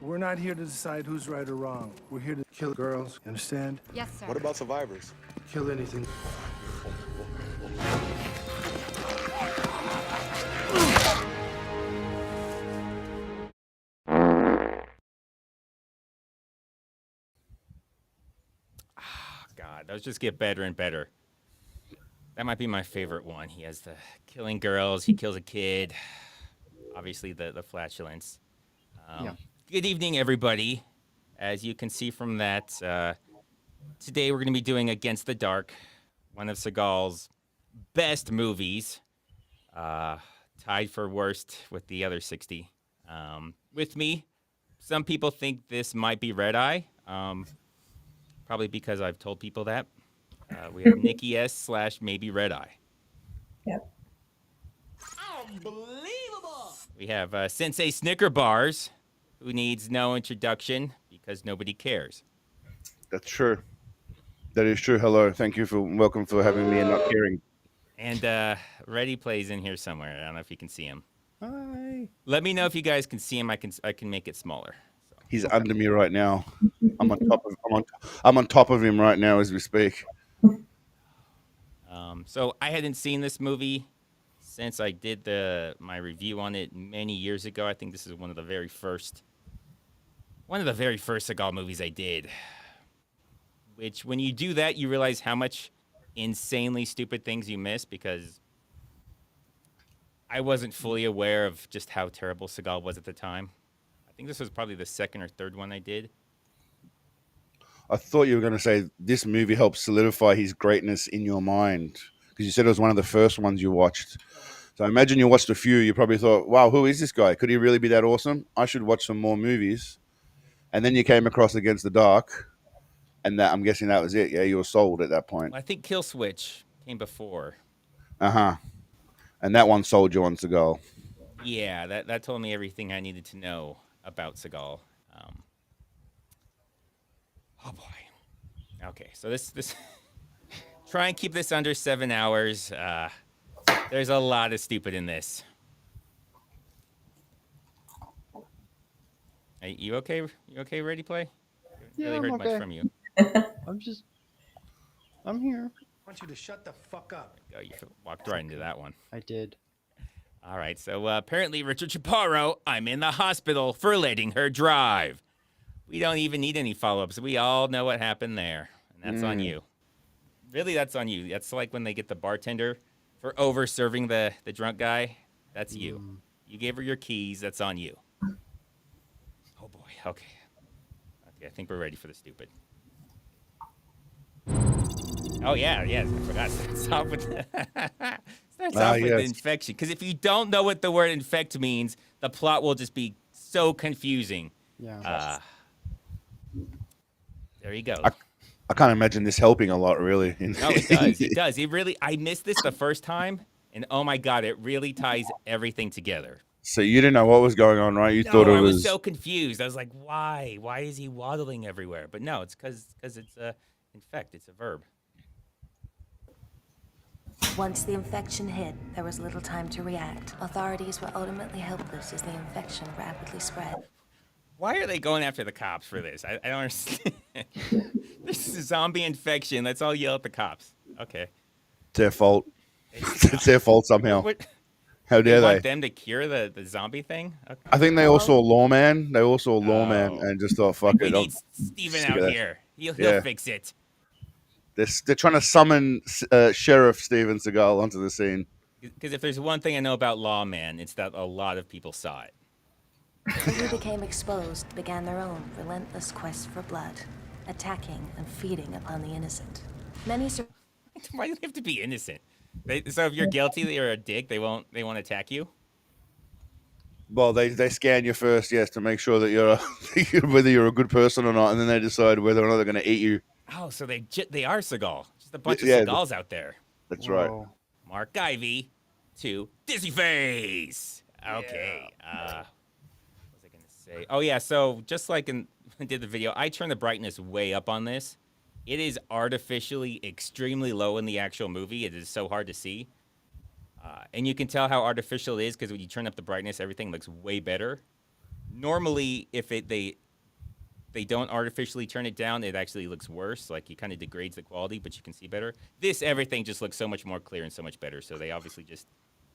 We're not here to decide who's right or wrong. We're here to kill girls, you understand? Yes, sir. What about survivors? Kill anything. God, those just get better and better. That might be my favorite one. He has the killing girls. He kills a kid. Obviously, the flatulence. Yeah. Good evening, everybody. As you can see from that, today we're going to be doing Against the Dark, one of Seagal's best movies, tied for worst with the other 60. With me, some people think this might be Red Eye, probably because I've told people that. We have Nikki S / maybe Red Eye. Yep. Unbelievable. We have Sensei Snicker Bars, who needs no introduction because nobody cares. That's true. That is true. Hello. Thank you welcome for having me and not caring. And Reddy plays in here somewhere. I don't know if you can see him. Hi. Let me know if you guys can see him. I can make it smaller. So. He's under me right now. I'm on top of him right now as we speak. So I hadn't seen this movie since I did my review on it many years ago. I think this is one of the very first Seagal movies I did. Which, when you do that, you realize how much insanely stupid things you miss, because I wasn't fully aware of just how terrible Seagal was at the time. I think this was probably the second or third one I did. I thought you were going to say this movie helped solidify his greatness in your mind, because you said it was one of the first ones you watched. So I imagine you watched a few. You probably thought, wow, who is this guy? Could he really be that awesome? I should watch some more movies. And then you came across Against the Dark, and I'm guessing that was it. Yeah, you were sold at that point. Well, I think Kill Switch came before. Uh-huh. And that one sold you on Seagal. Yeah, that told me everything I needed to know about Seagal. Oh boy. Okay, so this try and keep this under 7 hours. There's a lot of stupid in this. Hey, you okay? You okay? Ready play? Yeah, Really I'm heard okay. much from you. I'm here. I want you to shut the fuck up. Oh, you walked right into that one. I did. All right, so apparently Richard Chaparro, I'm in the hospital for letting her drive. We don't even need any follow-ups. We all know what happened there, and that's on you. Really, that's on you. That's like when they get the bartender for over-serving the drunk guy. That's you. You gave her your keys. That's on you. Oh, boy. Okay, I think we're ready for the stupid. Oh, yeah. I forgot. Starts off with the infection. Because if you don't know what the word infect means, the plot will just be so confusing. Yeah. There you go. I can't imagine this helping a lot, really. No, it does. It does. It really. I missed this the first time, and oh my god, it really ties everything together. So you didn't know what was going on, right? You thought it was. I was so confused. I was like, why? Why is he waddling everywhere? But no, it's because it's infect. It's a verb. Once the infection hit, there was little time to react. Authorities were ultimately helpless as the infection rapidly spread. Why are they going after the cops for this? I don't understand. This is a zombie infection. Let's all yell at the cops. Okay. It's their fault. It's their fault somehow. How dare they? Want them to cure the zombie thing? Okay. I think they all saw Lawman. They all saw Lawman and just thought, fuck it. We need Steven out here. He'll fix it. They're trying to summon Sheriff Steven Seagal onto the scene. Because if there's one thing I know about Lawman, it's that a lot of people saw it. Those who became exposed began their own relentless quest for blood, attacking and feeding upon the innocent. Many Why do they have to be innocent? So if you're guilty or a dick, they won't attack you? Well, they scan you first, yes, to make sure that you're whether you're a good person or not, and then they decide whether or not they're going to eat you. Oh, so they are Seagal. Just a bunch of Seagals out there. That's Whoa. right. Mark Ivy to Dizzy Face. Okay. What was I going to say? Oh, yeah, so just like when I did the video, I turned the brightness way up on this. It is artificially extremely low in the actual movie. It is so hard to see. And you can tell how artificial it is because when you turn up the brightness, everything looks way better. Normally, if they don't artificially turn it down, it actually looks worse. Like, it kind of degrades the quality, but you can see better. This, everything just looks so much more clear and so much better. So they obviously just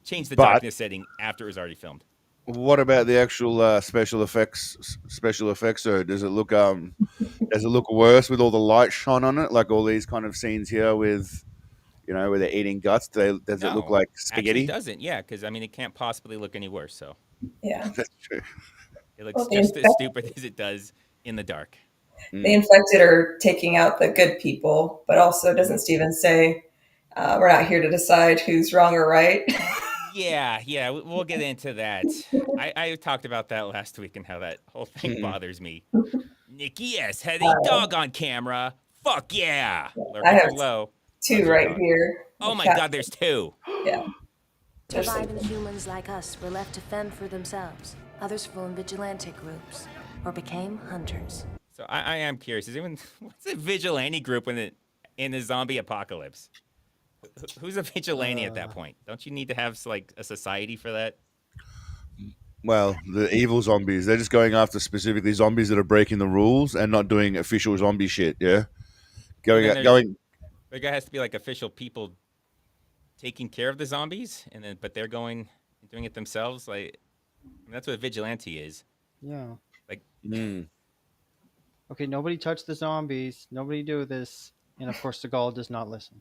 changed the But- darkness setting after it was already filmed. What about the actual special effects? Special effects, or does it look worse with all the light shone on it, like all these kind of scenes here with, where they're eating guts? Does it look No, like actually spaghetti? doesn't. Yeah, because I mean, it can't possibly look any worse. So Yeah. That's true. it looks Well, the just as infect- stupid as it does in the dark. The infected are taking out the good people, but also doesn't Steven say, we're not here to decide who's wrong or right? Yeah, we'll get into that. I talked about that last week and how that whole thing bothers me. Nikki S had a dog on camera. Fuck yeah! I have Below. Two Loves your right dog. here. Oh The my cat- god, there's two. Yeah. There's Surviving humans like us were left to fend for themselves. Others formed vigilante groups or became hunters. So I am curious. Is anyone what's a vigilante group in the zombie apocalypse? Who's a vigilante at that point? Don't you need to have like a society for that? Well, the evil zombies, they're just going after specifically zombies that are breaking the rules and not doing official zombie shit, yeah? then there's- Going There has to be like official people taking care of the zombies, but they're going and doing it themselves. Like, I mean, that's what a vigilante is. Yeah. mm, Okay, nobody touch the zombies. Nobody do this. And of course, Seagal does not listen.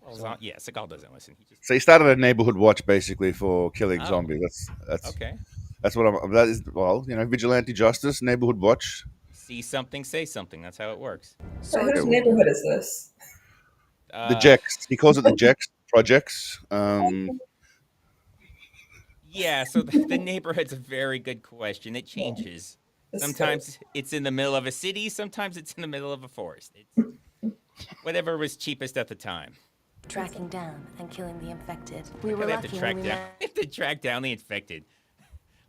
Well, yeah, Seagal doesn't listen. He just so he started a neighborhood watch basically for killing Oh. zombies. That's okay. That's what that is. Well, vigilante justice, neighborhood watch. See something, say something. That's how it works. So whose neighborhood is this? The Jex. He calls it the Jex projects. Yeah, so the neighborhood's a very good question. It changes. This Sometimes it's in the middle of a city. Sometimes it's in the middle of a forest. It's whatever was cheapest at the time. Tracking down and killing the infected. We were They have to lucky track when we down. met. They have to track down the infected.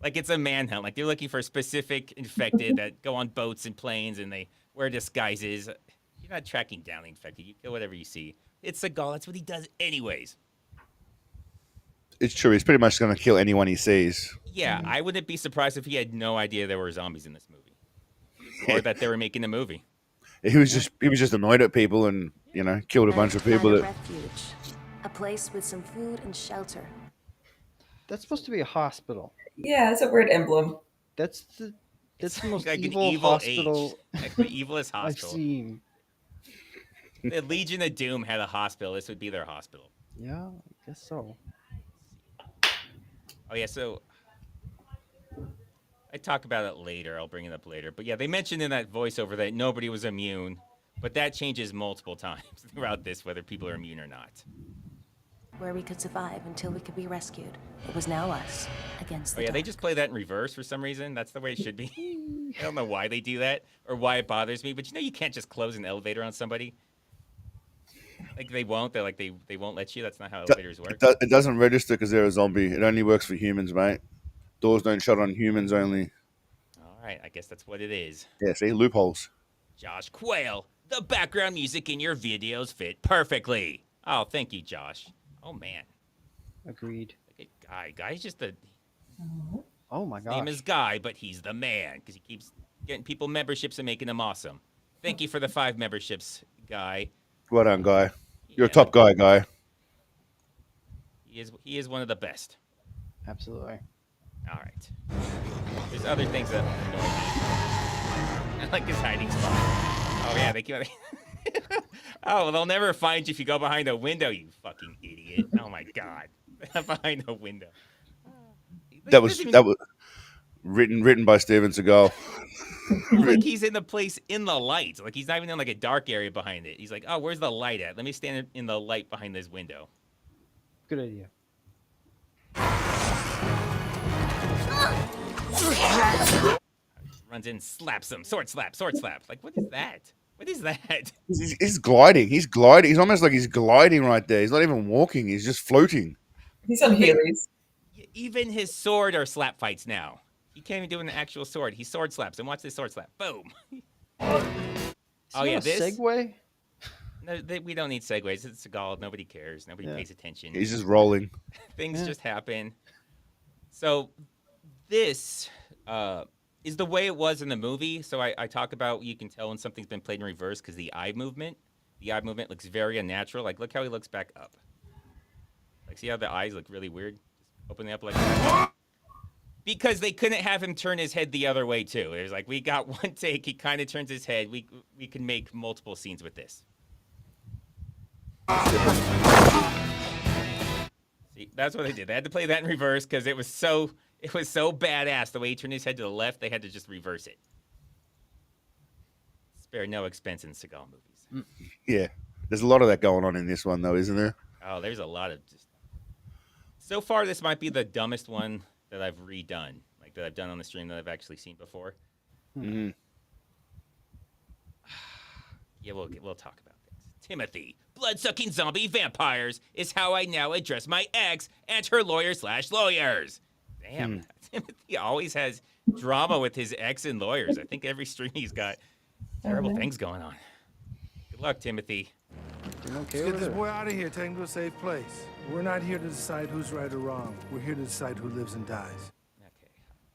Like it's a manhunt. Like they're looking for specific infected that go on boats and planes and they wear disguises. You're not tracking down the infected. You kill whatever you see. It's Seagal. That's what he does anyways. It's true. He's pretty much going to kill anyone he sees. Yeah, I wouldn't be surprised if he had no idea there were zombies in this movie, or that they were making a movie. He was just annoyed at people and killed a bunch of And people. find a That refuge, a place with some food and shelter. That's supposed to be a hospital. Yeah, it's a weird emblem. That's the most Like evil, an evil hospital H, like the evilest I've hospital. seen. The Legion of Doom had a hospital. This would be their hospital. Yeah, I guess so. Oh yeah, so I talk about it later. I'll bring it up later. But yeah, they mentioned in that voiceover that nobody was immune, but that changes multiple times throughout this, whether people are immune or not. Where we could survive until we could be rescued. It was now us against Oh the yeah, they dark. just play that in reverse for some reason. That's the way it should be. I don't know why they do that or why it bothers me, but you can't just close an elevator on somebody. Like they won't. They're like they won't let you. That's not how elevators work. it doesn't register because they're a zombie. It only works for humans, mate. Doors don't shut on humans only. All right, I guess that's what it is. Yeah, see, loopholes. Josh Quayle, the background music in your videos fit perfectly. Oh, thank you, Josh. Oh man, Agreed. look at Guy's just the Oh my name gosh. is Guy, but he's the man because he keeps getting people memberships and making them awesome. Thank you for the 5 memberships, Guy. Well done, guy. You're a Yeah, top guy. He is one of the best. Absolutely. All right. There's other things that annoy me. I like his hiding spot. Oh yeah, they keep. Oh, well, they'll never find you if you go behind a window, you fucking idiot. Oh my god, behind a window. That was written by Steven Seagal. Like he's in the place in the light. Like he's not even in like a dark area behind it. He's like, oh, where's the light at? Let me stand in the light behind this window. Good idea. Runs in, slaps him, sword slap. Like what is that? What is that? He's gliding. He's gliding. He's almost like he's gliding right there. He's not even walking. He's just floating. He's on Heelys. Even his sword are slap fights now. He can't even do an actual sword. He sword slaps and watch this sword slap. Boom. Oh yeah, Is that a this. segue? No, we don't need segues. It's Seagal. Nobody cares. Nobody Yeah. pays attention. He's just rolling. Things Yeah. just happen. So this uh, is the way it was in the movie. So I talk about you can tell when something's been played in reverse because the eye movement looks very unnatural. Like look how he looks back up. Like see how the eyes look really weird, just opening up like that. Because they couldn't have him turn his head the other way too. It was like we got one take. He kind of turns his head. We can make multiple scenes with this. See, that's what they did. They had to play that in reverse because it was so badass the way he turned his head to the left. They had to just reverse it. Spare no expense in Seagal movies. Yeah, there's a lot of that going on in this one, though, isn't there? Oh, there's a lot of just. So far, this might be the dumbest one that I've redone, like that I've done on the stream that I've actually seen before. Mm-hmm. Yeah, we'll talk about this. Timothy, blood-sucking zombie vampires is how I now address my ex and her lawyer/lawyers. Damn, Timothy always has drama with his ex and lawyers. I think every stream he's got terrible things going on. Good luck, Timothy. Doing okay Let's get over this there. boy out of here. Take him to a safe place. We're not here to decide who's right or wrong. We're here to decide who lives and dies. Okay,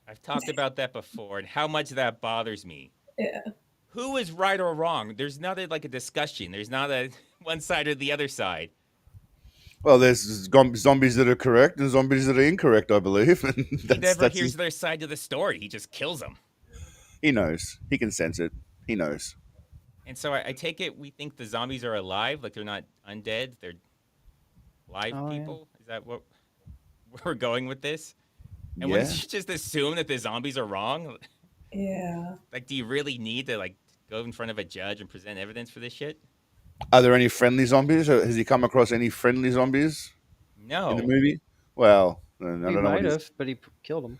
I've talked about that before and how much that bothers me. Yeah. Who is right or wrong? There's not a discussion. There's not a one side or the other side. Well, there's zombies that are correct and zombies that are incorrect, I believe. And He never hears their side of the story. He just kills them. He knows. He can sense it. He knows. And so I take it we think the zombies are alive, like they're not undead. They're live people. Yeah. Is that what we're going with this? And wouldn't you just assume that the zombies are wrong? Yeah. Like, do you really need to go in front of a judge and present evidence for this shit? Are there any friendly zombies? Has he come across any friendly zombies? No. In the movie? Well, I He don't know. might have, but he killed him.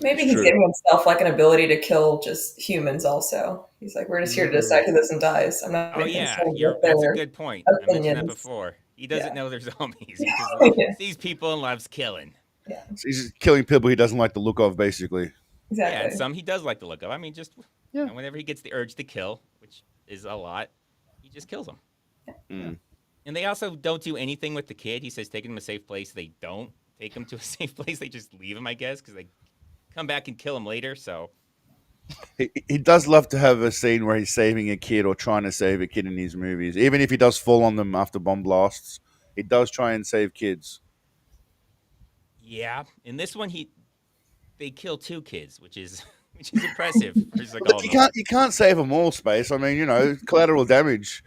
Maybe he's giving himself like an ability to kill just humans also. He's like, we're just here to decide who lives and dies. I'm not that's a good point. I mentioned that before. He doesn't know they're zombies. He just sees people and loves killing. Yeah. So he's just killing people he doesn't like the look of, basically. Exactly. Yeah, and some he does like the look of. I mean, just whenever he gets the urge to kill, which is a lot, he just kills them. Mm. And they also don't do anything with the kid. He says take him to a safe place. They don't take him to a safe place. They just leave him, I guess, because they come back and kill him later. So he does love to have a scene where he's saving a kid or trying to save a kid in his movies. Even if he does fall on them after bomb blasts, he does try and save kids. Yeah, in this one they kill 2 kids, which is impressive. You can't save them all, Space. I mean, collateral damage.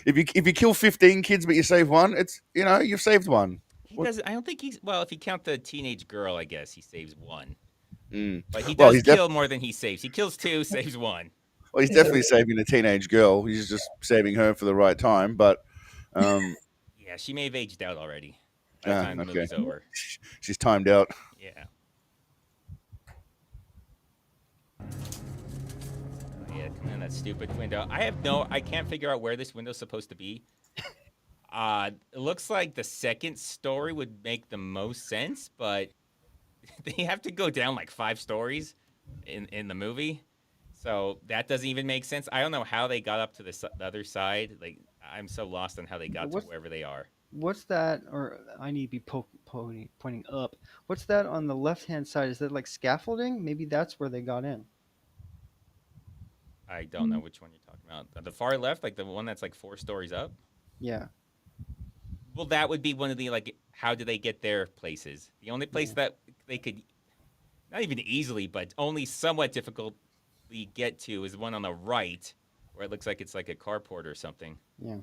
If you kill 15 kids but you save one, it's you've saved one. I don't think if you count the teenage girl, I guess he saves 1. Mm. But he does kill more than he saves. He kills 2, saves 1. Well, he's definitely saving the teenage girl. He's just saving her for the right time. But yeah, she may have aged out already by the time the movie's over. She's timed out. Yeah. Yeah, come in that stupid window. I can't figure out where this window's supposed to be. It looks like the second story would make the most sense, but they have to go down like 5 stories in the movie. So that doesn't even make sense. I don't know how they got up to the other side. Like, I'm so lost on how they got to wherever they are. What's that? Or I need to be pointing up. What's that on the left-hand side? Is that like scaffolding? Maybe that's where they got in. I don't know which one you're talking about. The far left, like the one that's like 4 stories up? Yeah. Well, that would be one of the, how do they get their places? The only place that they could, not even easily, but only somewhat difficultly get to is the one on the right, where it looks like it's like a carport or something. Yeah.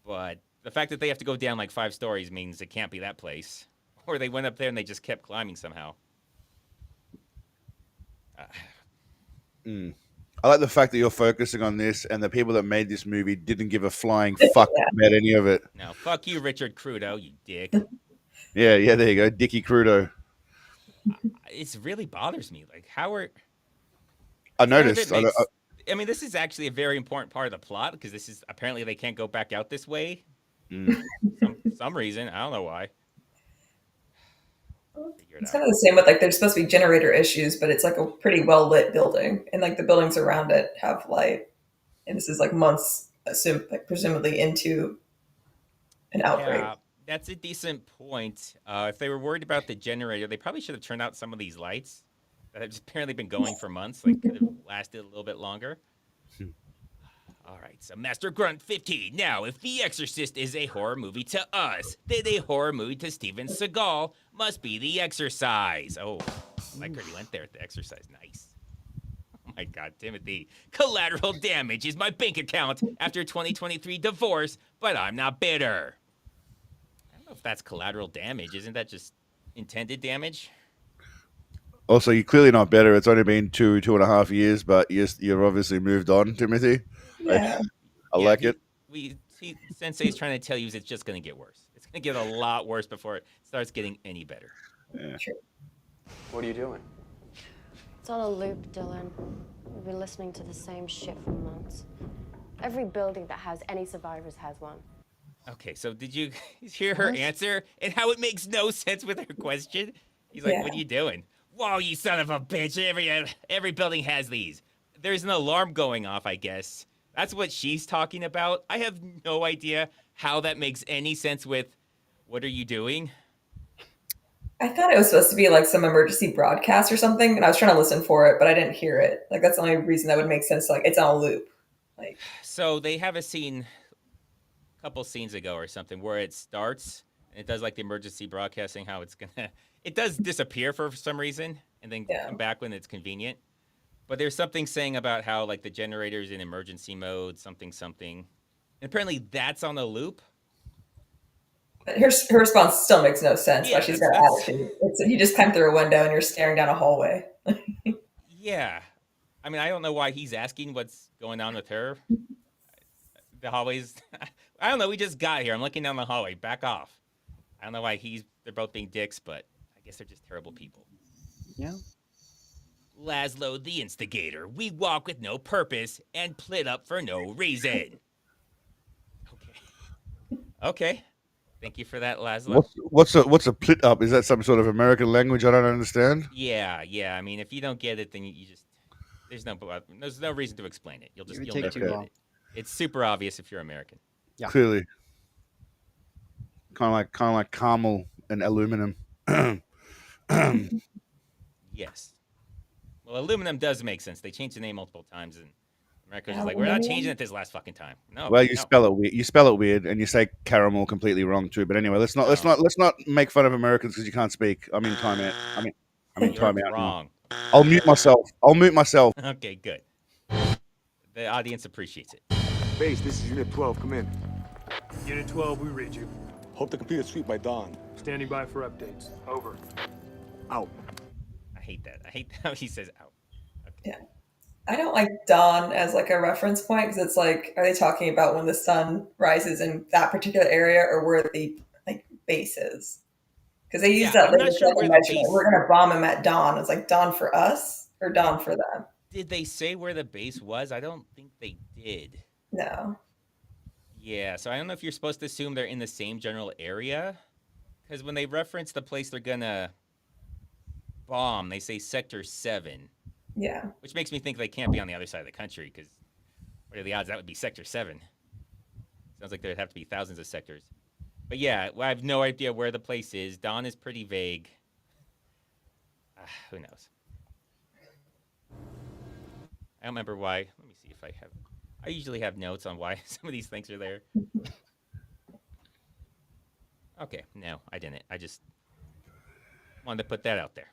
But the fact that they have to go down like 5 stories means it can't be that place. Or they went up there and they just kept climbing somehow. I like the fact that you're focusing on this, and the people that made this movie didn't give a flying fuck about any of it. No, fuck you, Richard Crudo, you dick. Yeah, there you go, Dickie Crudo. It really bothers me. Like, how are... I noticed. I mean, this is actually a very important part of the plot, because this is... Apparently, they can't go back out this way. Some reason. I don't know why. It's kind of the same with there's supposed to be generator issues, but it's like a pretty well lit building, and the buildings around it have light. And this is months, presumably into an outbreak. Yeah, that's a decent point. If they were worried about the generator, they probably should have turned out some of these lights. that has apparently been going for months. Like, could have lasted a little bit longer. All right, so Master Grunt 15. Now, if The Exorcist is a horror movie to us, then a horror movie to Steven Seagal must be The Exercise. Oh, like where you went there at The Exercise. Nice. Oh my God, Timothy. Collateral damage is my bank account after 2023 divorce, but I'm not bitter. I don't know if that's collateral damage. Isn't that just intended damage? Also, you're clearly not better. It's only been 2.5 years, but you've obviously moved on, Timothy. Yeah. I like it. Sensei's trying to tell you it's just going to get worse. It's going to get a lot worse before it starts getting any better. Yeah. True. What are you doing? It's on a loop, Dylan. We've been listening to the same shit for months. Every building that has any survivors has one. Okay, so did you hear her answer and how it makes no sense with her question? He's like, "What are you doing?" Whoa, you son of a bitch! Every building has these. There's an alarm going off, I guess. That's what she's talking about. I have no idea how that makes any sense with what are you doing? I thought it was supposed to be like some emergency broadcast or something, and I was trying to listen for it, but I didn't hear it. Like that's the only reason that would make sense. Like it's on a loop. Like So they have a scene, a couple scenes ago or something, where it starts and it does like the emergency broadcasting, how it's gonna, it does disappear for some reason and then come back when it's convenient. But there's something saying about how like the generator's in emergency mode, something. And apparently that's on a loop. her response still makes no sense. Yeah, Why she's got attitude. You just climb through a window and you're staring down a hallway. Yeah. I mean, I don't know why he's asking what's going on with her. The hallways, I don't know. We just got here. I'm looking down the hallway. Back off. I don't know why they're both being dicks, but I guess they're just terrible people. Yeah. Laszlo the instigator. We walk with no purpose and plit up for no reason. Okay. Thank you for that, Laszlo. What's a plit up? Is that some sort of American language I don't understand? Yeah. I mean, if you don't get it, then you just there's no reason to explain it. You'll It would never take too get long. it. It's super obvious if you're American. Yeah. Clearly. Kind of like caramel and aluminum. Yes. Well, aluminum does make sense. They changed the name multiple times, and America's just like, we're not changing it this last fucking time. No. Well, you no. spell it weird. You spell it weird, and you say caramel completely wrong too. But anyway, let's not make fun of Americans because you can't speak. I mean, time out. I mean, time You're out. wrong. I'll mute myself. Okay, good. The audience appreciates it. Base, this is Unit 12. Come in. Unit 12, we read you. Hope the computer's sweep by dawn. Standing by for updates. Over. Out. I hate that. I hate how he says out. Yeah. I don't like dawn as like a reference point because it's like, are they talking about when the sun rises in that particular area or where the like base is? Because they use that I'm not later sure where the base. we're gonna bomb them at dawn. It's like dawn for us or dawn for them. Did they say where the base was? I don't think they did. No. Yeah, so I don't know if you're supposed to assume they're in the same general area. Because when they reference the place they're gonna bomb, they say Sector 7. Yeah. Which makes me think they can't be on the other side of the country, because what are the odds that would be Sector 7? Sounds like there'd have to be thousands of sectors. But yeah, I have no idea where the place is. Dawn is pretty vague. Who knows? I don't remember why. Let me see if I have... I usually have notes on why some of these things are there. Okay, no, I didn't. I just wanted to put that out there.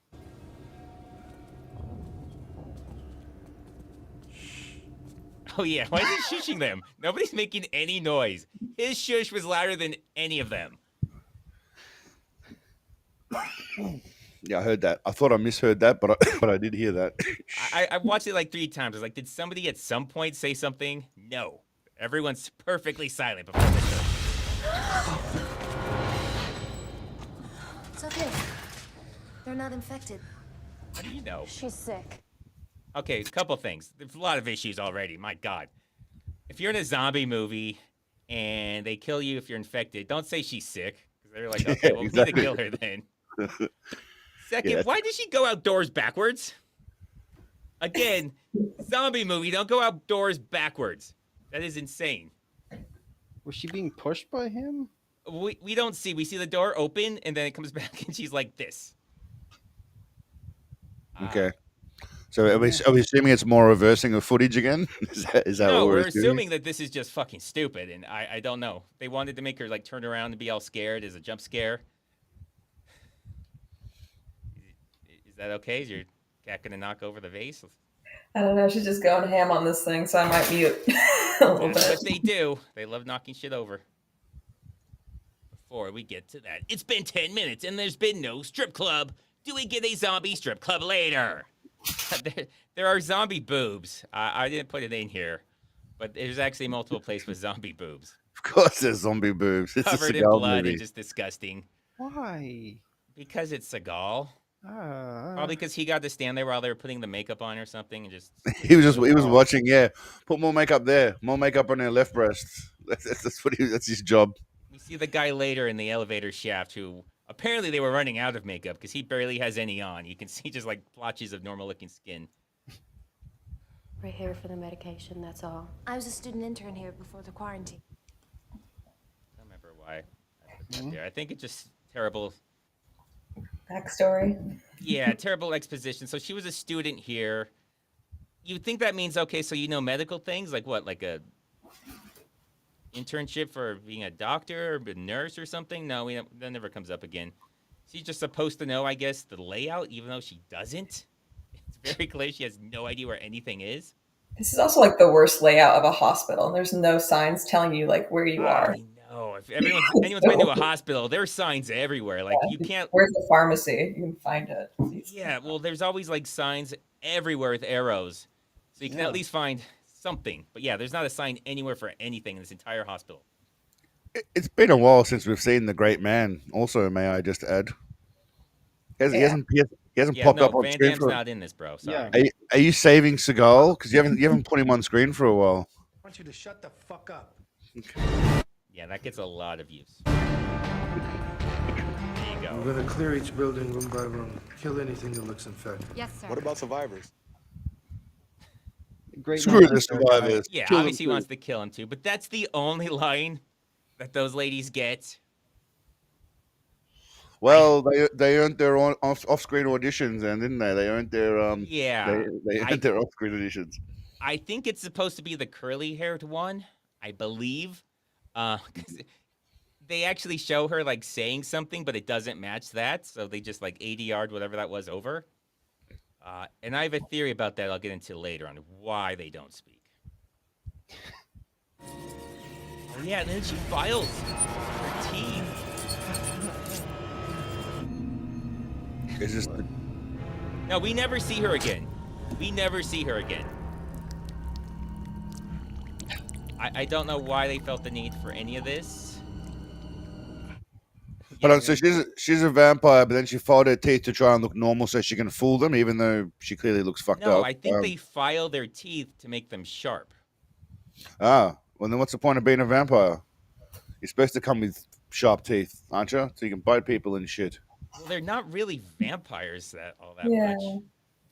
Oh yeah, why is he shushing them? Nobody's making any noise. His shush was louder than any of them. Yeah, I heard that. I thought I misheard that, but I did hear that. I watched it like 3 times. I was like, did somebody at some point say something? No. Everyone's perfectly silent before they start. It's okay. They're not infected. How do you know? She's sick. Okay, a couple things. There's a lot of issues already. My God. If you're in a zombie movie and they kill you if you're infected, don't say she's sick. Because they're like, okay, well, exactly. we need to kill her then. Second, Yeah. why does she go outdoors backwards? Again, zombie movie, don't go outdoors backwards. That is insane. Was she being pushed by him? We don't see. We see the door open, and then it comes back, and she's like this. Okay. So are we assuming it's more reversing of footage again? Is that No, what we're assuming? assuming that this is just fucking stupid, and I don't know. They wanted to make her like turn around and be all scared as a jump scare. Is that okay? Is your cat gonna knock over the vase? I don't know. She's just going ham on this thing, so I might mute a little That's bit. what they do. They love knocking shit over. Before we get to that, it's been 10 minutes and there's been no strip club. Do we get a zombie strip club later? there are zombie boobs. I didn't put it in here, but there's actually multiple places with zombie boobs. Of course, there's zombie boobs. It's Covered a in Seagal blood movie. and just disgusting. Why? Because it's Seagal. Probably because he got to stand there while they were putting the makeup on or something and just. He was watching. Yeah, put more makeup there. More makeup on her left breast. That's his job. We see the guy later in the elevator shaft who apparently they were running out of makeup because he barely has any on. You can see just like blotches of normal looking skin. We're here for the medication, that's all. I was a student intern here before the quarantine. I don't remember why I put that there. I think it's just terrible. Backstory. Yeah, terrible exposition. So she was a student here. You think that means, okay, so you know medical things? Like what? Like a internship for being a doctor or a nurse or something? No, that never comes up again. She's just supposed to know, I guess, the layout, even though she doesn't. It's very clear she has no idea where anything is. This is also like the worst layout of a hospital. There's no signs telling you like where you are. I know. If anyone's been to a hospital, there are signs everywhere. Like you can't. Where's the pharmacy? You can find it. Yeah, well, there's always like signs everywhere with arrows, so you can at least find something. But yeah, there's not a sign anywhere for anything in this entire hospital. It's been a while since we've seen the great man. Also, may I just add, he hasn't popped up on Van screen Damme's for. not in this, bro. Sorry. Yeah. Are you saving Seagal? Because you haven't put him on screen for a while. I want you to shut the fuck up. Yeah, that gets a lot of views. There you go. We're gonna clear each building room by room. Kill anything that looks infected. Yes, sir. What about survivors? Great. Screw the survivors. Yeah, Kill them obviously he too. wants to kill him too, but that's the only line that those ladies get. Well, they earned their own off-screen auditions, and didn't they? They earned their Yeah, They earned their off-screen auditions. I think it's supposed to be the curly-haired one, I believe. 'Cause they actually show her like saying something, but it doesn't match that, so they just like ADR'd whatever that was over. And I have a theory about that I'll get into later on why they don't speak. Oh yeah, and then she files her teeth. It's just No, we never see her again. We never see her again. I don't know why they felt the need for any of this. hold on. So she's a vampire, but then she filed her teeth to try and look normal, so she can fool them, even though she clearly looks fucked No, up. I think they file their teeth to make them sharp. Well, then what's the point of being a vampire? You're supposed to come with sharp teeth, aren't you? So you can bite people and shit. Well, they're not really vampires all that Yeah. much.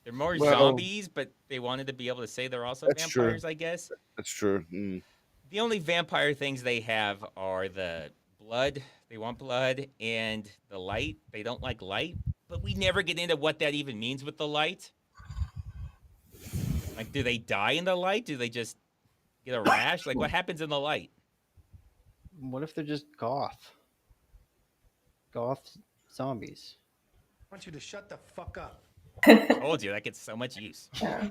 They're more Well, zombies, but they wanted to be able to say they're also That's true. vampires, I guess. That's true. Mm. The only vampire things they have are the blood. They want blood and the light. They don't like light, but we never get into what that even means with the light. Like, do they die in the light? Do they just get a rash? Like, what happens in the light? What if they're just goth? Goth zombies. I want you to shut the fuck up. I told you that gets so much use. Yeah.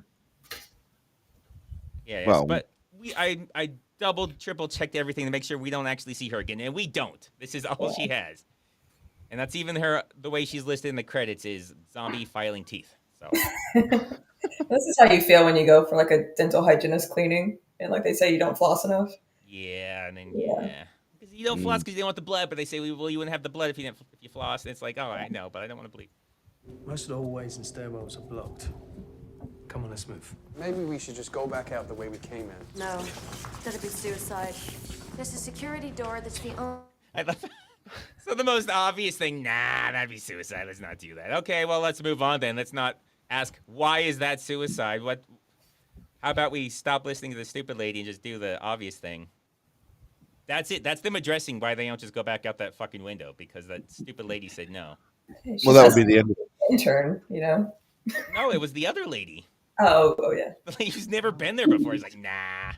Yeah, yes, Well- but I double, triple checked everything to make sure we don't actually see her again, and we don't. This is all she has, and that's even the way she's listed in the credits is zombie filing teeth. So This is how you feel when you go for like a dental hygienist cleaning, and like they say you don't floss enough. yeah, and then Yeah. because you don't floss because you don't want the blood, but they say well you wouldn't have the blood if you floss. And it's like oh I know, but I don't want to bleed. Most of the hallways and stairwells are blocked. Come on, let's move. Maybe we should just go back out the way we came in. No, that'd be suicide. There's a security door that's the only... I love. So the most obvious thing, nah, that'd be suicide. Let's not do that. Okay, well let's move on then. Let's not ask why is that suicide. What? How about we stop listening to the stupid lady and just do the obvious thing? That's it. That's them addressing why they don't just go back out that fucking window because that stupid lady said no. She's Well, that would just be the end. an intern, you know. No, it was the other lady. Oh yeah. He's never been there before. He's like, nah.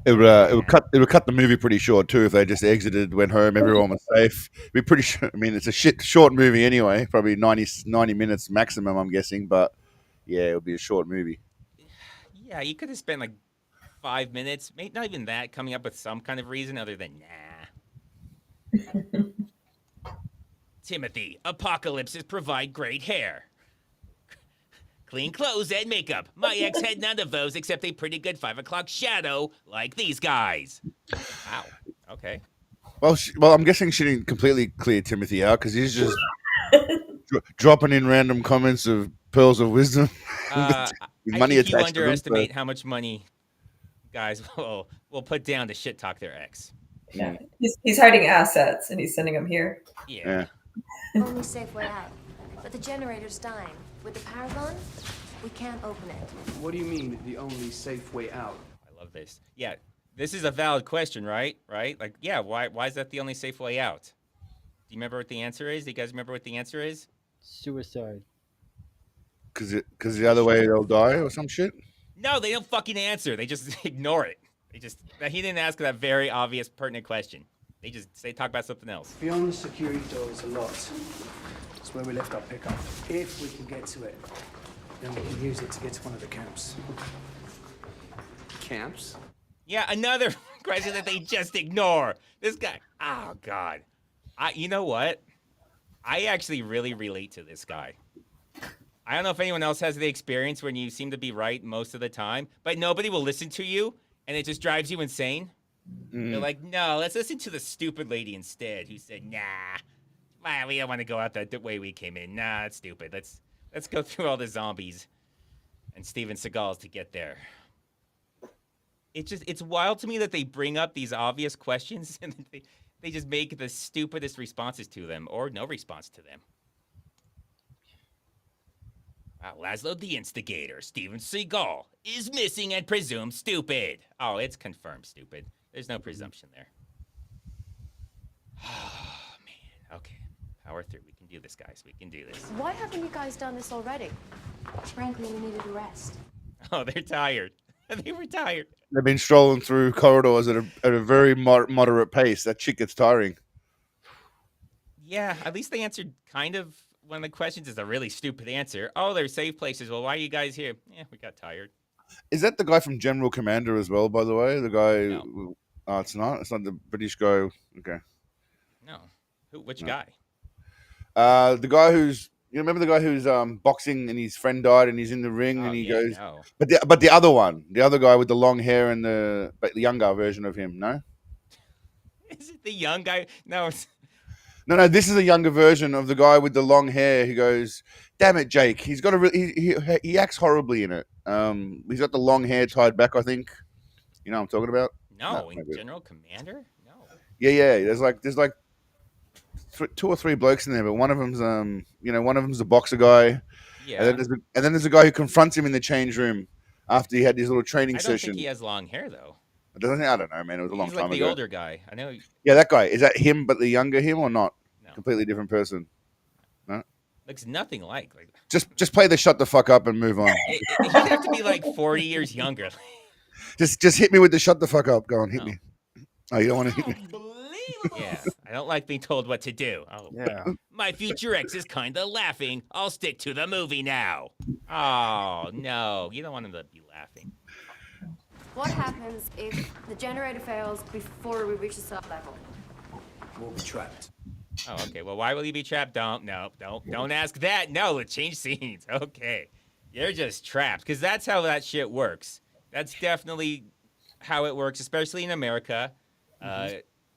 It would cut the movie pretty short too if they just exited, went home, everyone was safe. It'd be pretty. I mean, it's a short movie anyway, probably 90 minutes maximum, I'm guessing. But yeah, it would be a short movie. Yeah, you could have spent like 5 minutes, maybe not even that, coming up with some kind of reason other than nah. Timothy, apocalypses provide great hair. Clean clothes and makeup. My ex had none of those except a pretty good 5 o'clock shadow like these guys. Wow. Okay. Well, I'm guessing she didn't completely clear Timothy out because he's just dropping in random comments of pearls of wisdom. I Money think you attached to them, underestimate how much money guys will put down to shit talk their ex. Yeah. He's hiding assets and he's sending them here. Yeah. Only safe way out. But the generator's dying. With the power gone, we can't open it. What do you mean, the only safe way out? I love this. Yeah, this is a valid question, right? Right? Like, yeah, why is that the only safe way out? Do you remember what the answer is? Do you guys remember what the answer is? Suicide. Because the other way they'll die or some shit. No, they don't fucking answer. They just ignore it. He didn't ask that very obvious, pertinent question. They talk about something else. Beyond the security door is a lot. It's where we left our pickup. If we can get to it, then we can use it to get to one of the camps. Camps? Yeah, another question that they just ignore. This guy. Oh God. You know what? I actually really relate to this guy. I don't know if anyone else has the experience when you seem to be right most of the time, but nobody will listen to you, and it just drives you insane. They're like, no, let's listen to the stupid lady instead, who said, nah, we don't want to go out the way we came in. Nah, that's stupid. Let's go through all the zombies and Steven Seagals to get there. It's wild to me that they bring up these obvious questions and they just make the stupidest responses to them or no response to them. Laszlo the Instigator, Steven Seagal, is missing and presumed stupid. Oh, it's confirmed stupid. There's no presumption there. Oh, man. Okay. Power through. We can do this, guys. We can do this. Why haven't you guys done this already? Frankly, we needed a rest. Oh, they're tired. They were tired. They've been strolling through corridors at a very moderate pace. That shit gets tiring. Yeah, at least they answered kind of one of the questions is a really stupid answer. Oh, they're safe places. Well, why are you guys here? Yeah, we got tired. Is that the guy from General Commander as well, by the way? The guy... No. Oh, it's not? It's not the British guy. Okay. No. Which guy? The guy who's... You remember the guy who's boxing and his friend died and he's in the ring and he goes... No. But the other one. The other guy with the long hair and the younger version of him, no? Is it the young guy? No, it's... No, this is a younger version of the guy with the long hair who goes, damn it, Jake. He's got a he acts horribly in it. He's got the long hair tied back, I think. You know what I'm talking about? No, in General Commander? No. Yeah. There's like 2 or 3 blokes in there, but one of them's one of them's the boxer guy. Yeah. And then there's a guy who confronts him in the change room after he had his little training I don't session. think he has long hair though. I don't know, man. It was a long He's time like the ago. older guy. I know. Yeah, that guy. Is that him, but the younger him, or not? No. Completely different person. No. Looks nothing like. Just play the shut the fuck up and move on. He'd have to be like 40 years younger. Just hit me with the shut the fuck up. Go on, hit me. Oh, you don't want to hit me. Yeah, I don't like being told what to do. Oh, Yeah. My future ex is kind of laughing. I'll stick to the movie now. Oh, no. You don't want him to be laughing. What happens if the generator fails before we reach the sub-level? We'll be trapped. Oh, okay. Well, why will he be trapped? Don't ask that. No, let's change scenes. Okay. You're just trapped, because that's how that shit works. That's definitely how it works, especially in America.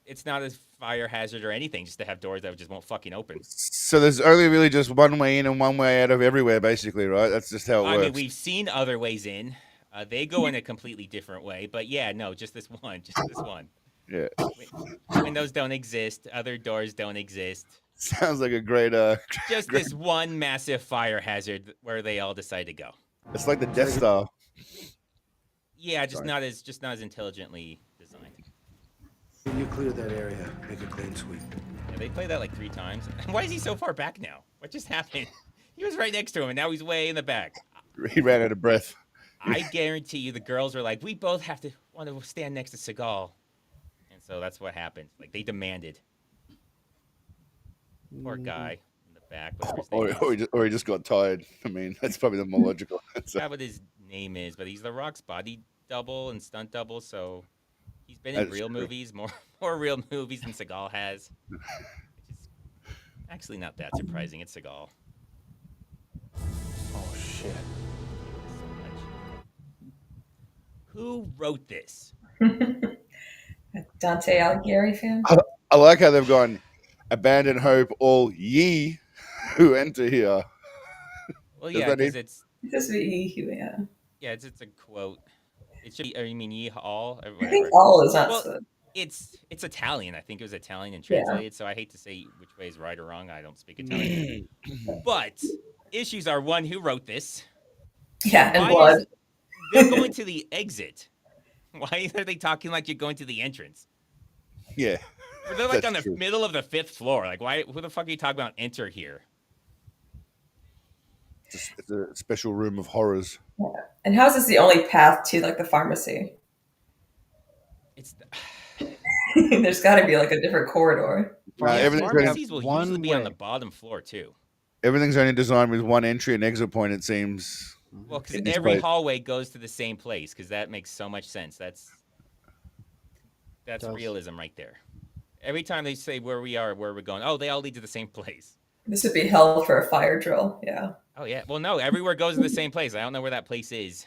It's not a fire hazard or anything, just to have doors that just won't fucking open. So there's only really just one way in and one way out of everywhere, basically, right? That's just how it works. I mean, we've seen other ways in. They go in a completely different way. But yeah, no, just this one. Just this one. Yeah. Windows don't exist. Other doors don't exist. Sounds like a great... Just this one massive fire hazard where they all decide to go. It's like the Death Star. Yeah, just not as intelligently designed. When you clear that area, make a clean sweep. Yeah, they played that like 3 times. Why is he so far back now? What just happened? He was right next to him, and now he's way in the back. He ran out of breath. I guarantee you the girls were like, we both have to want to stand next to Seagal. And so that's what happened. Like, they demanded. Poor guy in the back, whatever his name is. Or he just got tired. I mean, that's probably the more logical answer. Forgot what his name is, but he's The Rock's body double and stunt double, so he's been in That's real true. movies, more real movies than Seagal has. Which is actually not that surprising. It's Seagal. Oh shit. So much. Who wrote this? Dante Alighieri fan. I like how they've gone, abandon hope, all ye who enter here. Well, Does yeah, that because need- it's This would be yeah. yeah, it's a quote. It should be. Or you mean ye all? Or I whatever. think all is not. Well, it's Italian. I think it was Italian and Yeah. translated. So I hate to say which way is right or wrong. I don't speak Italian. But issues are one, who wrote this? Yeah, and Why blood. is- they're going to the exit. Why are they talking like you're going to the entrance? Yeah. Or they're like That's on the true. middle of the 5th floor. Like, why? Who the fuck are you talking about? Enter here. It's a special room of horrors. And how is this the only path to like the pharmacy? It's There's got to be like a different corridor. Everything's pharmacies will one usually be on the way. bottom floor too. Everything's only designed with one entry and exit point, it seems. Well, because In this every place. hallway goes to the same place. Because that makes so much sense. That's Does. realism right there. Every time they say where we are, where we're going, oh, they all lead to the same place. This would be hell for a fire drill. Yeah. Oh yeah. Well, no, everywhere goes to the same place. I don't know where that place is,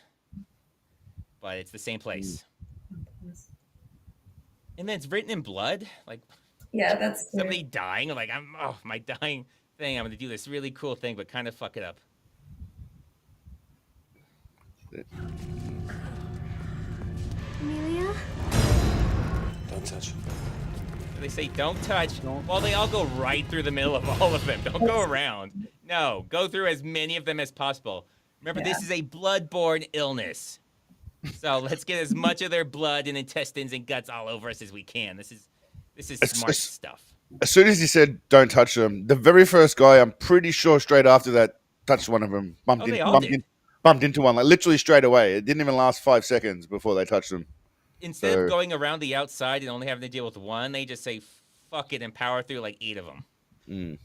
but it's the same place. And then it's written in blood, like Yeah, that's somebody dying. Like my dying thing. I'm gonna do this really cool thing, but kind of fuck it up. Amelia? Don't touch him. They say don't touch. Don't. Well, they all go right through the middle of all of them. Don't go around. No, go through as many of them as possible. Remember, this is a blood-borne illness. So let's get as much of their blood and intestines and guts all over us as we can. This is smart stuff. As soon as he said, don't touch them, the very first guy, I'm pretty sure straight after that, touched one of them. Oh, they all did. Bumped into one, like literally straight away. It didn't even last 5 seconds before they touched them. Instead So- of going around the outside and only having to deal with one, they just say, fuck it, and power through like 8 of them. Mm.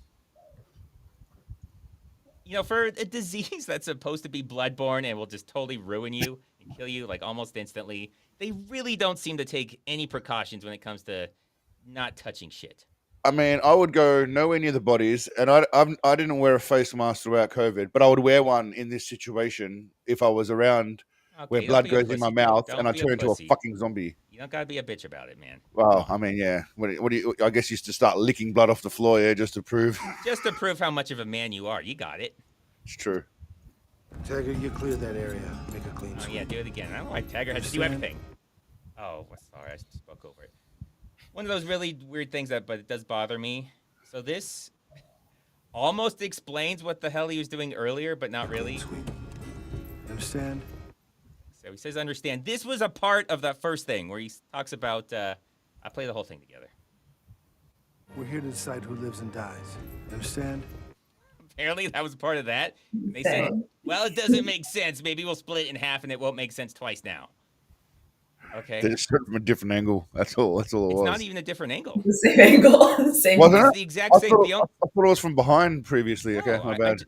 You know, for a disease that's supposed to be bloodborne and will just totally ruin you and kill you like almost instantly, they really don't seem to take any precautions when it comes to not touching shit. I mean, I would go nowhere near the bodies, and I didn't wear a face mask throughout COVID, but I would wear one in this situation if I was around where Okay, blood don't be a goes in my pussy, dude. mouth Don't and I be a turn into a pussy. fucking zombie. You don't gotta be a bitch about it, man. Well, I mean, yeah. What do you? I guess you used to start licking blood off the floor, yeah, just to prove Just to prove how much of a man you are. You got it. it's true. Tagger, you clear that area. Make a clean Oh, sweep. yeah, do it again. I don't know why Tagger has to do everything. Oh, sorry, I spoke over it. One of those really weird things but it does bother me. So this almost explains what the hell he was doing earlier, but not really. Sweep. Understand? So he says, understand. This was a part of that first thing where he talks about, I play the whole thing together. We're here to decide who lives and dies. Understand? Apparently that was part of that. And they said, well, it doesn't make sense. Maybe we'll split it in half and it won't make sense twice now. Okay. They just shot from a different angle. That's all. That's all it It's was. not even a different angle. the same angle. The same. Wasn't It's it? the exact I same. thought, The I only- thought it was from behind previously. Okay, No, my I bad.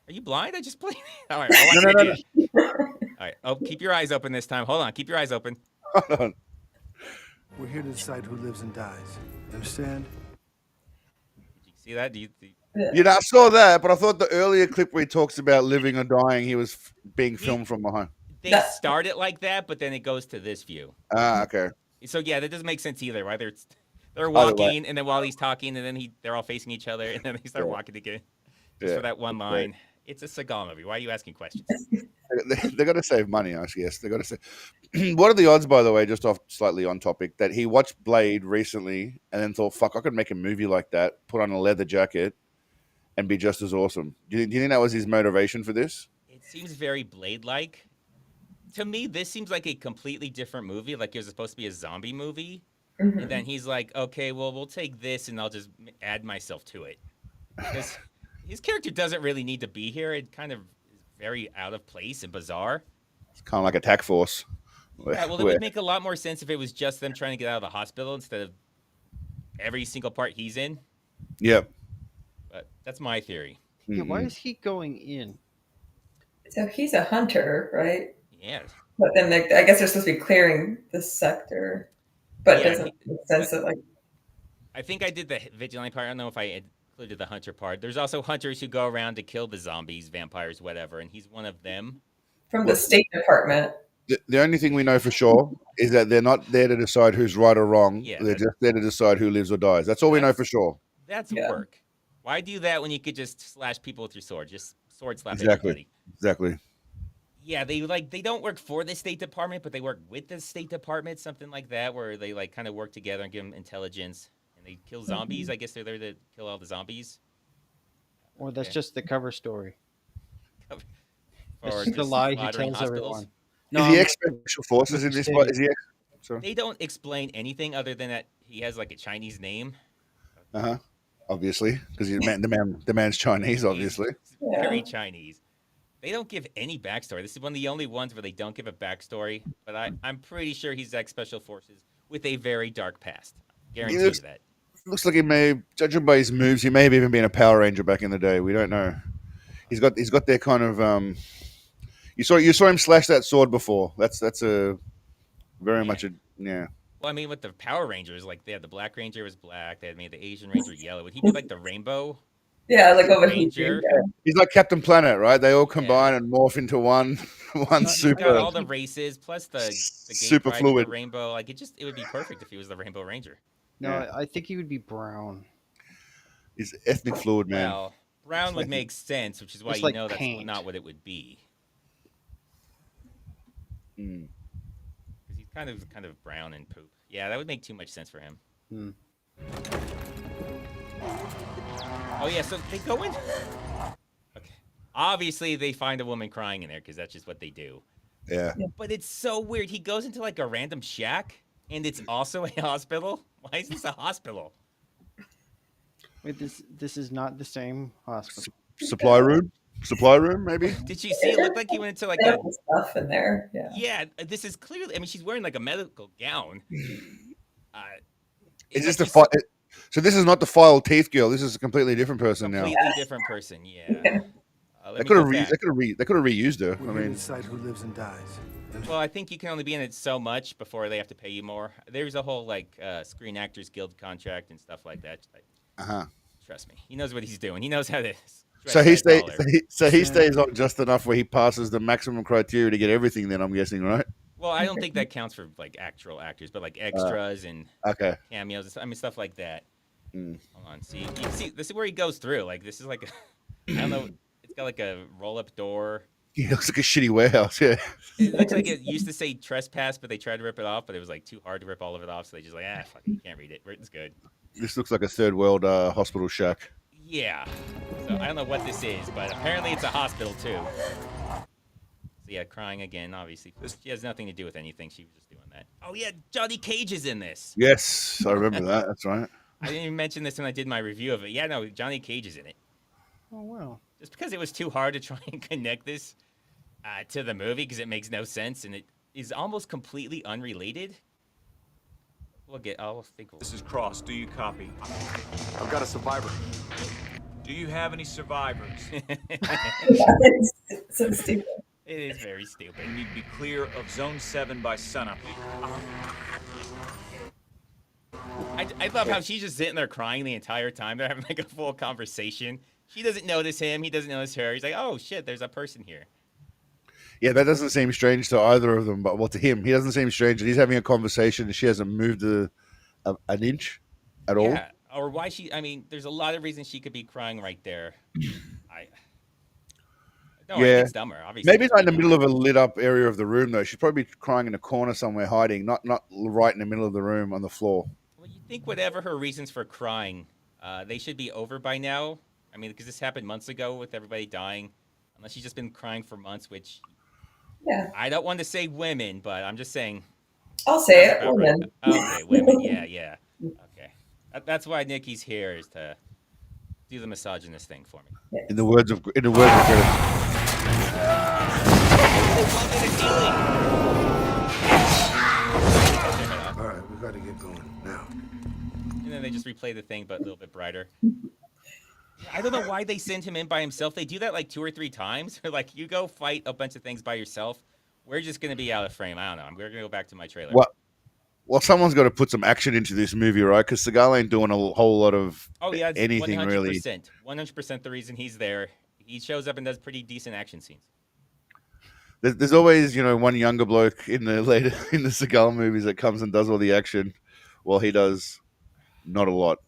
are you blind? I just played. All right, I'll watch No, it no, again. All right. Oh, keep your eyes open this time. Hold on. Keep your eyes open. Hold on. We're here to decide who lives and dies. Understand? Did you see that? You know, I saw that, but I thought the earlier clip where he talks about living or dying, he was being filmed from behind. They That- start it like that, but then it goes to this view. Ah, okay. So yeah, that doesn't make sense either. Right? They're way. walking, and then while he's talking, and then they're all facing each other, and then they start Yeah. walking again. Just Yeah. for that one line. It's a Seagal movie. Why are you asking questions? They got to save money, I guess. They got to save. What are the odds, by the way, just off slightly on topic, that he watched Blade recently and then thought, "Fuck, I could make a movie like that, put on a leather jacket, and be just as awesome." Do you think that was his motivation for this? It seems very Blade-like. To me, this seems like a completely different movie. Like it was supposed to be a zombie movie. Mhm. And then he's like, okay, well, we'll take this and I'll just add myself to it. Because his character doesn't really need to be here. It kind of is very out of place and bizarre. It's kind of like Attack Force. Yeah, well, it would make a lot more sense if it was just them trying to get out of the hospital instead of every single part he's in. Yep. But that's my theory. Yeah, why is he going in? So he's a hunter, right? Yeah. But then I guess they're supposed to be clearing this sector. But Yeah, it doesn't make sense that like I think I did the vigilante part. I don't know if I included the hunter part. There's also hunters who go around to kill the zombies, vampires, whatever, and he's one of them. from the State Department. The only thing we know for sure is that they're not there to decide who's right or wrong. Yeah, they're just there to decide who lives or dies. That's all we know for sure. That's Yeah. work. Why do that when you could just slash people with your sword? Just sword slap Exactly. everybody. Exactly. Yeah, they don't work for the State Department, but they work with the State Department, something like that, where they like kind of work together and give them intelligence, and they kill zombies. I guess they're there to kill all the zombies. Or that's Okay. just the cover story. Or It's just the just lie he slaughtering tells hospitals. everyone. Is he ex Special Forces in this? Is he? Sorry. They don't explain anything other than that he has like a Chinese name. Obviously, because the man's Chinese. Obviously. He's very Chinese. They don't give any backstory. This is one of the only ones where they don't give a backstory. But I'm pretty sure he's ex Special Forces with a very dark past. Guarantee you that. Looks like he may, judging by his moves, he may have even been a Power Ranger back in the day. We don't know. He's got their kind of. You saw him slash that sword before. That's a very much a yeah. Well, I mean, with the Power Rangers, like they had the Black Ranger was black. They had made the Asian Ranger yellow. Would he be like the rainbow? Yeah, like over Ranger. He's like Captain Planet, right? They all combine and morph into one He's super. got all the races plus the super gate fluid the rainbow. Like it would be perfect if he was the Rainbow Ranger. No, Yeah. I think he would be brown. He's ethnic fluid, man. Well, brown would make sense, which is why It's you like know that's paint. not what it would be. Mm. 'Cause he's kind of brown and poop. Yeah, that would make too much sense for him. Hmm. Oh yeah, so they go in. Okay, obviously they find a woman crying in there because that's just what they do. Yeah. But it's so weird. He goes into like a random shack, and it's also a hospital. Why is this a hospital? Wait, this is not the same hospital. Supply room, maybe. Did you see? It looked like he went into like a. medical stuff in there. Yeah. Yeah, this is clearly. I mean, she's wearing like a medical gown. Is it's this like the she's So this is not the file teeth girl. This is a completely different person now. completely different person? Yeah. They could have reused her. We're I here to mean, decide who lives and dies. Well, I think you can only be in it so much before they have to pay you more. There's a whole like Screen Actors Guild contract and stuff like that. Trust me, he knows what he's doing. He knows how to. so he stretch stays. that dollar. He stays on just enough where he passes the maximum criteria to get everything. Then I'm guessing, right? Well, I don't think that counts for like actual actors, but like extras and Okay. cameos. I mean, stuff like that. Mm. Hold on, see, you can see this is where he goes through. Like this is like I don't know. It's got like a roll-up door. He looks like a shitty warehouse. Yeah. It looks like it used to say trespass, but they tried to rip it off, but it was like too hard to rip all of it off, so they just like fuck it, you can't read it. It's good. This looks like a third world hospital shack. Yeah. So I don't know what this is, but apparently it's a hospital too. So yeah, crying again. Obviously, she has nothing to do with anything. She was just doing that. Oh yeah, Johnny Cage is in this. Yes, I remember that. That's right. I didn't even mention this when I did my review of it. Yeah, no, Johnny Cage is in it. Oh wow. Just because it was too hard to try and connect this to the movie because it makes no sense and it is almost completely unrelated. I'll think. This is Cross. Do you copy? I've got a survivor. Do you have any survivors? It's so stupid. It is very stupid. You need to be clear of Zone 7 by sunup. I love how she's just sitting there crying the entire time. They're having like a full conversation. She doesn't notice him. He doesn't notice her. He's like, oh shit, there's a person here. Yeah, that doesn't seem strange to either of them, but well, to him, he doesn't seem strange. He's having a conversation and she hasn't moved an inch at all. Yeah, or why I mean, there's a lot of reasons she could be crying right there. I think it's dumber, obviously. Maybe not in the middle of a lit up area of the room though. She's probably crying in a corner somewhere, hiding, not right in the middle of the room on the floor. Well, you think whatever her reasons for crying, they should be over by now. I mean, because this happened months ago with everybody dying. Unless she's just been crying for months, which I don't want to say women, but I'm just saying. I'll say it, women. Right. Okay, women. Yeah. Okay, that's why Nikki's here is to do the misogynist thing for me. In the words of Greta. fall through the ceiling. All right, we got to get going now. And then they just replay the thing, but a little bit brighter. I don't know why they send him in by himself. They do that like 2 or 3 times. They're like, you go fight a bunch of things by yourself. We're just going to be out of frame. I don't know. We're going to go back to my trailer. Well, someone's got to put some action into this movie, right? Because Seagal ain't doing a whole lot of it's anything 100%, really. 100% the reason he's there. He shows up and does pretty decent action scenes. There's always, one younger bloke in the Seagal movies that comes and does all the action, while he does not a lot.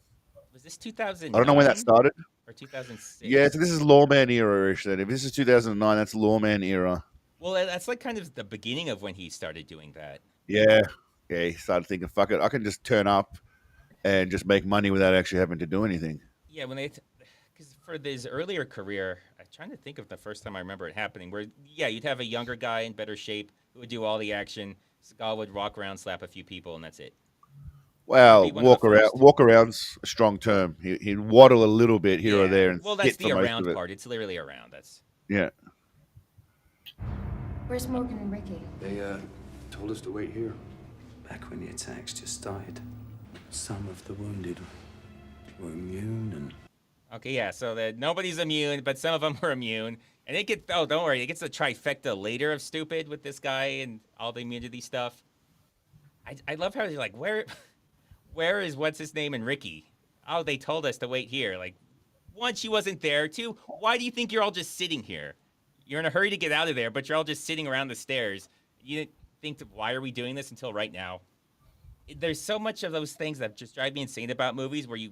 Was this 2009? I don't know when that started. Or 2006? Yeah, so this is Lawman era-ish then. If this is 2009, that's Lawman era. Well, that's like kind of the beginning of when he started doing that. Yeah. Yeah, he started thinking, fuck it, I can just turn up and just make money without actually having to do anything. Yeah, when because for his earlier career, I'm trying to think of the first time I remember it happening, where, you'd have a younger guy in better shape who would do all the action. Seagal would walk around, slap a few people, and that's it. Well, walk around's a strong term. He'd waddle a little bit here or there. And well, that's hit the for most around of it. part. It's literally around. Yeah. Where's Morgan and Ricky? They told us to wait here. Back when the attacks just started. Some of the wounded were immune and... Okay, yeah, so nobody's immune, but some of them were immune. And don't worry, it gets the trifecta later of stupid with this guy and all the immunity stuff. I love how they're like, where is what's his name and Ricky? Oh, they told us to wait here. Like, one, she wasn't there. Two, why do you think you're all just sitting here? You're in a hurry to get out of there, but you're all just sitting around the stairs. You didn't think, why are we doing this until right now? There's so much of those things that just drive me insane about movies where you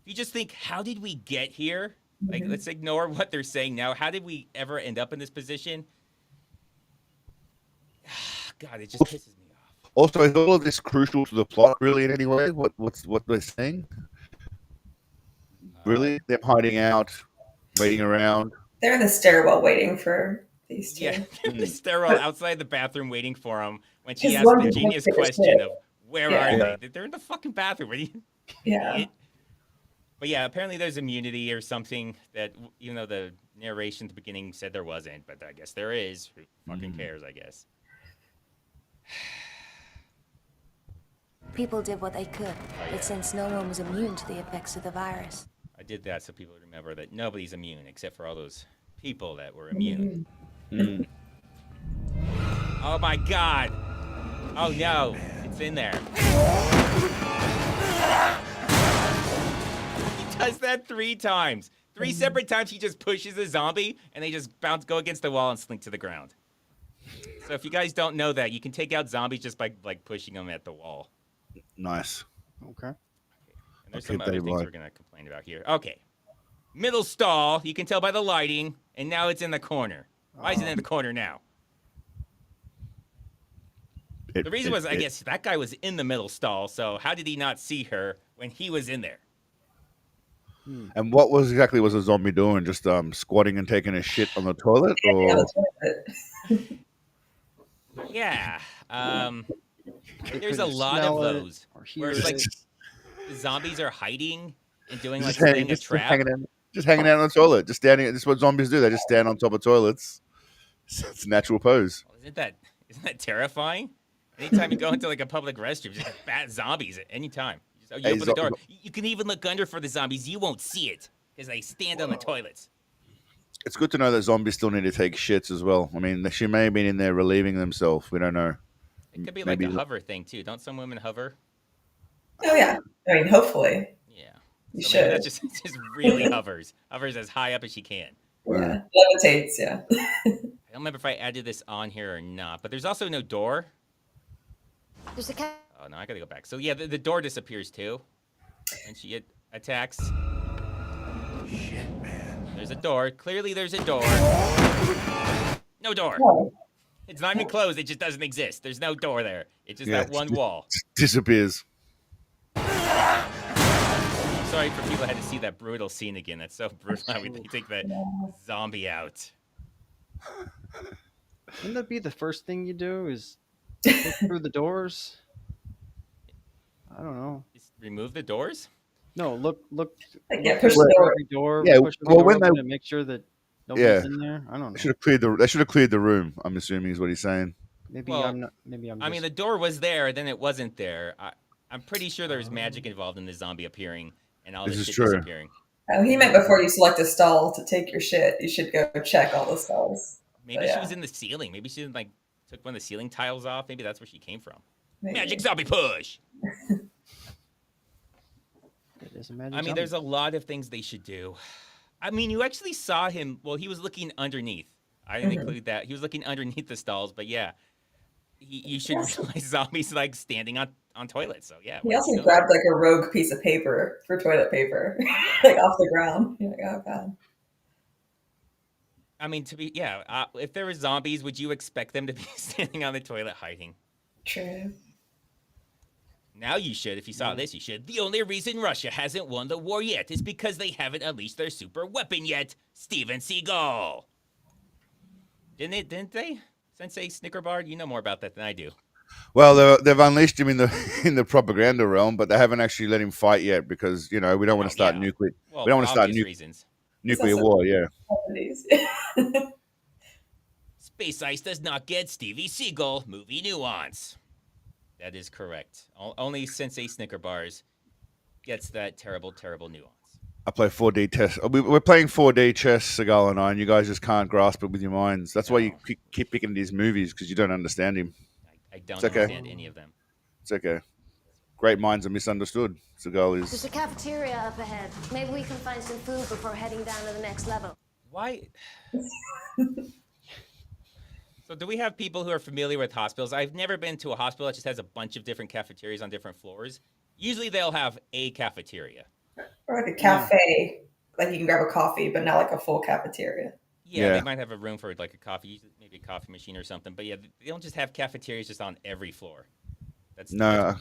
just think, how did we get here? Like, let's ignore what they're saying now. How did we ever end up in this position? God, it just pisses me off. Also, is all of this crucial to the plot, really, in any way? What they're saying? Really? Them hiding out, waiting around? They're in the stairwell waiting for these two. Yeah, they're in the stairwell outside the bathroom waiting for him when she Just asks one the thing genius to finish question it. of, where are they? They're in the fucking bathroom. What are you? Yeah. But yeah, apparently there's immunity or something that, even though the narration at the beginning said there wasn't, but I guess there is. Who fucking cares, I guess. People did what they could, but since no one was immune to the effects of the virus. I did that so people remember that nobody's immune except for all those people that were immune. Oh my God. Oh no, it's in there. He does that 3 times. 3 separate times he just pushes a zombie and they just go against the wall and slink to the ground. So if you guys don't know that, you can take out zombies just by like pushing them at the wall. Nice. Okay. And there's some other things we're going to complain about here. Okay. Middle stall, you can tell by the lighting, and now it's in the corner. Why is it in the corner now? The reason was, I guess, that guy was in the middle stall, so how did he not see her when he was in there? And what exactly was the zombie doing? Just squatting and taking a shit on the toilet? Or... Yeah. There's a lot of those where it's like the zombies are hiding and doing like setting a trap. Just hanging out on the toilet. Just standing. This is what zombies do. They just stand on top of toilets. It's a natural pose. Isn't that terrifying? Anytime you go into like a public restroom, just bat zombies at any time. You open the door. You can even look under for the zombies. You won't see it because they stand on the toilets. It's good to know that zombies still need to take shits as well. I mean, she may have been in there relieving themselves. We don't know. It could be like a hover thing too. Don't some women hover? Oh yeah. I mean, hopefully. Yeah. You so should. Maybe that just really hovers as high up as she can. Yeah. Levitates. Yeah. I don't remember if I added this on here or not, but there's also no door. There's a cat. Oh no, I gotta go back. So yeah, the door disappears too, and she attacks. Shit, man. There's a door. Clearly, there's a door. No door. Oh. It's not even closed. It just doesn't exist. There's no door there. It's just that one wall. Disappears. I'm sorry for people who had to see that brutal scene again. That's so brutal. How they take that zombie out. Wouldn't that be the first thing you do? Is look through the doors? I don't know. Just remove the doors? No, look. Like, yeah, push the door. Every door. Yeah, Push the well, door when open they- and make sure that Nobody's in there. I don't They know. should have cleared the. They should have cleared the room. I'm assuming is what he's saying. Maybe Well, I'm not. Maybe I'm. I mean, the door was there, then it wasn't there. I'm pretty sure there's magic involved in the zombie appearing and all This this is shit true. disappearing. Oh, he meant before you select a stall to take your shit, you should go check all the stalls. Maybe So, she was in the ceiling. Maybe she like took one of the ceiling tiles off. Maybe that's where she came from. Maybe. Magic zombie push. It is a magic. I mean, zombie. there's a lot of things they should do. I mean, you actually saw him. Well, he was looking underneath. I didn't include that. He was looking underneath the stalls, but yeah, you should realize zombies like standing on toilets. So yeah. He also grabbed like a rogue piece of paper for toilet paper, like off the ground. You're like, oh god. I mean, if there were zombies, would you expect them to be standing on the toilet hiding? True. Now you should. If you saw this, you should. The only reason Russia hasn't won the war yet is because they haven't unleashed their super weapon yet. Steven Seagal. Didn't they? Sensei Snickerbard, you know more about that than I do. Well, they've unleashed him in the propaganda realm, but they haven't actually let him fight yet because we don't want to start nuclear. Well, we don't want to start reasons. nuclear war. Yeah. Space Ice does not get Stevie Seagal movie nuance. That is correct. Only Sensei Snickerbars gets that terrible, terrible nuance. I play 4D chess. We're playing 4D chess, Seagal and I, and you guys just can't grasp it with your minds. That's why you keep picking these movies because you don't understand him. I don't understand any of them. It's okay. Great minds are misunderstood. Seagal is. There's a cafeteria up ahead. Maybe we can find some food before heading down to the next level. Why? So do we have people who are familiar with hospitals? I've never been to a hospital that just has a bunch of different cafeterias on different floors. Usually they'll have a cafeteria. Or like a cafe, like you can grab a coffee, but not like a full cafeteria. Yeah, they might have a room for like a coffee, maybe a coffee machine or something. But yeah, they don't just have cafeterias just on every floor. That's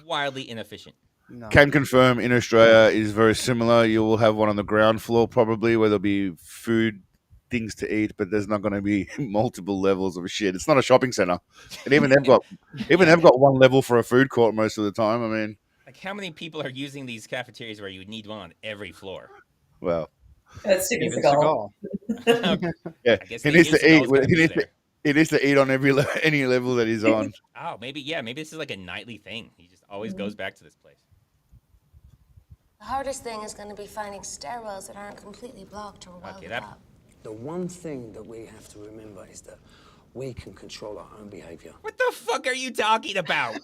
wildly inefficient. No. Can confirm in Australia is very similar. You will have one on the ground floor probably where there'll be food, things to eat, but there's not going to be multiple levels of shit. It's not a shopping center, and even they've got one level for a food court most of the time. I mean, like how many people are using these cafeterias where you would need one on every floor? Well, that's Steven Seagal. Yeah, he needs to eat. He needs to eat on any level that he's on. Oh, maybe this is like a nightly thing. He just always goes back to this place. The hardest thing is going to be finding stairwells that aren't completely blocked or welded up. The one thing that we have to remember is that we can control our own behavior. What the fuck are you talking about?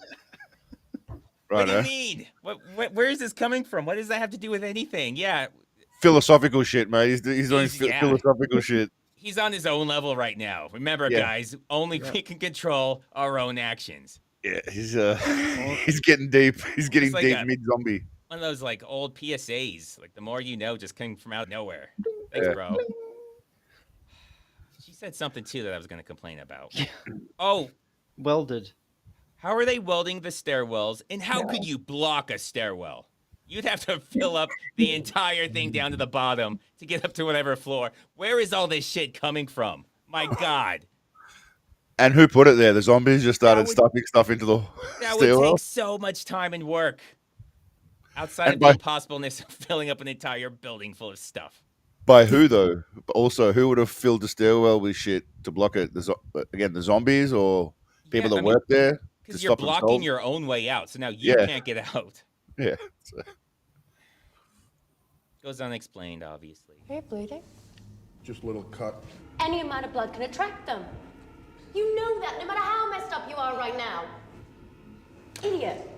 What do you mean? Where is this coming from? What does that have to do with anything? Yeah. Philosophical shit, mate. He's doing philosophical shit. He's on his own level right now. Remember, guys, only we can control our own actions. Yeah, he's getting deep. He's getting like deep mid-zombie. One of those like old PSAs, like the more you know, just coming from out of nowhere. Thanks, bro. She said something too that I was going to complain about. Oh, welded. How are they welding the stairwells? And how could you block a stairwell? You'd have to fill up the entire thing down to the bottom to get up to whatever floor. Where is all this shit coming from? My God. And who put it there? The zombies just started stuffing stuff into the That stairwell. would take so much time and work. Outside of the impossibleness of filling up an entire building full of stuff. By who, though? Also, who would have filled the stairwell with shit to block it? The zombies or people that work there? Because you're blocking your own way out, so now you can't get out. Yeah. Goes unexplained, obviously. Are you bleeding? Just a little cut. Any amount of blood can attract them. You know that, no matter how messed up you are right now. Idiot.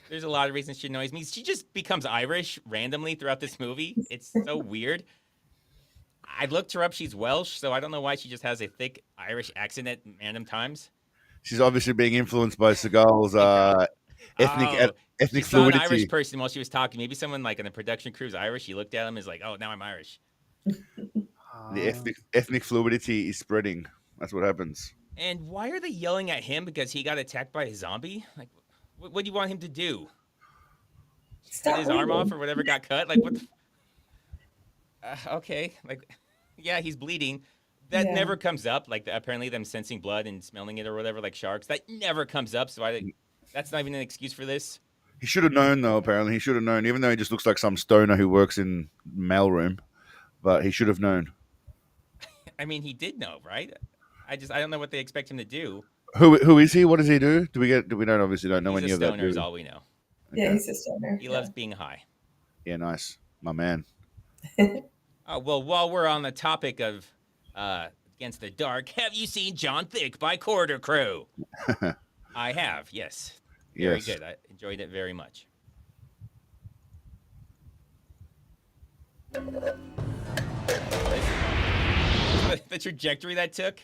There's a lot of reasons she annoys me. She just becomes Irish randomly throughout this movie. It's so weird. I looked her up. She's Welsh, so I don't know why she just has a thick Irish accent at random times. She's obviously being influenced by Seagal's ethnic she fluidity. saw an Irish person while she was talking. Maybe someone like in the production crew's Irish. She looked at him and is like, "Oh, now I'm Irish." The ethnic fluidity is spreading. That's what happens. And why are they yelling at him because he got attacked by a zombie? Like, what do you want him to do? Cut his arm off or whatever got cut? Like, what the... okay. Like, yeah, he's bleeding. That never comes up. Like, apparently them sensing blood and smelling it or whatever, like sharks. That never comes up. So that's not even an excuse for this. He should have known, though, apparently. He should have known, even though he just looks like some stoner who works in mailroom. but he should have known. I mean, he did know, right? I don't know what they expect him to do. Who is he? What does he do? Do we don't obviously don't know He's any a of that. stoner, is Do we? all we know. Yeah, Okay. he's a stoner. He loves being high. Yeah, nice, my man. Oh, well, while we're on the topic of Against the Dark, have you seen John Thick by Corridor Crew? I have, yes. Very Yes. good. I enjoyed it very much. The trajectory that took.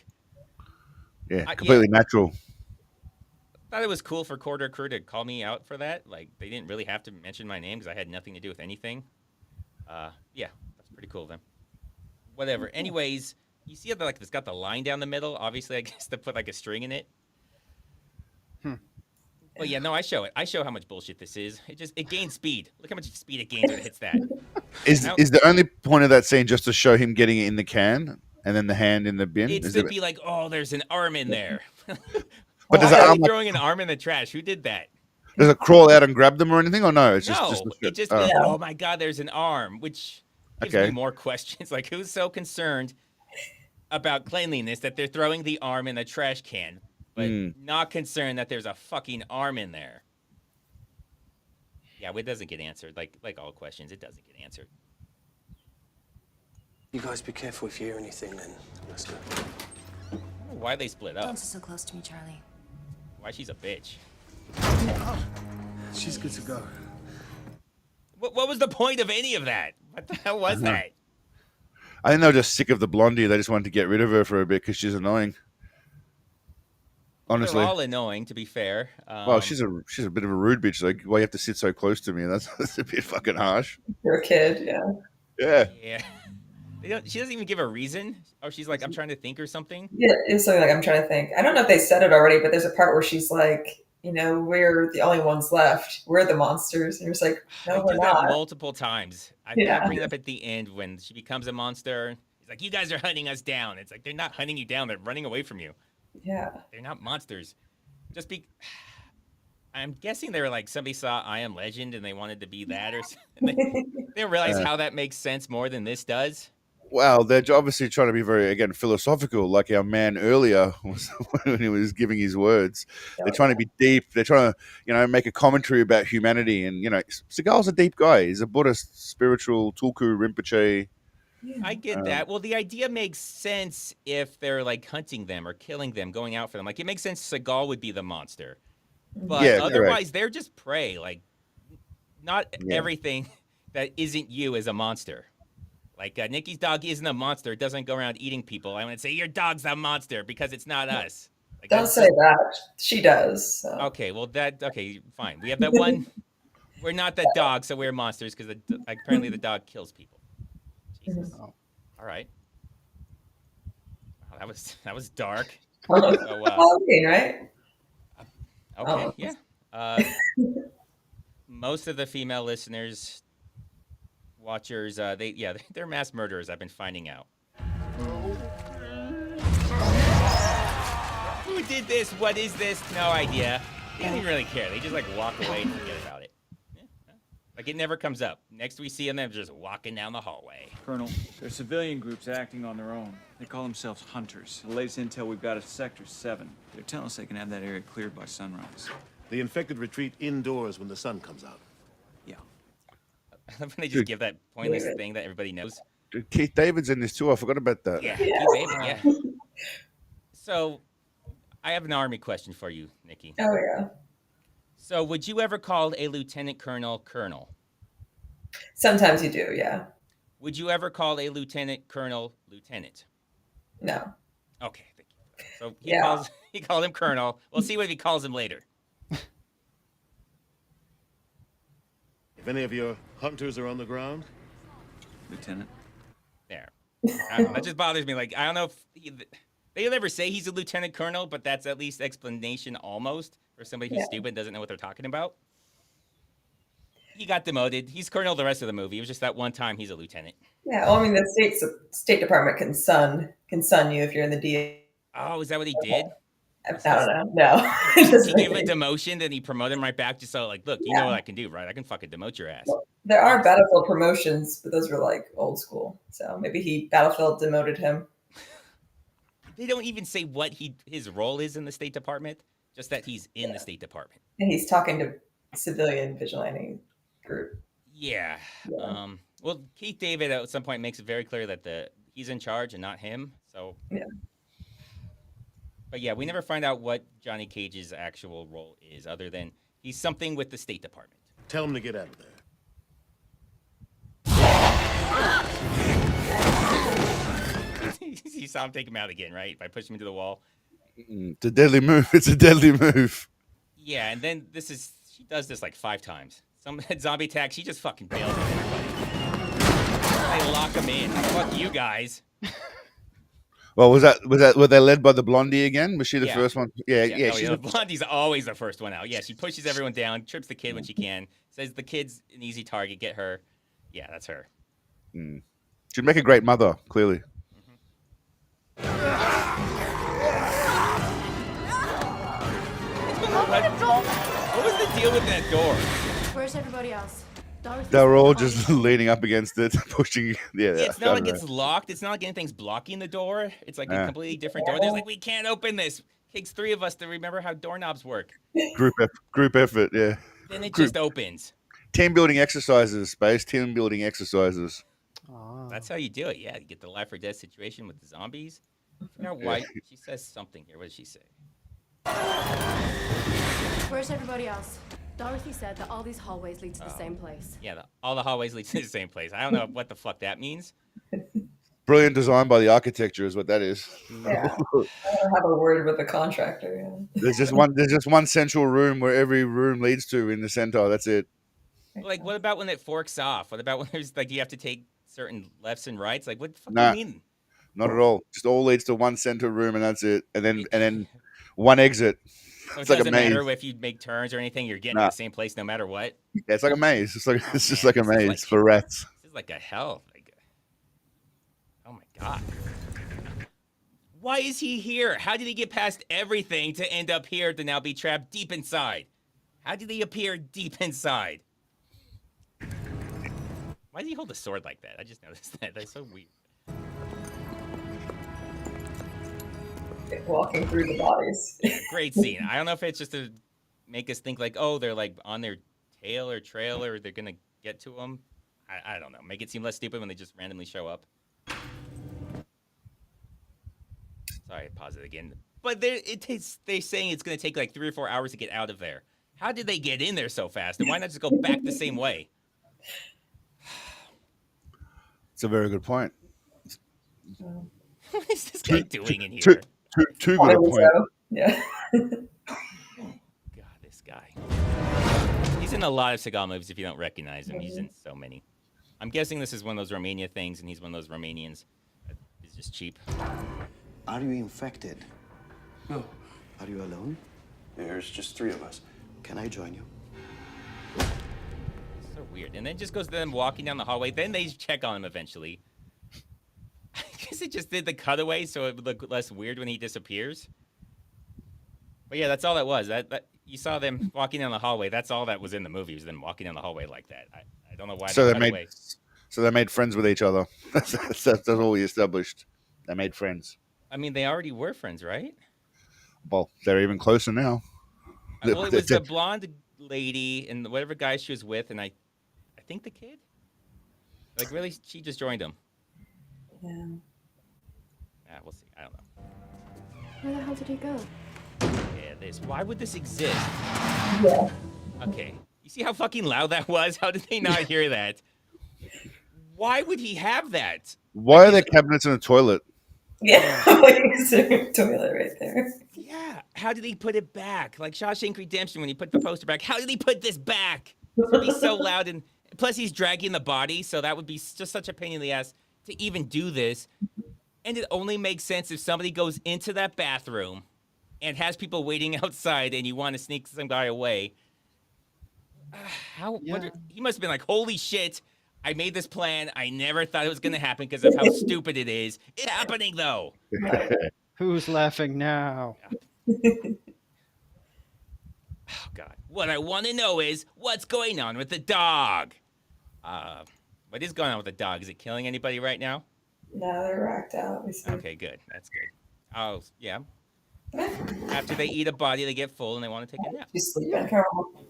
Yeah, completely natural. I thought it was cool for Corridor Crew to call me out for that. Like, they didn't really have to mention my name because I had nothing to do with anything. Yeah, that's pretty cool of them. Whatever. Anyways, you see how it's got the line down the middle? Obviously, I guess to put like a string in it. Well, yeah, no, I show it. I show how much bullshit this is. It gains speed. Look how much speed it gains when it hits that. Is the only point of that scene just to show him getting it in the can and then the hand in the bin? It's to be like, oh, there's an arm in there. But does Why the are arm they throwing an arm in the trash? Who did that? does it crawl out and grab them or anything? Or no? It's No, just it just oh. be, oh my god, there's an arm, which gives me more questions. Like, who's so concerned about cleanliness that they're throwing the arm in the trash can, but not concerned that there's a fucking arm in there? Yeah, it doesn't get answered. Like all questions, it doesn't get answered. You guys be careful if you hear anything, then. Let's go. Why they split up? Don't sit so close to me, Charlie. Why she's a bitch? She's good to go. What was the point of any of that? What the hell was that? I think they were just sick of the blondie. They just wanted to get rid of her for a bit because she's annoying. Honestly, they're all annoying. To be fair, well, she's a bit of a rude bitch. Like, why you have to sit so close to me? That's a bit fucking harsh. You're a kid, yeah. Yeah. Yeah. She doesn't even give a reason. Oh, she's like, I'm trying to think or something. Yeah, it's something like I'm trying to think. I don't know if they said it already, but there's a part where she's like, we're the only ones left. We're the monsters. And you're just like, no, we're do that not. multiple times. I bring it up at the end when she becomes a monster. He's like, you guys are hunting us down. It's like, they're not hunting you down. They're running away from you. Yeah. They're not monsters. I'm guessing they were like, somebody saw I Am Legend and they wanted to be that or something. They didn't realize how that makes sense more than this does. Well, they're obviously trying to be very, again, philosophical, like our man earlier was when he was giving his words. They're trying to be deep. They're trying to, make a commentary about humanity. And, Seagal's a deep guy. He's a Buddhist, spiritual, Tulku Rinpoche. I get that. Well, the idea makes sense if they're like hunting them or killing them, going out for them. Like, it makes sense Seagal would be the monster. But otherwise, they're just prey. Like, not everything that isn't you is a monster. Like, Nikki's dog isn't a monster. It doesn't go around eating people. I want to say, your dog's a monster because it's not us. Like, don't say that. She does. So. Okay, well, okay, fine. We have that one. We're not the dog, so we're monsters because apparently the dog kills people. Jesus. Mm-hmm. All right. Wow, that was dark. Halloween, right? Okay, yeah. Most of the female listeners, watchers, they're mass murderers. I've been finding out. Who did this? What is this? No idea. They don't even really care. They just walk away and forget about it. Like, it never comes up. Next we see them, they're just walking down the hallway. Colonel, they're civilian groups acting on their own. They call themselves hunters. The latest intel we've got is Sector 7. They're telling us they can have that area cleared by sunrise. The infected retreat indoors when the sun comes out. Yeah. I love when they just give that pointless thing that everybody knows. Dude, Keith David's in this too. I forgot about that. Yeah, Keith David, yeah. So, I have an army question for you, Nikki. Oh, yeah. So, would you ever call a lieutenant colonel colonel? Sometimes you do, yeah. Would you ever call a lieutenant colonel lieutenant? No. Okay, thank you. So he called him colonel. We'll see what he calls him later. If any of your hunters are on the ground, Lieutenant. There. That just bothers me. Like, I don't know if they never say he's a lieutenant colonel, but that's at least explanation almost for somebody who's stupid and doesn't know what they're talking about. He got demoted. He's colonel the rest of the movie. It was just that one time he's a lieutenant. Yeah, well, I mean, the State Department can sun you if you're in the DA. Oh, is that what he did? I don't know. No. He gave him a demotion, then he promoted him right back. Just so, like, look, you know what I can do, right? I can fucking demote your ass. Well, there are Battlefield promotions, but those were like old school. So maybe Battlefield demoted him. They don't even say what his role is in the State Department, just that he's in the State Department. And he's talking to civilian vigilante group. Yeah. Well, Keith David at some point makes it very clear that he's in charge and not him. So. Yeah. But yeah, we never find out what Johnny Cage's actual role is, other than he's something with the State Department. Tell him to get out of there. You saw him take him out again, right? By pushing him into the wall. It's a deadly move. It's a deadly move. Yeah, and then she does this like 5 times. Some zombie attack, she just fucking bails on everybody. They lock him in. Fuck you guys. Well, were they led by the blondie again? Was she the first one? Yeah. The blondie's always the first one out. Yeah, she pushes everyone down, trips the kid when she can, says the kid's an easy target, get her. Yeah, that's her. She'd make a great mother, clearly. What was the deal with that door? Where's everybody else? They were all just leaning up against it, pushing. Yeah, it's not like it's locked. It's not like anything's blocking the door. It's like a completely different door. There's like, we can't open this. Takes 3 of us to remember how doorknobs work. Group effort, yeah. Then it just opens. Team building exercises, Space. Team building exercises. That's how you do it. Yeah, you get the life or death situation with the zombies. I forgot why. She says something here. What does she say? Where's everybody else? Dorothy said that all these hallways lead to the same place. Yeah, all the hallways lead to the same place. I don't know what the fuck that means. Brilliant design by the architecture is what that is. Yeah. I don't have a word with the contractor. Yeah. There's just one central room where every room leads to in the center. That's it. Like, what about when it forks off? What about when there's like you have to take certain lefts and rights? Like, what the fuck do you mean? Not at all. Just all leads to one center room, and that's it. And then one exit. So it's it like a doesn't maze. matter if you make turns or anything. You're getting to the same place no matter what. Yeah, it's like a maze. It's just like a maze for rats. This is like a hell. Oh my god. Why is he here? How did he get past everything to end up here to now be trapped deep inside? How did he appear deep inside? Why did he hold a sword like that? I just noticed that. That's so weird. Walking through the bodies. Great scene. I don't know if it's just to make us think like, oh, they're like on their tail or trail or they're gonna get to them. I don't know. Make it seem less stupid when they just randomly show up. Sorry, I paused it again. But they're saying it's gonna take like 3 or 4 hours to get out of there. How did they get in there so fast? And why not just go back the same way? It's a very good point. What is this guy doing in here? Too good a point. Yeah. God, this guy. He's in a lot of Seagal movies if you don't recognize him. He's in so many. I'm guessing this is one of those Romania things, and he's one of those Romanians that is just cheap. Are you infected? No. Are you alone? There's just 3 of us. Can I join you? So weird. And then just goes to them walking down the hallway. Then they check on him eventually. I guess it just did the cutaway so it would look less weird when he disappears. But yeah, that's all that was. That you saw them walking down the hallway. That's all that was in the movie, was them walking down the hallway like that. I don't know why So they they cut away. made friends with each other. That's all we established. They made friends. I mean, they already were friends, right? Well, they're even closer now. Well, it was the blonde lady and whatever guy she was with, and I think the kid. Like, really, she just joined him. Yeah. We'll see. I don't know. Where the hell did he go? Yeah, this. Why would this exist? Yeah. Okay. You see how fucking loud that was? How did they not hear that? Why would he have that? Why are there cabinets in the toilet? Yeah, like a toilet right there. Yeah. How did he put it back? Like Shawshank Redemption when he put the poster back. How did he put this back? It would be so loud, and plus he's dragging the body, so that would be just such a pain in the ass to even do this. And it only makes sense if somebody goes into that bathroom and has people waiting outside and you want to sneak some guy away. He must have been like, holy shit, I made this plan. I never thought it was going to happen because of how stupid it is. It's happening, though. Who's laughing now? Oh God! What I want to know is what's going on with the dog. What is going on with the dog? Is it killing anybody right now? No, they're racked out. We see. Okay, good. That's good. Oh, yeah. After they eat a body, they get full and they want to take a nap. She's sleeping. Carol.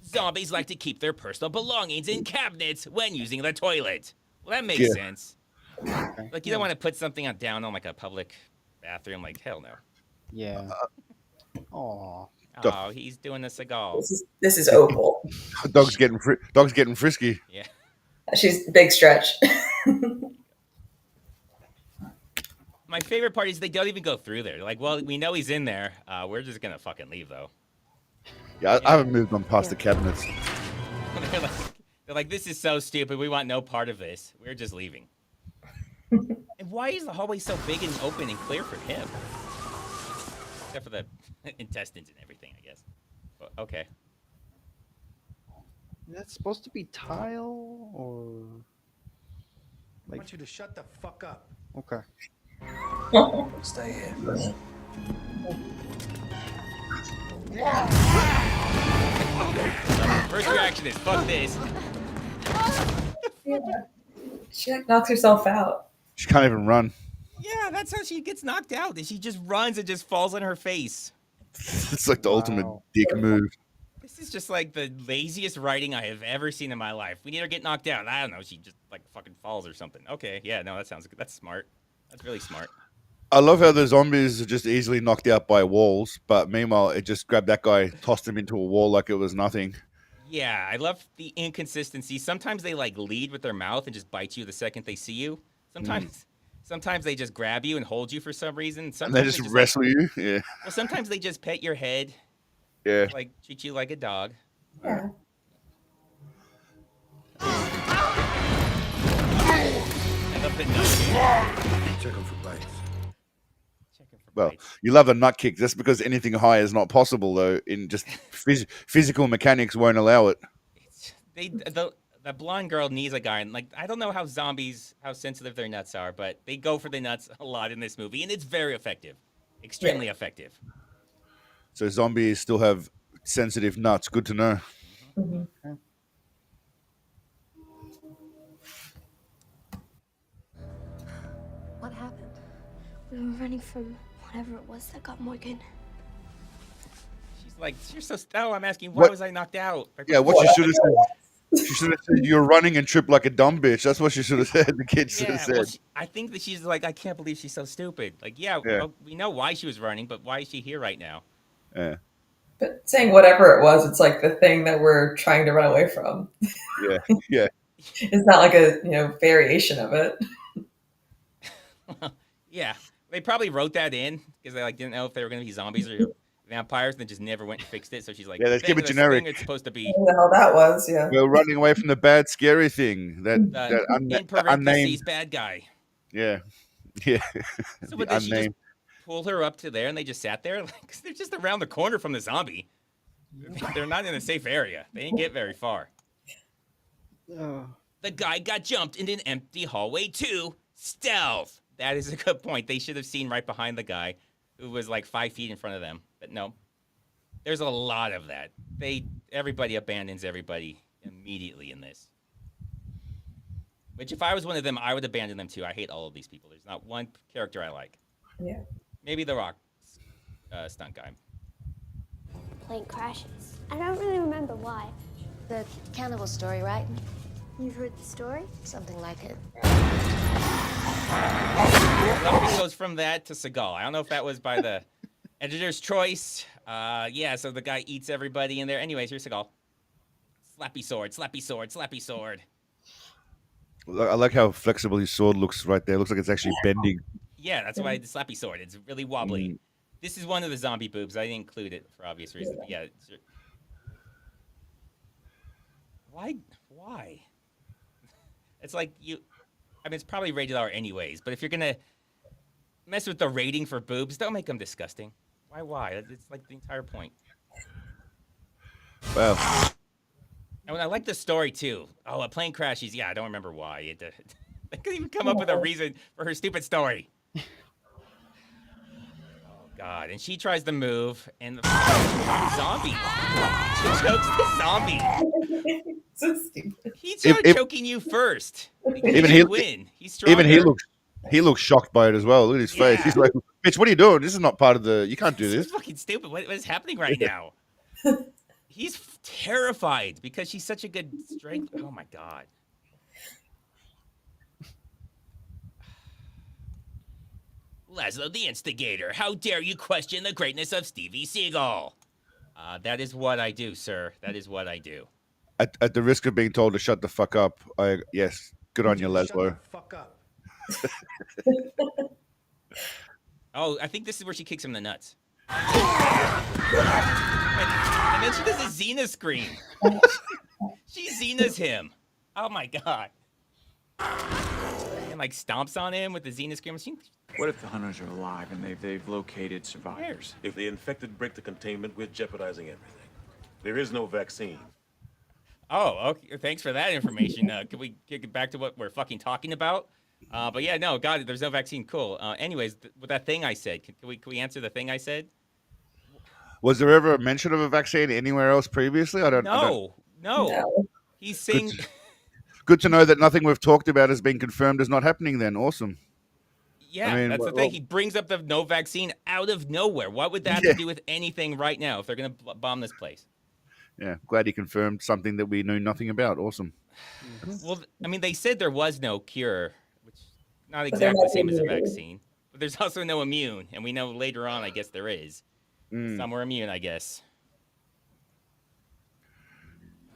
Zombies like to keep their personal belongings in cabinets when using the toilet. Well, that makes Yeah. sense. Like, you don't want to put something down on, like, a public bathroom. Like, hell no. Yeah. Aw. Oh, he's doing the Seagal. This is Opal. Dog's getting frisky. Yeah. She's big stretch. My favorite part is they don't even go through there. Like, well, we know he's in there. We're just going to fucking leave, though. Yeah, I haven't moved on past the cabinets. they're like, this is so stupid. We want no part of this. We're just leaving. And why is the hallway so big and open and clear for him? Except for the intestines and everything, I guess. But, okay. That's supposed to be tile or I want you to shut the fuck up. okay. Stay here. First reaction is, fuck this. Yeah. She like knocks herself out. She can't even run. Yeah, that's how she gets knocked out. She just runs and just falls on her face. It's like the ultimate dick move. This is just like the laziest writing I have ever seen in my life. We need her to get knocked out. I don't know. She just like fucking falls or something. Okay, yeah, no, that sounds good. That's smart. That's really smart. I love how the zombies are just easily knocked out by walls, but meanwhile, it just grabbed that guy, tossed him into a wall like it was nothing. Yeah, I love the inconsistency. Sometimes they like lead with their mouth and just bite you the second they see you. Sometimes they just grab you and hold you for some reason. Sometimes And they just wrestle you. Yeah. Well, sometimes they just pet your head. Yeah. Like treat you like a dog. Yeah. I love the nut. Check them for bites. Well, you love a nut kick. Just because anything high is not possible, though, in just physical mechanics won't allow it. The blonde girl needs a guy, and like I don't know how sensitive their nuts are, but they go for the nuts a lot in this movie, and it's very effective, extremely effective. So zombies still have sensitive nuts. Good to know. Mm-hmm. What happened? We were running from whatever it was that got Morgan. She's like, you're so. Oh, I'm asking, why was I knocked out? Yeah, what she should have said. She should have said, "You're running and tripped like a dumb bitch." That's what she should have said. The kid should have said. Well, I think that she's like, I can't believe she's so stupid. Like, yeah. Well, we know why she was running, but why is she here right now? Yeah. But saying whatever it was, it's like the thing that we're trying to run away from. Yeah, yeah. It's not like a variation of it. Yeah, they probably wrote that in because they like didn't know if they were going to be zombies or vampires, and then just never went and fixed it. So she's like, Yeah, let's keep it generic. It's supposed to be. What the hell that was? Yeah. We're running away from the bad, scary thing. That in parentheses, bad guy. Yeah, yeah. So what did she just pull her up to there, and they just sat there? Like, 'cause they're just around the corner from the zombie. They're not in a safe area. They didn't get very far. The guy got jumped in an empty hallway too. Stealth. That is a good point. They should have seen right behind the guy who was like 5 feet in front of them. But no, there's a lot of that. Everybody abandons everybody immediately in this. Which if I was one of them, I would abandon them too. I hate all of these people. There's not one character I like. Yeah. Maybe the Rock stunt guy. Plane crashes. I don't really remember why. The cannibal story, right? You've heard the story? Something like it. Nothing goes from that to Seagal. I don't know if that was by the editor's choice. Yeah, so the guy eats everybody in there. Anyways, here's Seagal. Slappy sword, slappy sword, slappy sword. I like how flexible his sword looks right there. It looks like it's actually bending. Yeah, that's why the slappy sword. It's really wobbly. This is one of the zombie boobs. I didn't include it for obvious reasons. But yeah. Why? It's like I mean, it's probably rated R anyways, but if you're going to mess with the rating for boobs, don't make them disgusting. Why? It's like the entire point. Well. And I like the story, too. Oh, a plane crashes. Yeah, I don't remember why. They couldn't even come up with a reason for her stupid story. God. And she tries to move, and the zombie. She chokes the zombie. So stupid. He started choking you first. Even He he, win. He's stronger. even he looks shocked by it as well. Look at his face. He's like, "Bitch, what are you doing? This is not part of the. You can't do This this." is fucking stupid. What is happening right now? He's terrified because she's such a good strength. Oh my God. Laszlo the Instigator, how dare you question the greatness of Stevie Seagal? That is what I do, sir. That is what I do. At the risk of being told to shut the fuck up, yes, good on you, Laszlo. Fuck up. Oh, I think this is where she kicks him in the nuts. And then she does a Xena scream. She Xena's him. Oh my God. And like stomps on him with the Xena scream. What if the hunters are alive and they've located survivors? If the infected break the containment, we're jeopardizing everything. There is no vaccine. Oh, okay. Thanks for that information. Can we get back to what we're fucking talking about? But yeah, no, God, there's no vaccine. Cool. Anyways, with that thing I said, can we answer the thing I said? Was there ever a mention of a vaccine anywhere else previously? No. He's saying. Good to know that nothing we've talked about has been confirmed as not happening. Then, awesome. Yeah, that's the thing. He brings up the no vaccine out of nowhere. What would that have to do with anything right now if they're going to bomb this place? Yeah, glad he confirmed something that we knew nothing about. Awesome. Well, I mean, they said there was no cure, which is not exactly the same as a vaccine. But there's also no immune, and we know later on, I guess there is. Some were immune, I guess.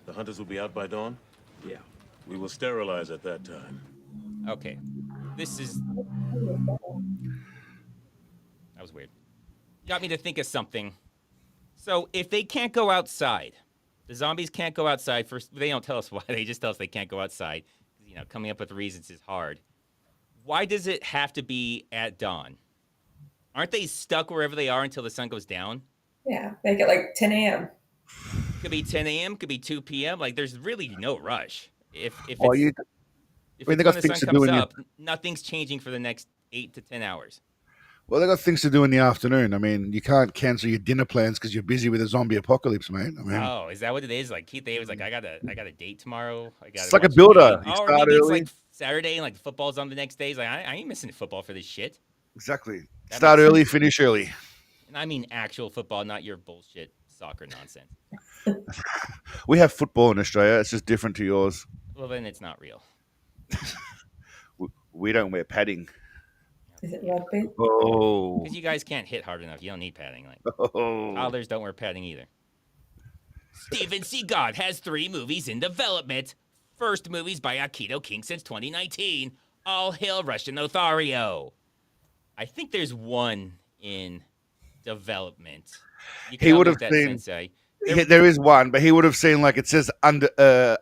The hunters will be out by dawn? Yeah. We will sterilize at that time. Okay. This is... That was weird. Got me to think of something. So, if they can't go outside, the zombies can't go outside. First, they don't tell us why. They just tell us they can't go outside. You know, coming up with reasons is hard. Why does it have to be at dawn? Aren't they stuck wherever they are until the sun goes down? Yeah, make it like 10 a.m. Could be 10 a.m., could be 2 p.m. Like, there's really no rush. If they when got the things sun to do comes in up, nothing's changing for the next 8 to 10 hours. Well, they got things to do in the afternoon. I mean, you can't cancel your dinner plans because you're busy with a zombie apocalypse, mate. I mean, Oh, is that what it is? Like Keith David's like, I got a date tomorrow. It's like a builder. You Oh, or start maybe it's early. like Saturday and like football's on the next day. He's like, I ain't missing football for this shit. Exactly. That Start makes early, sense. finish early. And I mean actual football, not your bullshit soccer nonsense. We have football in Australia. It's just different to yours. Well, then it's not real. We don't wear padding. Is it rugby? Oh. Because you guys can't hit hard enough. You don't need padding. Like Oh. toddlers don't wear padding either. Steven Seagal has 3 movies in development. First movies by Aikido King since 2019. All hail Russian Lothario. I think there's one in development. You He would have that, seen. Sensei. There is one, but he would have seen like it says under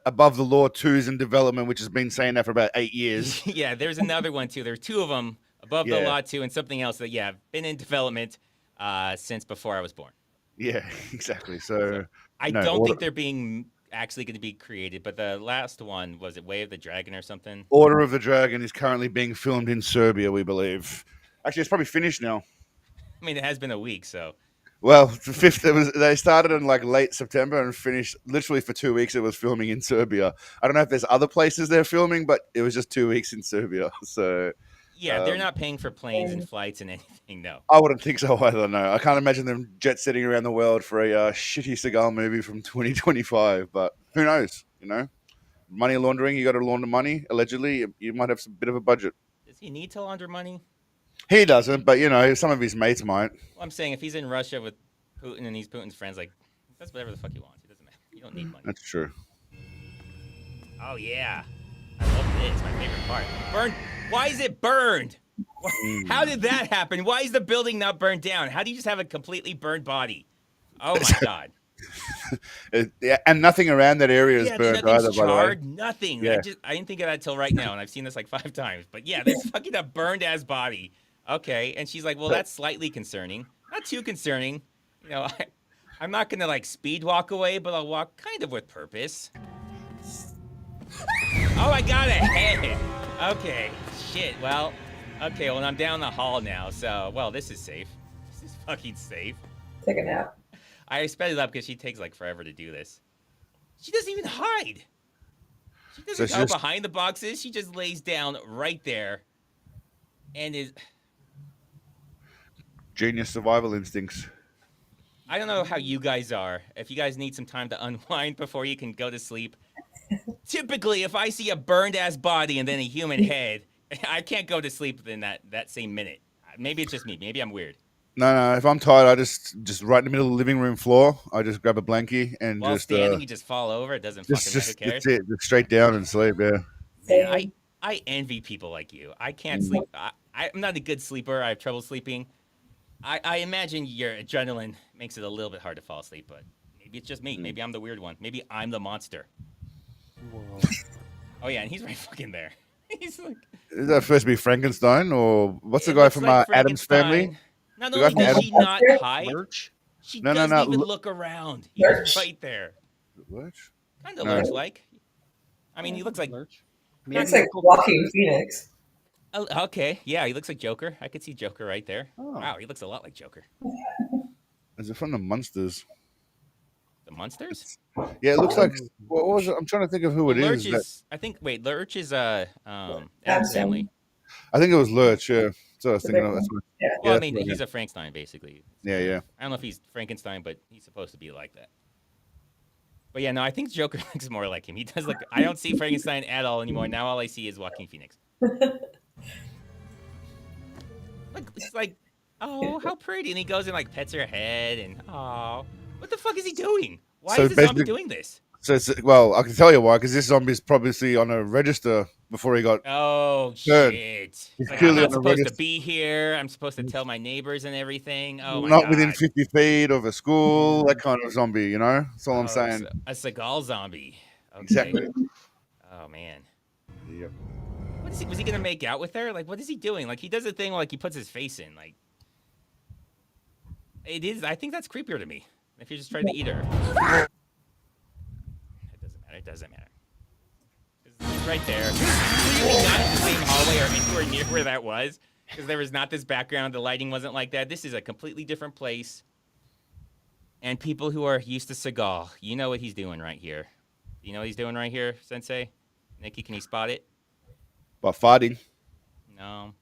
above the law 2's in development, which has been saying that for about 8 years. Yeah, there's another one too. There's 2 of them. Above the Law 2 and something else that, yeah, been in development since before I was born. Yeah, exactly. So I don't think they're being actually going to be created, but the last one, was it Way of the Dragon or something? Order of the Dragon is currently being filmed in Serbia, we believe. Actually, it's probably finished now. I mean, it has been a week, so. Well, the 5th, they started in like late September and finished literally for 2 weeks. It was filming in Serbia. I don't know if there's other places they're filming, but it was just 2 weeks in Serbia. So. Yeah, they're not paying for planes and flights and anything, no. I wouldn't think so either, no. I can't imagine them jet-setting around the world for a shitty Seagal movie from 2025, but who knows, you know? Money laundering, you got to launder money, allegedly. You might have a bit of a budget. Does he need to launder money? He doesn't, but, you know, some of his mates might. Well, I'm saying if he's in Russia with Putin and he's Putin's friends, like, that's whatever the fuck he wants. It doesn't matter. You don't need money. That's true. Oh, yeah. I love this. My favorite part. Burned. Why is it burned? How did that happen? Why is the building not burned down? How do you just have a completely burned body? Oh my god! Yeah, and nothing around that area is burned either. Charred, by the way. nothing. Yeah. I didn't think of that till right now, and I've seen this like 5 times. But yeah, there's fucking a burned ass body. Okay, and she's like, well, that's slightly concerning. Not too concerning. You know, I'm not gonna like speed walk away, but I'll walk kind of with purpose. Oh, I got a head. Okay, shit. Well, okay. Well, I'm down the hall now, so well, this is safe. This is fucking safe. Take a nap. I sped it up because she takes like forever to do this. She doesn't even hide. She doesn't she go just- behind the boxes. She just lays down right there and is. Genius survival instincts. I don't know how you guys are. If you guys need some time to unwind before you can go to sleep. Typically, if I see a burned ass body and then a human head, I can't go to sleep within that same minute. Maybe it's just me. Maybe I'm weird. No. If I'm tired, I just right in the middle of the living room floor. I just grab a blankie and While just standing, you just fall over. It doesn't fucking matter. Who cares? that's it. Just straight down and sleep. Yeah. Man, I envy people like you. I can't sleep. I'm not a good sleeper. I have trouble sleeping. I imagine your adrenaline makes it a little bit hard to fall asleep, but maybe it's just me. Maybe I'm the weird one. Maybe I'm the monster. Whoa. Oh yeah, and he's right fucking there. He's like. Is that supposed to be Frankenstein or what's the It guy looks from like Adam's Family? Frankenstein. Not The guy only from does Adam's she not hide, Lurch? she No, doesn't even L- look around. He's right there. Lurch? Kind of No. looks like. I mean, he looks like. Lurch? He looks like Joaquin Phoenix. Oh, okay, yeah, he looks like Joker. I could see Joker right there. Oh. Wow, he looks a lot like Joker. Is it from the Munsters? The Munsters? Yeah, it looks like. What was it? I'm trying to think of who it Lurch is. is. I think. Wait, Lurch is Adam's Family. I think it was Lurch. Yeah, that's what I was thinking of. That's what, Well, I that's mean, what- he's a Frankenstein, basically. Yeah. I don't know if he's Frankenstein, but he's supposed to be like that. But yeah, no, I think Joker looks more like him. He does look. I don't see Frankenstein at all anymore. Now all I see is Joaquin Phoenix. Look, it's like, oh, how pretty, and he goes and like pets her head, and oh, what the fuck is he doing? Why So is the zombie basically- doing this? So well, I can tell you why, because this zombie's probably on a register before he got. Oh Good. shit! He's Like, I'm clearly not on the supposed to register. be here. I'm supposed to tell my neighbors and everything. Oh my not god! within 50 feet of a school, that kind of zombie, you know? That's all I'm saying. A Seagal zombie. Okay. Exactly. Oh man. Yep. What is he? Was he gonna make out with her? Like, what is he doing? Like, he does a thing like he puts his face in. Like, it is. I think that's creepier to me. If you're just trying to eat her. It doesn't matter. It's right there. Clearly not in the same hallway or anywhere near where that was, because there was not this background. The lighting wasn't like that. This is a completely different place. And people who are used to Seagal, you know what he's doing right here. You know what he's doing right here, Sensei? Nikki, can you spot it? But fighting. No.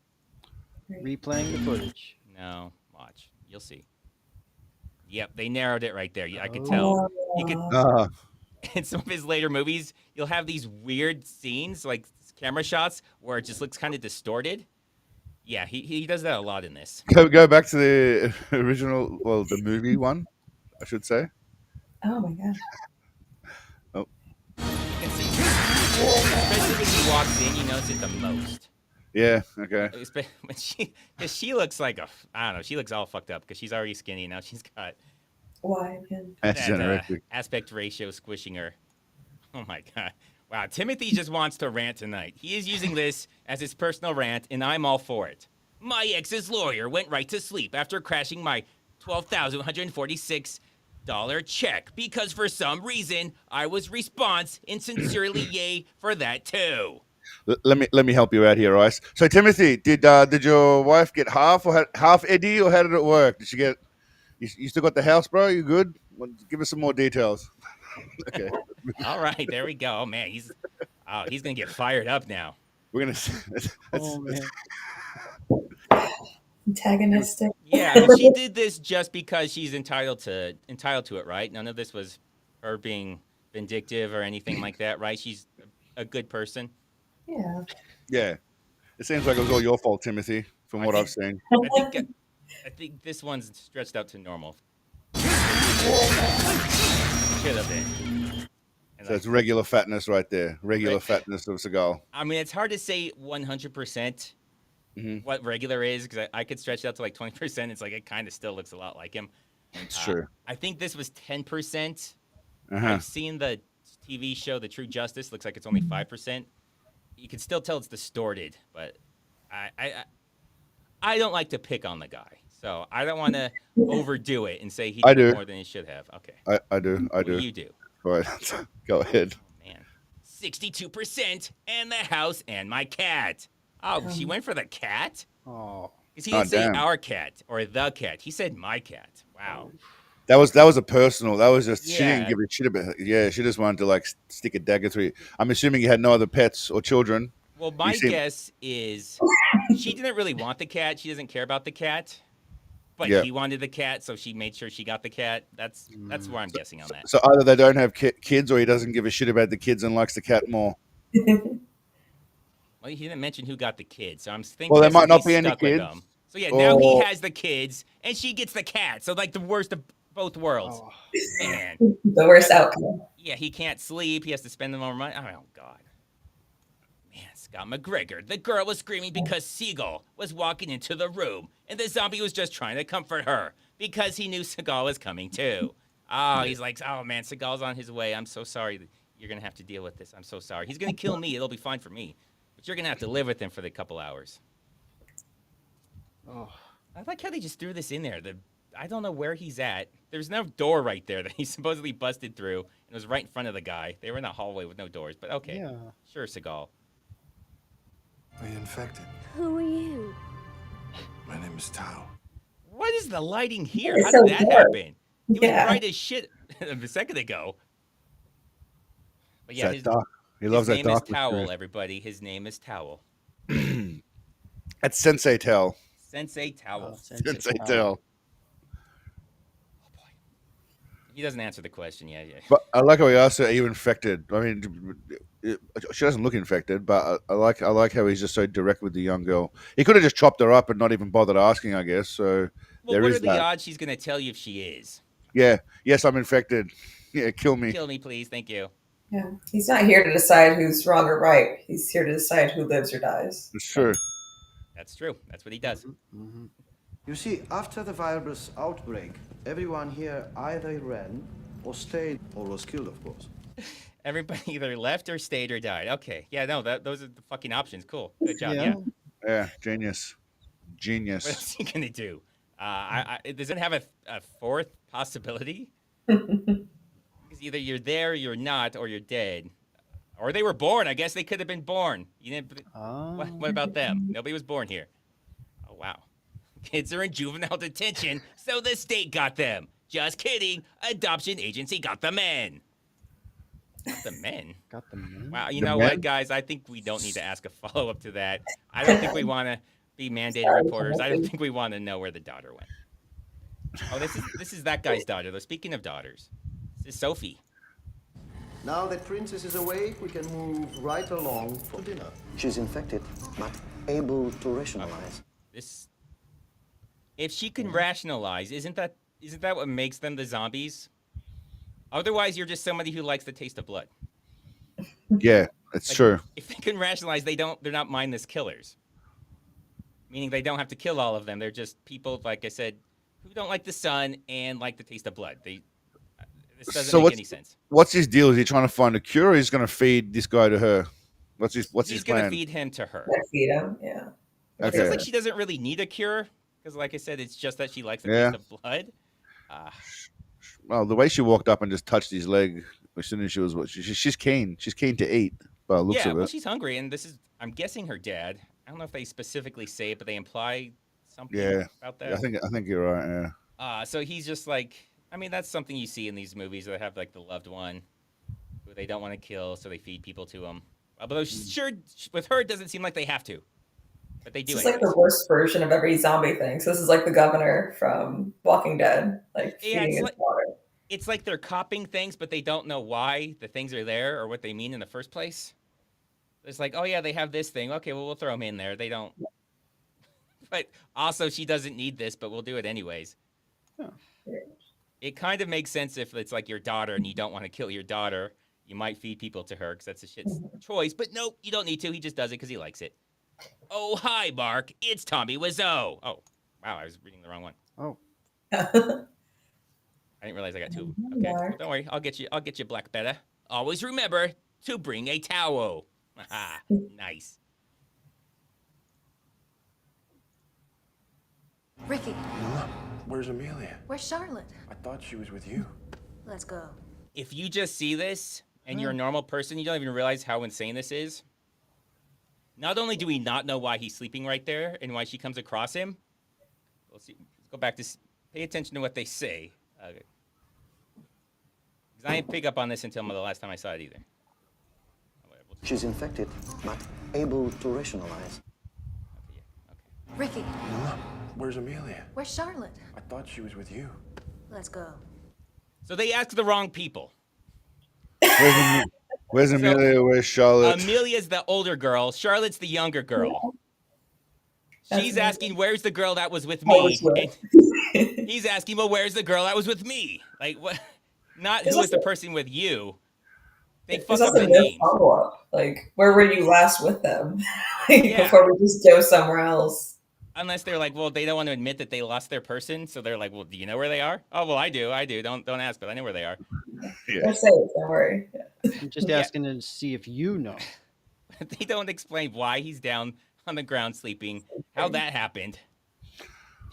Replaying the footage. No. Watch. You'll see. Yep, they narrowed it right there. I could tell. You could. In some of his later movies, you'll have these weird scenes, like camera shots, where it just looks kind of distorted. Yeah, he does that a lot in this. Go back to the original, well, the movie one, I should say. Oh my god. Oh. You can see, especially when he walks in, you notice it the most. Yeah, okay. When because she looks like I don't know, she looks all fucked up because she's already skinny and now she's got Why again? That's that anorexic. aspect ratio squishing her. Oh my god. Wow, Timothy just wants to rant tonight. He is using this as his personal rant, and I'm all for it. My ex's lawyer went right to sleep after crashing my $12,146 check because for some reason I was response and sincerely yay for that too. Let me help you out here, Ice. So Timothy, did your wife get half Eddie, or how did it work? Did she get? You still got the house, bro? You good? Well, give us some more details. Okay. All right, there we go. Oh man, he's gonna get fired up now. We're gonna. Oh man. Antagonistic. Yeah, I mean, she did this just because she's entitled to it, right? None of this was her being vindictive or anything like that, right? She's a good person. Yeah. Yeah. It seems like it was all your fault, Timothy, from what I've seen. I think this one's stretched out to normal. Should have been. So it's regular fatness right there. Regular fatness of Seagal. I mean, it's hard to say 100% what regular is because I could stretch it out to like 20%. It's like it kind of still looks a lot like him. It's true. I think this was 10%. Uh-huh. I've seen the TV show The True Justice. Looks like it's only 5%. You can still tell it's distorted, but I don't like to pick on the guy, so I don't want to overdo it and say he I did do. more than he should have. Okay. I do. Well, you do. Go ahead. Go ahead. Oh, man. 62% and the house and my cat. Oh, she went for the cat? Oh. Because he Oh, didn't say damn. our cat or the cat. He said my cat. Wow. That was a personal. That was just she didn't Yeah. give a shit about. Yeah, she just wanted to like stick a dagger through you. I'm assuming you had no other pets or children. Well, You my seem- guess is she didn't really want the cat. She doesn't care about the cat. But Yeah. he wanted the cat, so she made sure she got the cat. That's where I'm guessing on that. So either they don't have kids, or he doesn't give a shit about the kids and likes the cat more. Well, he didn't mention who got the kids, so I'm thinking Well, there might not he's be any stuck with kids, them. So yeah, now he or- has the kids, and she gets the cat. So like the worst of both worlds. Oh. Man. The worst outcome. Yeah, he can't sleep. He has to spend more money. Oh, God. Man, Scott McGregor. The girl was screaming because Seagull was walking into the room, and the zombie was just trying to comfort her because he knew Seagull was coming too. Oh, he's like, oh, man, Seagull's on his way. I'm so sorry that you're going to have to deal with this. I'm so sorry. He's going to kill me. It'll be fine for me. But you're going to have to live with him for the couple hours. Oh. I like how they just threw this in there. I don't know where he's at. There's no door right there that he supposedly busted through, and it was right in front of the guy. They were in a hallway with no doors, but okay. Yeah. Sure, Seagal. Are you infected? Who are you? My name is Tao. What is the lighting here? It's How so did that dark. happen? He was Yeah. bright as shit a second ago. But It's yeah, that his, dark. He his loves that name is dark. Towel, everybody. His name is Towel. That's Sensei Tell. Sensei Towel. Sensei Tell. He doesn't answer the question yet. Yeah. But I like how he asked her, "Are you infected?" I mean, she doesn't look infected, but I like how he's just so direct with the young girl. He could have just chopped her up and not even bothered asking, I guess. So Well, there what is are the that. odds she's going to tell you if she is? Yeah. Yes, I'm infected. Yeah, kill me. Kill me, please. Thank you. Yeah. He's not here to decide who's wrong or right. He's here to decide who lives or dies. It's true. That's true. That's what he does. You see, after the virus outbreak, everyone here either ran or stayed or was killed, of course. Everybody either left or stayed or died. Okay. Yeah, no, those are the fucking options. Cool. Good job. Yeah. Yeah. Yeah, genius. What Genius. else are you going to do? Does it have a fourth possibility? Because either you're there, you're not, or you're dead. Or they were born. I guess they could have been born. You didn't. What about them? Nobody was born here. Oh, wow. Kids are in juvenile detention, so the state got them. Just kidding. Adoption agency got the men. Got the men? Got the men? Wow. You The know men? what, guys? I think we don't need to ask a follow-up to that. I don't think we want to be mandated reporters. I don't think we want to know where the daughter went. Oh, this is that guy's daughter, though. Speaking of daughters, this is Sophie. Now that Princess is awake, we can move right along for dinner. She's infected, but able to rationalize. If she can rationalize, isn't that what makes them the zombies? Otherwise, you're just somebody who likes the taste of blood. Yeah, it's true. If they can rationalize, they're not mindless killers. Meaning they don't have to kill all of them. They're just people, like I said, who don't like the sun and like the taste of blood. This doesn't make any sense. What's his deal? Is he trying to find a cure, or he's going to feed this guy to her? What's his He's plan? gonna feed him to her. Feed him, yeah. It Okay. sounds like she doesn't really need a cure because, like I said, it's just that she likes the Yeah. taste of blood. Well, the way she walked up and just touched his leg as soon as she was, she's keen. She's keen to eat. By the looks Yeah, of well, it. she's hungry, and this is, I'm guessing, her dad. I don't know if they specifically say it, but they imply something Yeah, about that. I think you're right. Yeah. So he's just like, I mean, that's something you see in these movies that have like the loved one who they don't want to kill, so they feed people to them. Although, sure, with her, it doesn't seem like they have to, but they do. It's like the worst version of every zombie thing. So this is like the governor from Walking Dead, like Yeah, feeding his daughter. It's like they're copying things, but they don't know why the things are there or what they mean in the first place. It's like, oh yeah, they have this thing. Okay, well, we'll throw them in there. They don't. But also, she doesn't need this, but we'll do it anyways. Huh. It kind of makes sense if it's like your daughter and you don't want to kill your daughter. You might feed people to her because that's a shit's choice. But nope, you don't need to. He just does it because he likes it. Oh, hi, Mark. It's Tommy Wiseau. Oh, wow, I was reading the wrong one. Oh. I didn't realize I got two. Okay, well, don't worry. I'll get you, Black Betta. Always remember to bring a towel. Ah, nice. Ricky, Where's Amelia? where's Charlotte? I thought she was with you. Let's go. If you just see this and you're a normal person, you don't even realize how insane this is. Not only do we not know why he's sleeping right there and why she comes across him, We'll see. Let's go back to pay attention to what they say. Because I didn't pick up on this until the last time I saw it either. She's infected, but able to rationalize. Ricky, Mom, where's Amelia? where's Charlotte? I thought she was with you. Let's go. So they asked the wrong people. Where's Amelia? Where's Charlotte? Amelia's the older girl. Charlotte's the younger girl. She's asking, "Where's the girl that was with me?" And he's asking, "Well, where's the girl that was with me?" Like what? Not who is the person with you. They fuck up the names. Follow-up. Like, where were you last with them? Yeah. Before we just go somewhere else. Unless they're like, well, they don't want to admit that they lost their person, so they're like, well, do you know where they are? Oh, well, I do. Don't ask, but I know where they are. Don't say it. Don't worry. I'm just asking to see if you know. They don't explain why he's down on the ground sleeping, how that happened.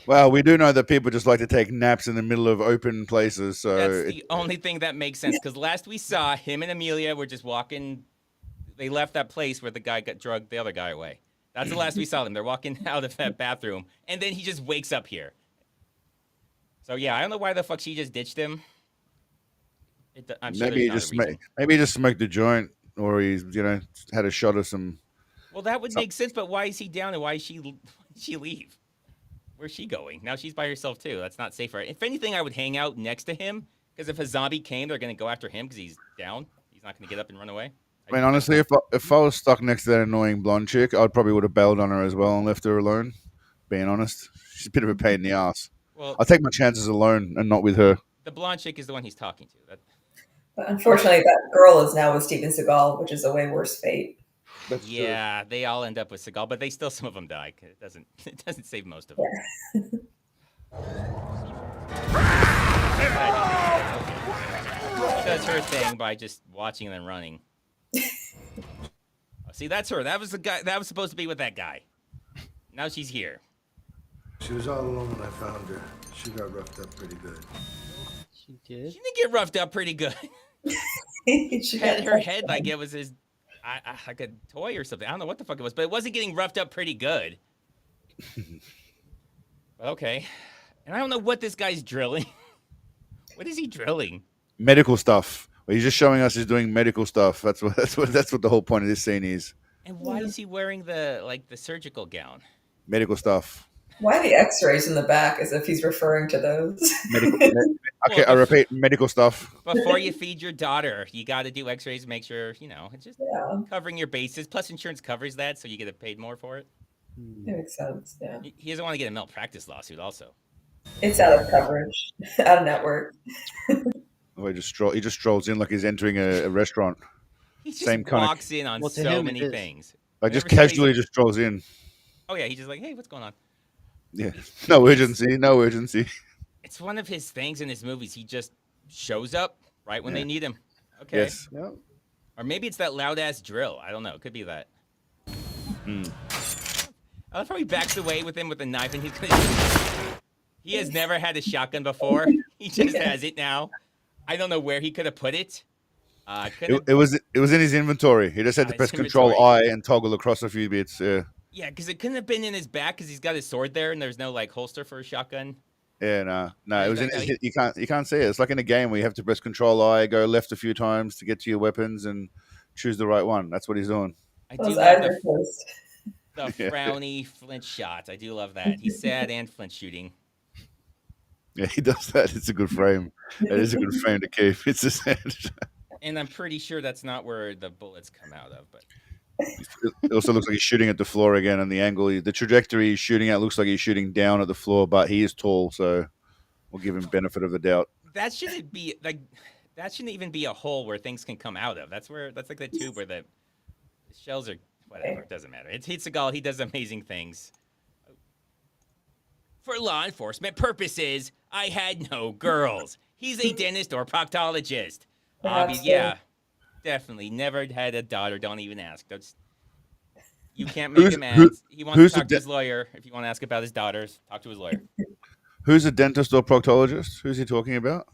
Well, we do know that people just like to take naps in the middle of open places. So That's the only thing that makes sense. Because last we saw, him and Amelia were just walking. They left that place where the guy got drugged the other guy away. That's the last we saw them. They're walking out of that bathroom, and then he just wakes up here. So yeah, I don't know why the fuck she just ditched him. I'm sure maybe he just smoked the joint, or he's had a shot of some. Well, that would make sense, but why is he down and why is she leave? Where's she going? Now she's by herself too. That's not safe for her. If anything, I would hang out next to him, because if a zombie came, they're going to go after him because he's down. He's not going to get up and run away. I mean, honestly, if I was stuck next to that annoying blonde chick, I probably would have bailed on her as well and left her alone. Being honest, she's a bit of a pain in the ass. Well, I'll take my chances alone and not with her. The blonde chick is the one he's talking to. But unfortunately, that girl is now with Steven Seagal, which is a way worse fate. Yeah, they all end up with Seagal, but some of them die. It doesn't save most of them. She does her thing by just watching and then running. See, that's her. That was the guy. That was supposed to be with that guy. Now she's here. She was all alone when I found her. She got roughed up pretty good. She did? She did get roughed up pretty good. She had her head like it was his, like a toy or something. I don't know what the fuck it was, but it wasn't getting roughed up pretty good. But okay. And I don't know what this guy's drilling. What is he drilling? Medical stuff. Well, he's just showing us he's doing medical stuff. That's what the whole point of this scene is. And why is he wearing the surgical gown? Medical stuff. Why the X-rays in the back, as if he's referring to those? Okay, I repeat, medical stuff. Before you feed your daughter, you got to do X-rays to make sure it's just covering your bases. Plus, insurance covers that, so you get paid more for it. That makes sense. Yeah. He doesn't want to get a malpractice lawsuit, also. It's out of coverage, out of network. Oh, he just strolls in like he's entering a restaurant. He just walks in on so many things. Like just casually just strolls in. Oh yeah, he's just like, hey, what's going on? Yeah, no urgency, no urgency. It's one of his things in his movies. He just shows up right when they need him. Okay. Yes. Yep. Or maybe it's that loud ass drill. I don't know. It could be that. I love how he backs away with him with a knife, and he has never had a shotgun before. He just has it now. I don't know where he could have put it. It was in his inventory. He just had to press Control I and toggle across a few bits. Yeah, because it couldn't have been in his back because he's got his sword there, and there's no like holster for a shotgun. Yeah, no, it was in his. You can't see it. It's like in a game where you have to press Control I, go left a few times to get to your weapons, and choose the right one. That's what he's doing. I do love the frowny Flint shot. I do love that. He's sad and Flint shooting. Yeah, he does that. It's a good frame. It is a good frame to keep. It's just. And I'm pretty sure that's not where the bullets come out of, but. It also looks like he's shooting at the floor again, and the angle, the trajectory he's shooting at looks like he's shooting down at the floor, but he is tall, so we'll give him benefit of the doubt. That shouldn't be like, that shouldn't even be a hole where things can come out of. That's like the tube where the shells are, whatever, it doesn't matter. It's Seagal, he does amazing things. For law enforcement purposes, I had no girls. He's a dentist or proctologist. Yeah. Definitely never had a daughter. Don't even ask. You can't make him ask. He wants to talk to his lawyer. If you want to ask about his daughters, talk to his lawyer. Who's a dentist or proctologist? Who's he talking about?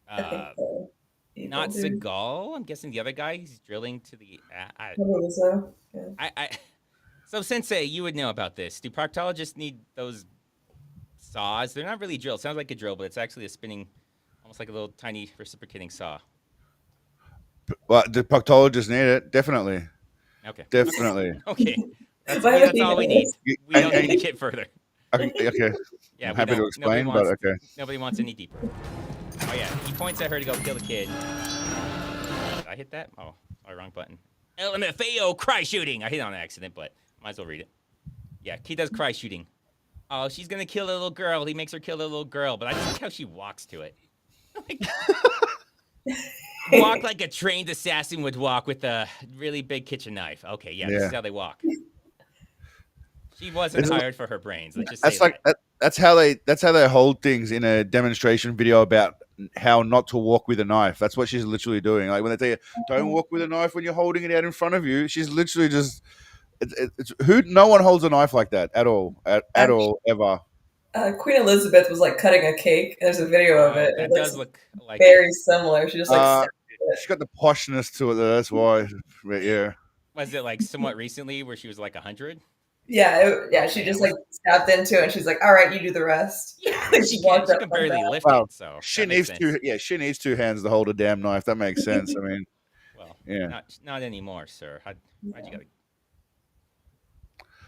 Not Seagal. I'm guessing the other guy. He's drilling to the. So Sensei, you would know about this. Do proctologists need those saws. They're not really drill. It sounds like a drill, but it's actually a spinning, almost like a little tiny reciprocating saw. Well, the proctologist need it, definitely. Okay. Definitely. Okay. That's all we need. We don't need to get further. Okay. Yeah, I'm happy to explain, but okay. Nobody wants any deeper. Oh yeah, he points at her to go kill the kid. Did I hit that? Oh, sorry, wrong button. LMFAO, cry shooting. I hit it on accident, but might as well read it. Yeah, he does cry shooting. Oh, she's gonna kill the little girl. He makes her kill the little girl, but I just like how she walks to it. Walk like a trained assassin would walk with a really big kitchen knife. Okay, yeah, this is how they walk. She wasn't hired for her brains. Let's just say that's how they hold things in a demonstration video about how not to walk with a knife. That's what she's literally doing. Like when they tell you, don't walk with a knife when you're holding it out in front of you, she's literally just no one holds a knife like that at all, at all, ever. Queen Elizabeth was like cutting a cake. There's a video of it. That does look like very similar. She just like she's got the poshness to it. That's why. But yeah. Was it like somewhat recently where she was like 100? Yeah, she just like stepped into it and she's like, all right, you do the rest. Yeah, she can barely lift it, so she needs she needs two hands to hold a damn knife. That makes sense. I mean, well, yeah. Not anymore, sir. How'd you gotta...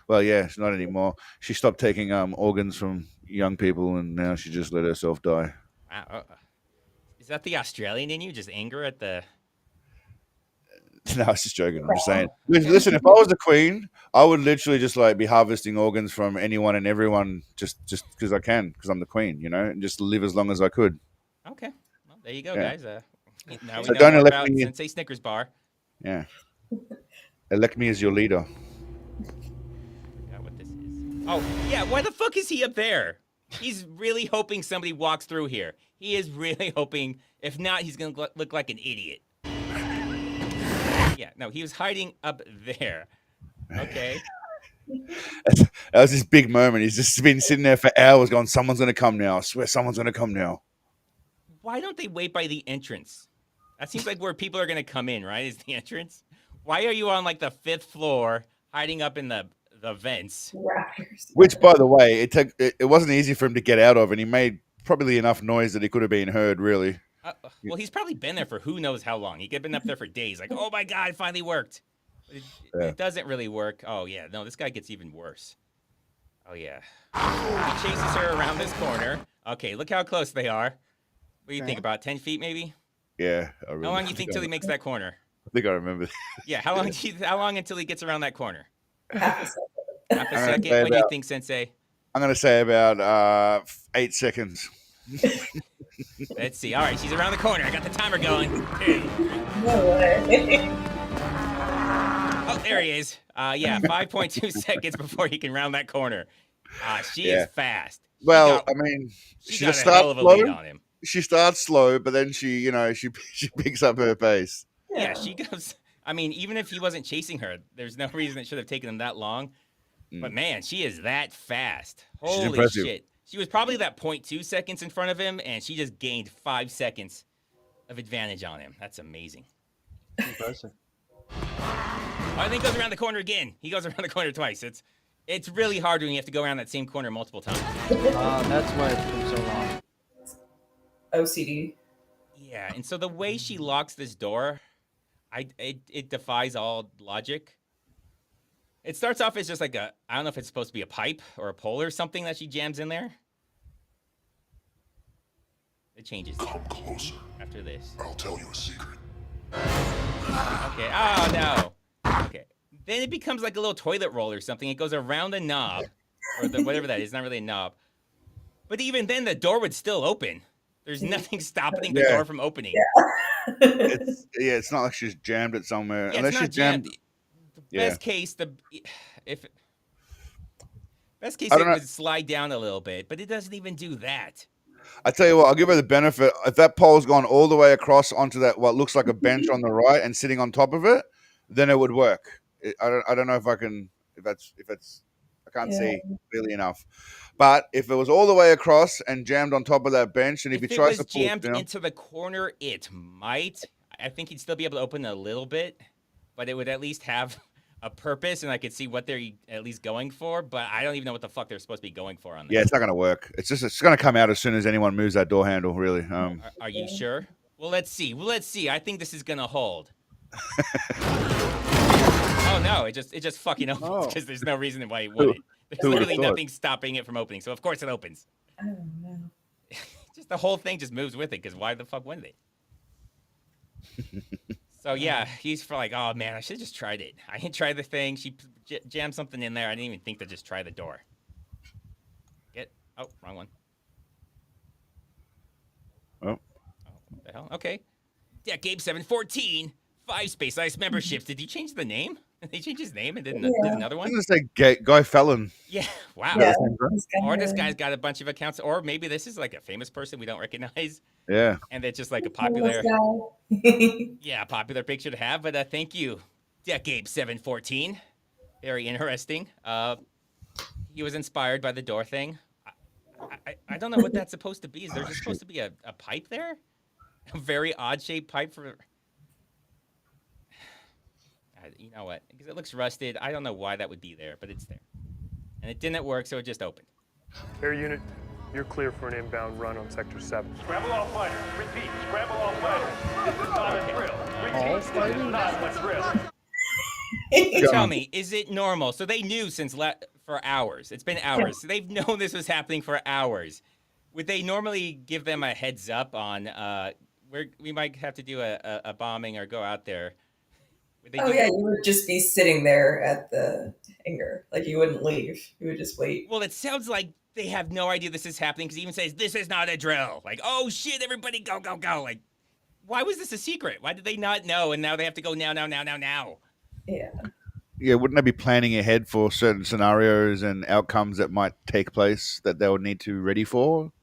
Well, yeah, not anymore. She stopped taking organs from young people and now she just let herself die. Wow. Is that the Australian in you? Just anger at the... No, I was just joking. I'm just saying. Listen, if I was the queen, I would literally just like be harvesting organs from anyone and everyone just because I can, because I'm the queen, you know, and just live as long as I could. Okay. Well, there you go, guys. Now we So know don't more elect about me. Sensei Snickers bar. Yeah. Elect me as your leader. Forgot what this is. Oh, yeah. Why the fuck is he up there? He's really hoping somebody walks through here. He is really hoping. If not, he's going to look like an idiot. Yeah, no, he was hiding up there. Okay. That was this big moment. He's just been sitting there for hours going, someone's going to come now. I swear someone's going to come now. Why don't they wait by the entrance? That seems like where people are going to come in, right? Is the entrance? Why are you on like the 5th floor hiding up in the vents? Which, by the way, it wasn't easy for him to get out of, and he made probably enough noise that he could have been heard, really. Well, he's probably been there for who knows how long. He could have been up there for days. Like, oh my God, it finally worked. It doesn't really work. Oh, yeah. No, this guy gets even worse. Oh, yeah. He chases her around this corner. Okay, look how close they are. What do you think, about 10 feet maybe? Yeah. How long do you think till he makes that corner? I think I remember. Yeah, how long until he gets around that corner? Half a second. What do you think, Sensei? I'm going to say about 8 seconds. Let's see. All right, she's around the corner. I got the timer going. No way. Oh, there he is. Yeah, 5.2 seconds before he can round that corner. She is fast. I mean, she got a hell of a lead on him. She starts slow, but then she picks up her pace. Yeah, she goes. I mean, even if he wasn't chasing her, there's no reason it should have taken him that long. But man, she is that fast. Holy shit. She was probably that 0.2 seconds in front of him, and she just gained 5 seconds of advantage on him. That's amazing. Impressive. I think he goes around the corner again. He goes around the corner twice. It's really hard when you have to go around that same corner multiple times. That's why it's been so long. OCD. Yeah, and so the way she locks this door, it defies all logic. It starts off as just like I don't know if it's supposed to be a pipe or a pole or something that she jams in there. It changes. Come closer. After this. I'll tell you a secret. Okay. Oh, no. Okay. Then it becomes like a little toilet roll or something. It goes around the knob or whatever that is. It's not really a knob. But even then, the door would still open. There's nothing stopping the door from opening. Yeah. It's not like she's jammed it somewhere. Yeah, Unless it's not she's jammed. Best case, it would slide down a little bit, but it doesn't even do that. I tell you what, I'll give her the benefit. If that pole's gone all the way across onto that what looks like a bench on the right and sitting on top of it, then it would work. I don't know if I can. If it's I can't see clearly enough. But if it was all the way across and jammed on top of that bench, and if he tries to pull jammed it down, into the corner, it might. I think he'd still be able to open a little bit, but it would at least have a purpose, and I could see what they're at least going for, but I don't even know what the fuck they're supposed to be going for on this. Yeah, it's not going to work. It's going to come out as soon as anyone moves that door handle. Really. Are you sure? Well, let's see. I think this is gonna hold. Oh no! It just fucking opens because there's no reason why it wouldn't. There's literally nothing stopping it from opening, so of course it opens. I don't know. Just the whole thing just moves with it because why the fuck wouldn't it? So yeah, he's for like, oh man, I should have just tried it. I didn't try the thing. She jammed something in there. I didn't even think to just try the door. Wrong one. Oh, what the hell? Okay. Yeah, Gabe 714, 5 Space Ice memberships. Did he change the name? Did he change his name and did another one? I'm going to say Guy Fallon. Yeah, wow. Yeah, or this guy's got a bunch of accounts, or maybe this is like a famous person we don't recognize. Yeah. And it's just like a popular, popular picture to have. But thank you, Gabe 714. Very interesting. He was inspired by the door thing. I don't know what that's supposed to be. Is there just supposed to be a pipe there? A very odd shaped pipe for. You know what? Because it looks rusted. I don't know why that would be there, but it's there. And it didn't work, so it just opened. Air unit, you're clear for an inbound run on Sector 7. Scramble all fighters. Repeat, scramble all fighters. This is not a drill. Repeat, this is not a drill. Tell me, is it normal? So they knew since for hours. It's been hours. So they've known this was happening for hours. Would they normally give them a heads up on we might have to do a bombing or go out there? You would just be sitting there at the hangar. Like, you wouldn't leave. You would just wait. Well, it sounds like they have no idea this is happening because he even says, this is not a drill. Like, oh, shit, everybody go, go, go. Like, why was this a secret? Why did they not know? And now they have to go now. Yeah. Yeah, wouldn't they be planning ahead for certain scenarios and outcomes that might take place that they would need to ready for?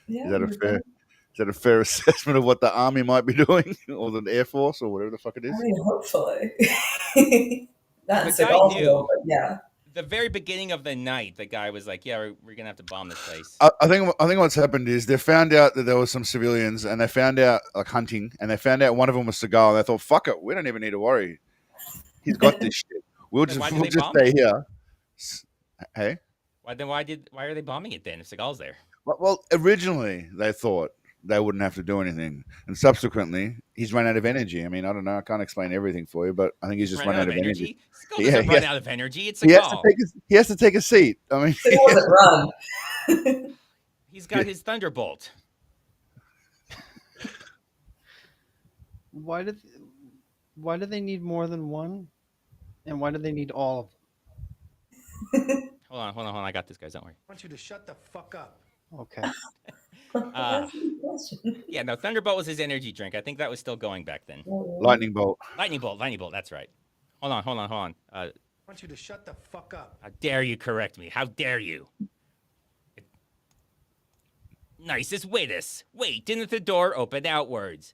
Yeah. Is that a fair assessment of what the army might be doing, or the Air Force, or whatever the fuck it is? I mean, hopefully. Not the in guy Seagal's knew. world, but yeah. The very beginning of the night, the guy was like, "Yeah, we're gonna have to bomb this place." I think what's happened is they found out that there was some civilians, and they found out like hunting, and they found out one of them was Seagal, and they thought, "Fuck it, we don't even need to worry. He's got this shit. We'll just stay here." Hey, why are they bombing it then if Seagal's there? Well, originally they thought they wouldn't have to do anything, and subsequently he's run out of energy. I mean, I don't know, I can't explain everything for you, but I think he's just run out of energy. Seagal doesn't run out of energy. It's Seagal. He has to take a seat. I mean, he doesn't run. He's got his thunderbolt. Why do they need more than one? And why do they need all of them? Hold on. I got this, guys. Don't worry. I want you to shut the fuck up. Okay. Yeah, no, Thunderbolt was his energy drink. I think that was still going back then. Lightning bolt. Lightning bolt. That's right. Hold on. I want you to shut the fuck up. How dare you correct me? How dare you? Nicest waitus. Wait, didn't the door open outwards?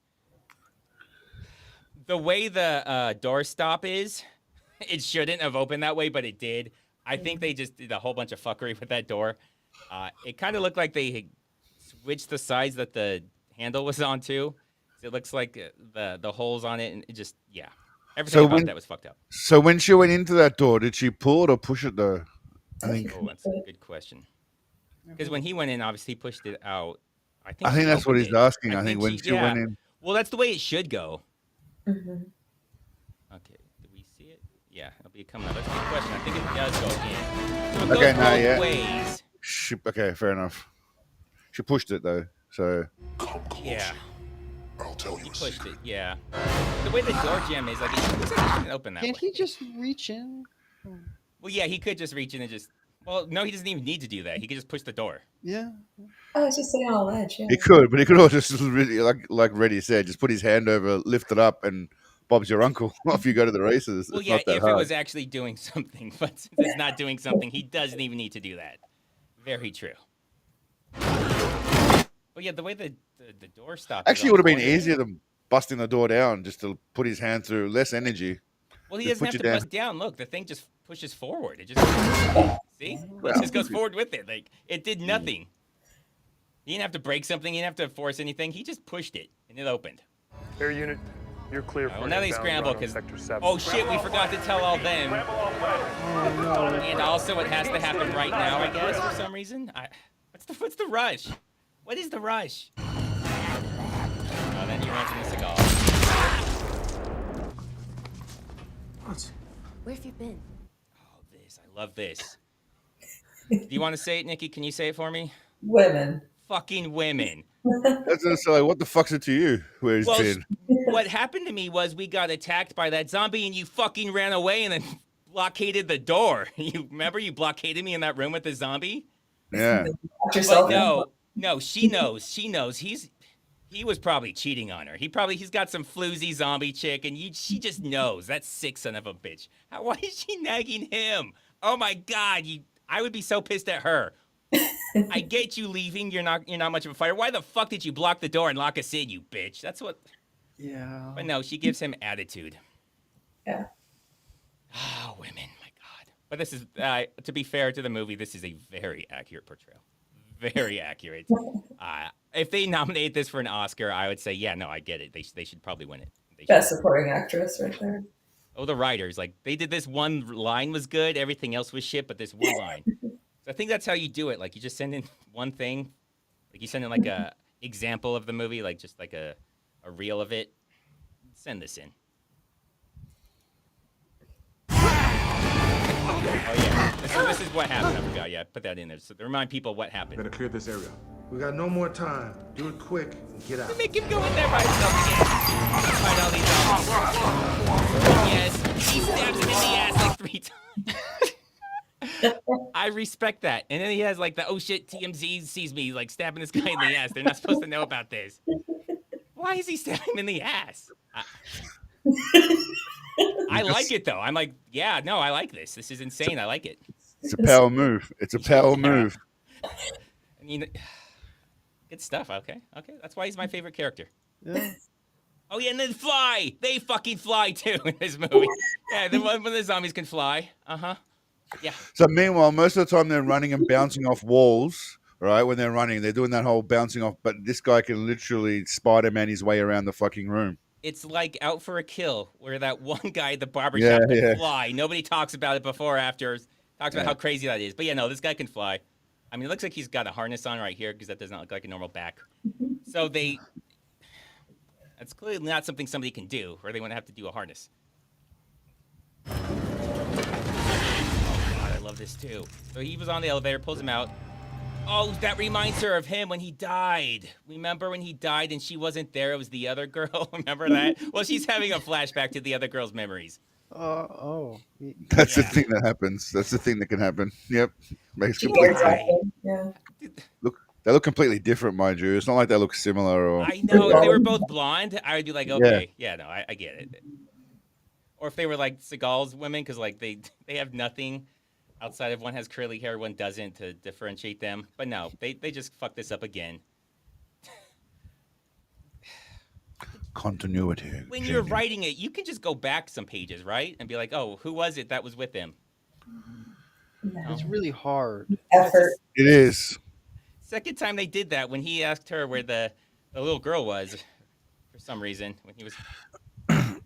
The way the door stop is, it shouldn't have opened that way, but it did. I think they just did a whole bunch of fuckery with that door. It kind of looked like they switched the sides that the handle was on too. So it looks like the holes on it, and it just, yeah. Everything about that was fucked up. So when she went into that door, did she pull it or push it though? I think. Oh, that's a good question. Because when he went in, obviously he pushed it out. I think that's what he's asking. I think when she went in. Well, that's the way it should go. Mm-hmm. Okay, do we see it? Yeah, it'll be coming up. That's a good question. I think it does go in. So it Okay, goes now, both yeah. ways. Okay, fair enough. She pushed it though, so. Yeah. I'll tell you. He pushed it. Yeah. The way the door jam is, like, it looks like it shouldn't open that Can't way. he just reach in? Well, yeah, he could just reach in and just. Well, no, he doesn't even need to do that. He could just push the door. Yeah. Oh, it's just sitting on a ledge. Yeah. He could, but he could also just really, like Reddy said, just put his hand over, lift it up, and Bob's your uncle. Off you go to the races. Well, It's yeah, not that if hard. it was actually doing something, but since it's not doing something, he doesn't even need to do that. Very true. Well, yeah, the way the door stopped. Actually, it would have been easier than busting the door down, just to put his hand through, less energy. Well, he Just doesn't put have to you down. bust down. Look, the thing just pushes forward. It just see, Well, it just goes forward with it. Like it did nothing. He didn't have to break something. He didn't have to force anything. He just pushed it, and it opened. Air unit, You're clear for Well, an now they inbound scramble run on because. Sector 7. Oh shit, we forgot to tell all them. Scramble all west. And also, it has to happen right now, I guess, for some reason. What's the rush? What is the rush? Oh, then you run from the cigar. What? Where have you been? Oh, this. I love this. Do you want to say it, Nikki? Can you say it for me? Women. Fucking women. That's just like, what the fuck's it to you? Where's Well, been? what happened to me was we got attacked by that zombie and you fucking ran away and then blockaded the door. You remember you blockaded me in that room with the zombie? Yeah. But no, she knows. She knows. He was probably cheating on her. He's got some floozy zombie chick and she just knows. That sick son of a bitch. Why is she nagging him? Oh my God, I would be so pissed at her. I get you leaving. You're not much of a fighter. Why the fuck did you block the door and lock us in, you bitch? That's what. Yeah. But no, she gives him attitude. Yeah. Ah, women, my God. But this is, to be fair to the movie, this is a very accurate portrayal. Very accurate. If they nominate this for an Oscar, I would say, yeah, no, I get it. They should probably win it. Best supporting actress right there. Oh, the writers, like they did this one line was good, everything else was shit, but this one line. So I think that's how you do it. Like you just send in one thing, like you send in like a example of the movie, like just like a reel of it. Send this in. Oh yeah, this is what happened. I forgot. Yeah, put that in there so to remind people what happened. Better clear this area. We got no more time. Do it quick and get out. Make him go in there by himself again. Fight all these zombies. Yes, he stabs him in the ass like 3 times. I respect that. And then he has like the oh shit TMZ sees me like stabbing this guy in the ass. They're not supposed to know about this. Why is he stabbing him in the ass? I like it though. I'm like, yeah, no, I like this. This is insane. I like it. It's a power move. It's a power move. I mean, good stuff. Okay. That's why he's my favorite character. Yeah. Oh yeah, and then fly. They fucking fly too in this movie. Yeah, when the zombies can fly. Yeah. So meanwhile, most of the time they're running and bouncing off walls, right? When they're running, they're doing that whole bouncing off. But this guy can literally Spider-Man his way around the fucking room. It's like Out for a Kill, where that one guy at the barbershop can fly. Nobody talks about it before or after. Talks about how crazy that is. But yeah, no, this guy can fly. I mean, it looks like he's got a harness on right here because that does not look like a normal back. So that's clearly not something somebody can do, or they wouldn't have to do a harness. Oh God, I love this too. So he was on the elevator, pulls him out. Oh, that reminds her of him when he died. Remember when he died and she wasn't there? It was the other girl. Remember that? Well, she's having a flashback to the other girl's memories. That's the thing that happens. That's the thing that can happen. Yep. Makes complete sense. Yeah. They look completely different, mind you. It's not like they look similar. Or I know. If they were both blonde, I would be like, okay, yeah, no, I get it. Or if they were like Seagal's women, because like they have nothing outside of one has curly hair, one doesn't, to differentiate them. But no, they just fucked this up again. Continuity. When you're writing it, you can just go back some pages, right? And be like, oh, who was it that was with him? It's really hard. Effort. It is. Second time they did that when he asked her where the little girl was for some reason when he was.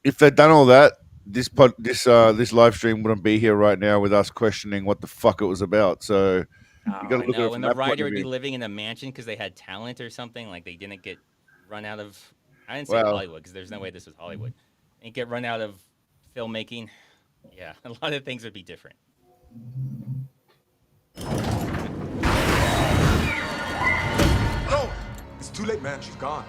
If they'd done all that, this live stream wouldn't be here right now with us questioning what the fuck it was about. So you got to look at it from and the that point writer of would be view. living in a mansion because they had talent or something. Like they didn't get run out of. I didn't say Well. Hollywood because there's no way this was Hollywood. They didn't get run out of filmmaking. Yeah, a lot of things would be different. No! It's too late, man. She's gone.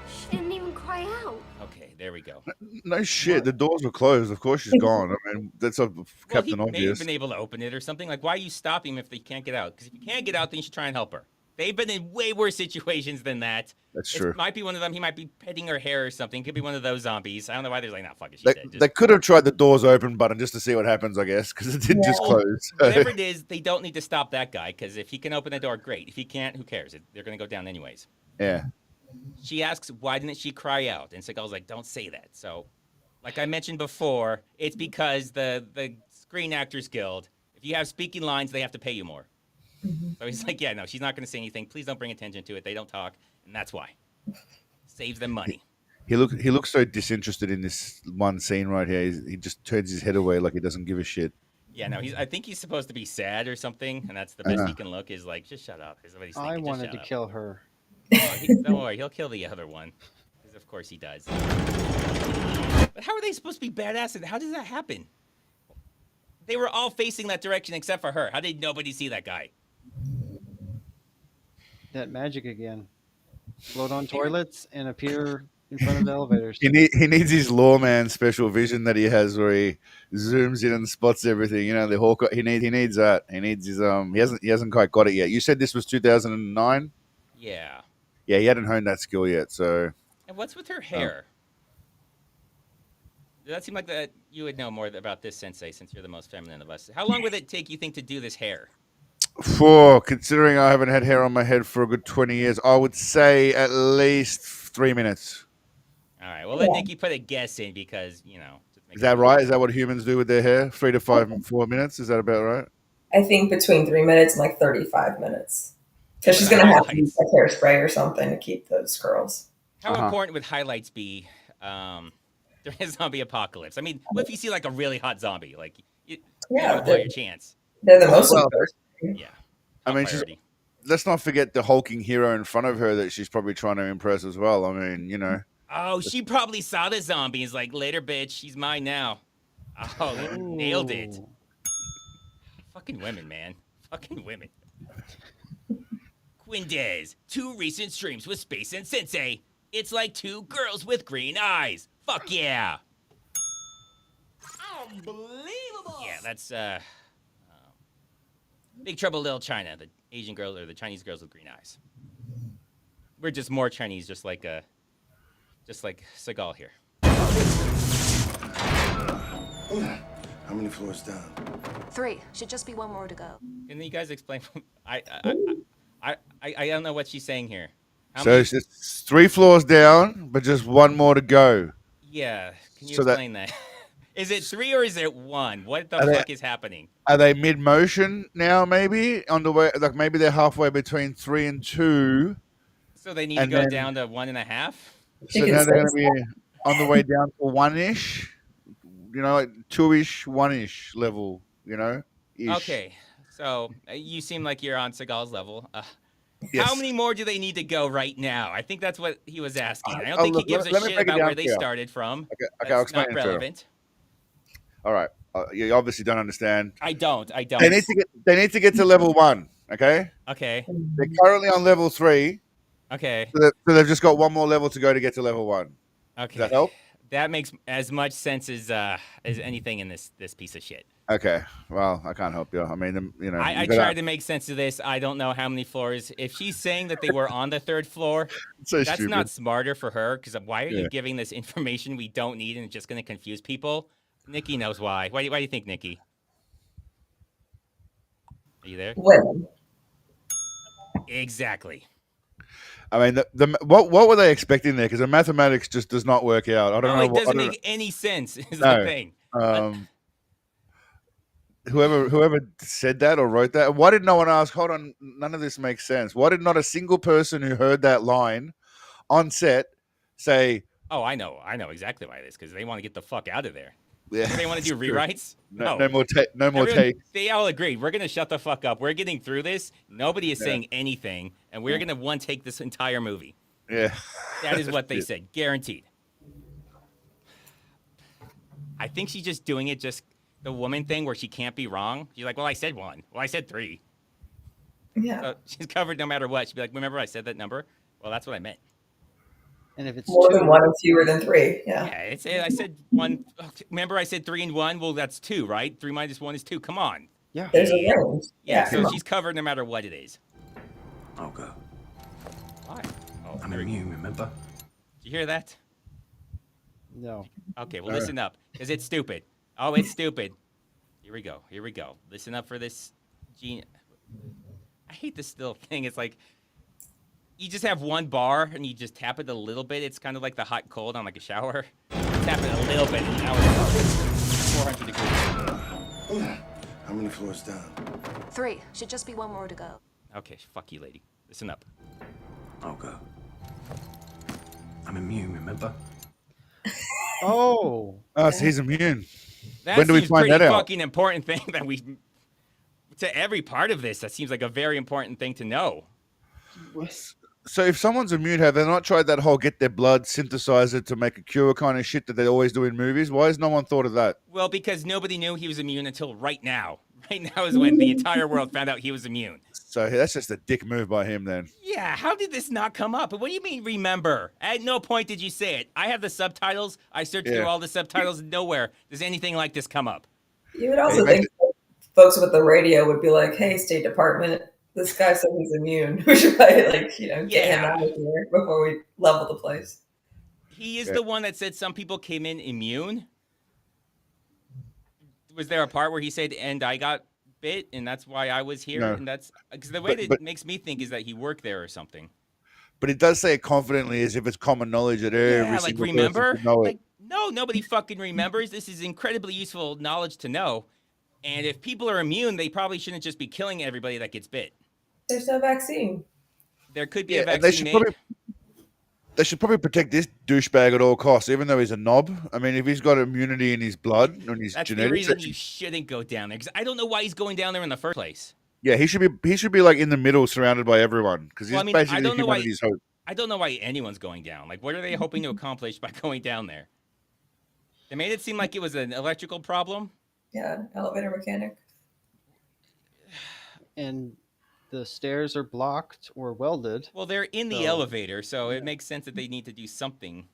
She didn't even cry out. Okay, there we go. No shit. The doors were closed. Of course she's gone. I mean, that's a Captain Well, he may have Obvious. been able to open it or something. Like, why are you stopping him if they can't get out? Because if you can't get out, then you should try and help her. They've been in way worse situations than that. That's true. It might be one of them. He might be petting her hair or something. Could be one of those zombies. I don't know why they're like, nah, fuck it. She's dead. They could have tried the doors open button just to see what happens, I guess, because it did just close. Whatever it is, they don't need to stop that guy because if he can open the door, great. If he can't, who cares? They're going to go down anyways. Yeah. She asks, why didn't she cry out? And Seagal's like, don't say that. So, like I mentioned before, it's because the Screen Actors Guild, if you have speaking lines, they have to pay you more. So he's like, yeah, no, she's not going to say anything. Please don't bring attention to it. They don't talk. And that's why. Saves them money. He looks so disinterested in this one scene right here. He just turns his head away like he doesn't give a shit. Yeah, no, I think he's supposed to be sad or something, and that's the best he can look. Is like, just shut up. Is what he's thinking. I Just wanted shut to up. kill her. Oh, don't worry, he'll kill the other one. Because of course he does. But how are they supposed to be badass? And how does that happen? They were all facing that direction except for her. How did nobody see that guy? That magic again. Float on toilets and appear in front of the elevators. He needs his lawman special vision that he has, where he zooms in and spots everything. You know, the Hawkeye. He needs that. He needs his He hasn't quite got it yet. You said this was 2009. Yeah. Yeah, he hadn't honed that skill yet. So. And what's with her hair? Does that seem like that you would know more about this, Sensei, since you're the most feminine of us? How long would it take, you think, to do this hair? Considering I haven't had hair on my head for a good 20 years, I would say at least 3 minutes. All right, well, let Nikki put a guess in because, you know. Is that right? Is that what humans do with their hair? 3 to 4 minutes? Is that about right? I think between 3 minutes and like 35 minutes. Because she's going to have to use like hairspray or something to keep those curls. How important would highlights be during a zombie apocalypse? I mean, what if you see like a really hot zombie? Like, you don't blow your chance. They're the most important. Yeah. I mean, let's not forget the hulking hero in front of her that she's probably trying to impress as well. I mean, you know. Oh, she probably saw the zombies like, later, bitch, she's mine now. Oh, nailed it. Fucking women, man. Fucking women. Quindez, 2 recent streams with Space and Sensei. It's like 2 girls with green eyes. Fuck yeah. Unbelievable. Yeah, that's Big Trouble Little China, the Asian girl or the Chinese girls with green eyes. We're just more Chinese, just like Seagal here. How many floors down? 3. Should just be 1 more to go. Can you guys explain? I don't know what she's saying here. It's 3 floors down, but just 1 more to go. Yeah, can you explain that? Is it 3 or is it 1? What the fuck is happening? Are they mid-motion now, maybe? On the way, like maybe they're halfway between 3 and 2. So they need to go down to 1.5? So now they're going to be on the way down to 1-ish. You know, like 2-ish, 1-ish level, you know? Ish. Okay, so you seem like you're on Seagal's level. Yes. How many more do they need to go right now? I think that's what he was asking. I don't think he gives a shit about where they started from. Okay, I'll explain not it to you. relevant. All right. You obviously don't understand. I don't. They need to get to level 1, okay? Okay. They're currently on level 3. Okay. So they've just got 1 more level to go to get to level 1. Okay. Does that help? That makes as much sense as anything in this piece of shit. Okay. Well, I can't help you. I mean, you know. I tried to make sense of this. I don't know how many floors. If she's saying that they were on the 3rd floor, that's stupid. not smarter for her. Because why are you giving this information we don't need and it's just going to confuse people? Nikki knows why. Why do you think, Nikki? Are you there? Women. Exactly. I mean, what were they expecting there? Because the mathematics just does not work out. I don't know. It doesn't make any sense. Is the thing. Whoever said that or wrote that, why did no one ask? Hold on, none of this makes sense. Why did not a single person who heard that line on set say, "Oh, I know exactly why it is," because they want to get the fuck out of there. Yeah, they want to do rewrites. No more takes. They all agreed. We're gonna shut the fuck up. We're getting through this. Nobody is saying anything, and we're gonna take this entire movie. Yeah, that is what they said, guaranteed. I think she's just doing it, just the woman thing where she can't be wrong. She's like, "Well, I said 1. Well, I said 3." Yeah, so she's covered no matter what. She'd be like, "Remember, I said that number? Well, that's what I meant." And if it's more than 1 and fewer than 3, yeah. I said 1. Remember, I said 3 and 1. Well, that's 2, right? 3 minus 1 is 2. Come on. Yeah. There's a range. Yeah. So she's covered no matter what it is. I'll go. Why? Oh, I'm immune, remember? Did you hear that? No. Okay. Well, listen up, because it's stupid. Oh, it's stupid. Here we go. Listen up for this. I hate this little thing. It's like, you just have 1 bar and you just tap it a little bit. It's kind of like the hot cold on like a shower. Tap it a little bit and now it's 400 degrees. How many floors down? 3. Should just be 1 more to go. Okay, fuck you, lady. Listen up. I'll go. I'm immune, remember? Oh. Oh, so he's immune. That When do we seems find pretty that out? fucking important thing that we to every part of this. That seems like a very important thing to know. So if someone's immune, have they not tried that whole get their blood, synthesize it to make a cure kind of shit that they always do in movies? Why has no one thought of that? Well, because nobody knew he was immune until right now. Right now is when the entire world found out he was immune. So that's just a dick move by him then. Yeah, how did this not come up? What do you mean, remember? At no point did you say it. I have the subtitles. I searched through all the subtitles. Nowhere does anything like this come up. You would also think folks with the radio would be like, "Hey, State Department, this guy said he's immune. We should probably, like, get him out of here before we level the place." He is the one that said some people came in immune. Was there a part where he said, "And I got bit, and that's why I was here"? No. And that's because the way that makes me think is that he worked there or something. But it does say it confidently as if it's common knowledge that every single remember? person should know it. Like, no, nobody fucking remembers. This is incredibly useful knowledge to know. And if people are immune, they probably shouldn't just be killing everybody that gets bit. There's no vaccine. There could be a and vaccine made. They should probably protect this douchebag at all costs, even though he's a knob. I mean, if he's got immunity in his blood and his That's the genetics, reason you shouldn't go down there. Because I don't know why he's going down there in the first place. yeah, he should be like in the middle, surrounded by everyone, because he's basically humanity's hope. I don't know why anyone's going down. Like, what are they hoping to accomplish by going down there? They made it seem like it was an electrical problem. Yeah, elevator mechanic. And the stairs are blocked or welded. Well, they're in the elevator, so it makes sense that they need to do something.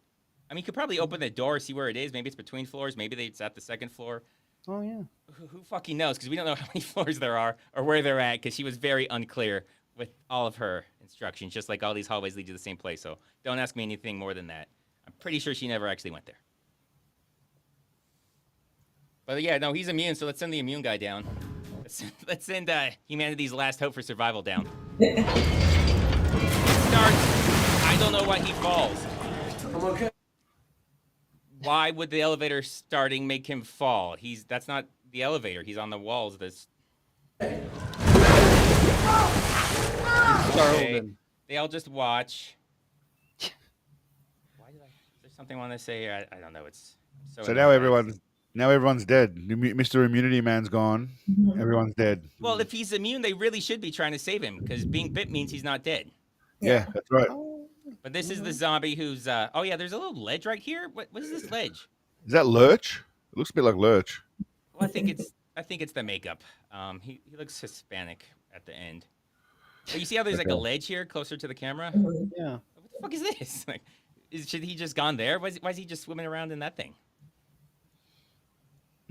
I mean, you could probably open the door, see where it is. Maybe it's between floors. Maybe it's at the second floor. Oh, yeah. Who fucking knows? Because we don't know how many floors there are or where they're at, because she was very unclear with all of her instructions, just like all these hallways lead to the same place. So don't ask me anything more than that. I'm pretty sure she never actually went there. But yeah, no, he's immune, so let's send the immune guy down. Let's send humanity's last hope for survival down. Starts. I don't know why he falls. I'm okay. Why would the elevator starting make him fall? That's not the elevator. He's on the walls. Okay. They all just watch. Is there something I want to say? I don't know. It's so now everyone's dead. Mr. Immunity Man's gone. Everyone's dead. Well, if he's immune, they really should be trying to save him because being bit means he's not dead. Yeah, that's right. But this is the zombie who's. Oh yeah, there's a little ledge right here. What is this ledge? Is that Lurch? It looks a bit like Lurch. Well, I think it's the makeup. He looks Hispanic at the end. But you see how there's like a ledge here closer to the camera? Yeah. What the fuck is this? Like, should he just gone there? Why is he just swimming around in that thing?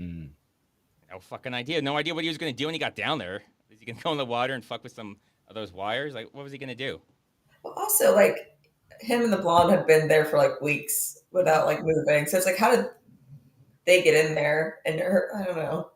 No fucking idea. No idea what he was gonna do when he got down there. Is he gonna go in the water and fuck with some of those wires? Like, what was he gonna do? Well, also, like, him and the blonde have been there for like weeks without like moving. So it's like, how did they get in there? And I don't know,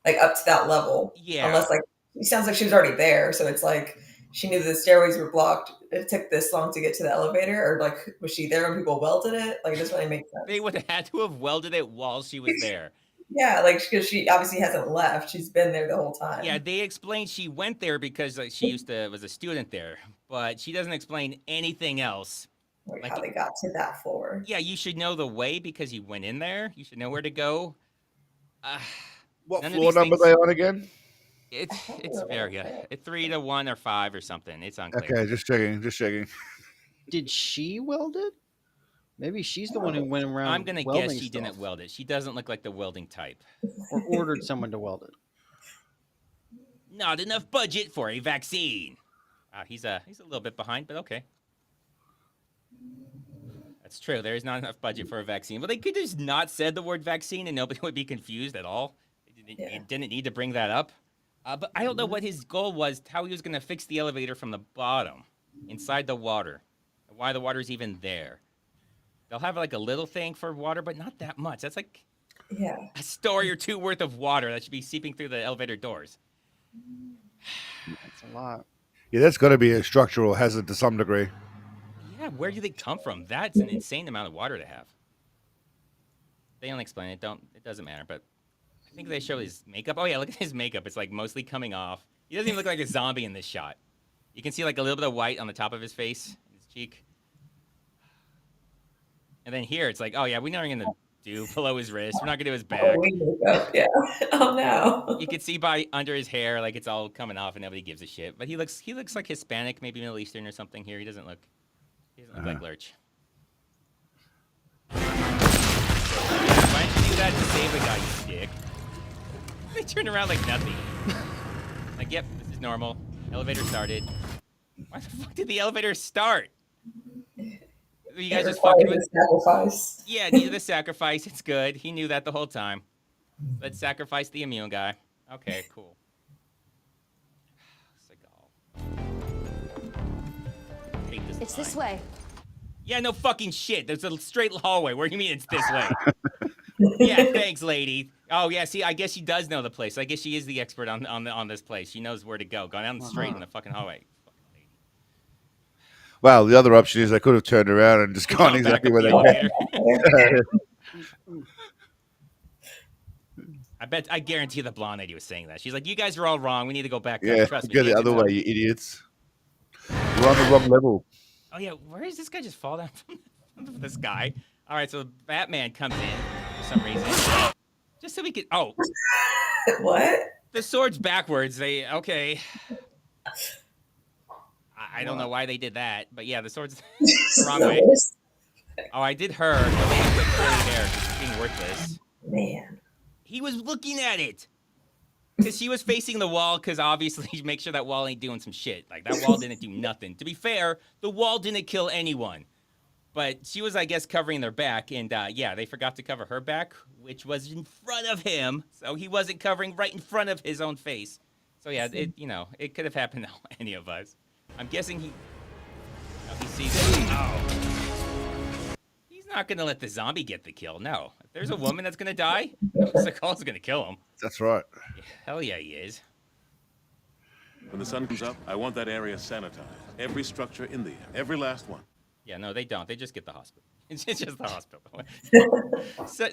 like up to that level. Yeah. Unless like it sounds like she was already there. So it's like she knew the stairways were blocked. It took this long to get to the elevator, or like was she there when people welded it? Like, it doesn't really make sense. They would have had to have welded it while she was there. Yeah, like because she obviously hasn't left. She's been there the whole time. Yeah, they explained she went there because she was a student there, but she doesn't explain anything else. Like how they got to that floor. Yeah, you should know the way because you went in there. You should know where to go. What floor number are they on again? It's very good. It's 3 to 1 or 5 or something. It's unclear. Okay, just checking. Did she weld it? Maybe she's the one who went around. I'm gonna guess she didn't weld it. She doesn't look like the welding type. Or ordered someone to weld it. Not enough budget for a vaccine. He's a little bit behind, but okay. That's true. There is not enough budget for a vaccine. But they could just not said the word vaccine and nobody would be confused at all. He didn't need to bring that up. But I don't know what his goal was, how he was going to fix the elevator from the bottom, inside the water, why the water's even there. They'll have like a little thing for water, but not that much. That's like a story or two worth of water that should be seeping through the elevator doors. That's a lot. Yeah, that's got to be a structural hazard to some degree. Yeah, where do they come from? That's an insane amount of water to have. They don't explain it. It doesn't matter, but I think they show his makeup. Oh yeah, look at his makeup. It's like mostly coming off. He doesn't even look like a zombie in this shot. You can see like a little bit of white on the top of his face, his cheek. And then here, it's like, oh yeah, we're not going to do below his wrist. We're not gonna do his back. Halloween makeup, yeah. Oh no. You can see by under his hair, like it's all coming off, and nobody gives a shit. But he looks like Hispanic, maybe Middle Eastern or something. Here, he doesn't look like Lurch. Why don't you do that to save a guy, you dick? They turn around like nothing. Like, yep, this is normal. Elevator started. Why the fuck did the elevator start? You guys just fucking with sacrifice. Yeah, needed the sacrifice. It's good. He knew that the whole time. Let's sacrifice the immune guy. Okay, cool. It's this way. Yeah, no fucking shit. There's a straight hallway. Where do you mean it's this way? Yeah, thanks, lady. Oh yeah, see, I guess she does know the place. I guess she is the expert on this place. She knows where to go. Go down the straight in the fucking hallway. Well, the other option is they could have turned around and just gone exactly where they went. I guarantee the blonde lady was saying that. She's like, "You guys are all wrong. We need to go back Yeah, up. Trust me." go the other way, you idiots. You're on the wrong level. Oh yeah, where does this guy just fall down from the sky? All right, so Batman comes in for some reason, just so we could. Oh, what? The sword's backwards. Okay. I don't know why they did that, but yeah, the sword's the wrong way. Oh, I did her. The lady with curly hair, just being worthless. Man. He was looking at it. Because she was facing the wall, because obviously make sure that wall ain't doing some shit. Like, that wall didn't do nothing. To be fair, the wall didn't kill anyone. But she was, I guess, covering their back, and yeah, they forgot to cover her back, which was in front of him, so he wasn't covering right in front of his own face. So yeah, it could have happened to any of us. I'm guessing he sees it. Oh. He's not going to let the zombie get the kill, no. If there's a woman that's going to die, Seagal's going to kill him. That's right. Yeah, hell yeah, he is. When the sun comes up, I want that area sanitized. Every structure in there, every last one. Yeah, no, they don't. They just get the hospital. It's just the hospital.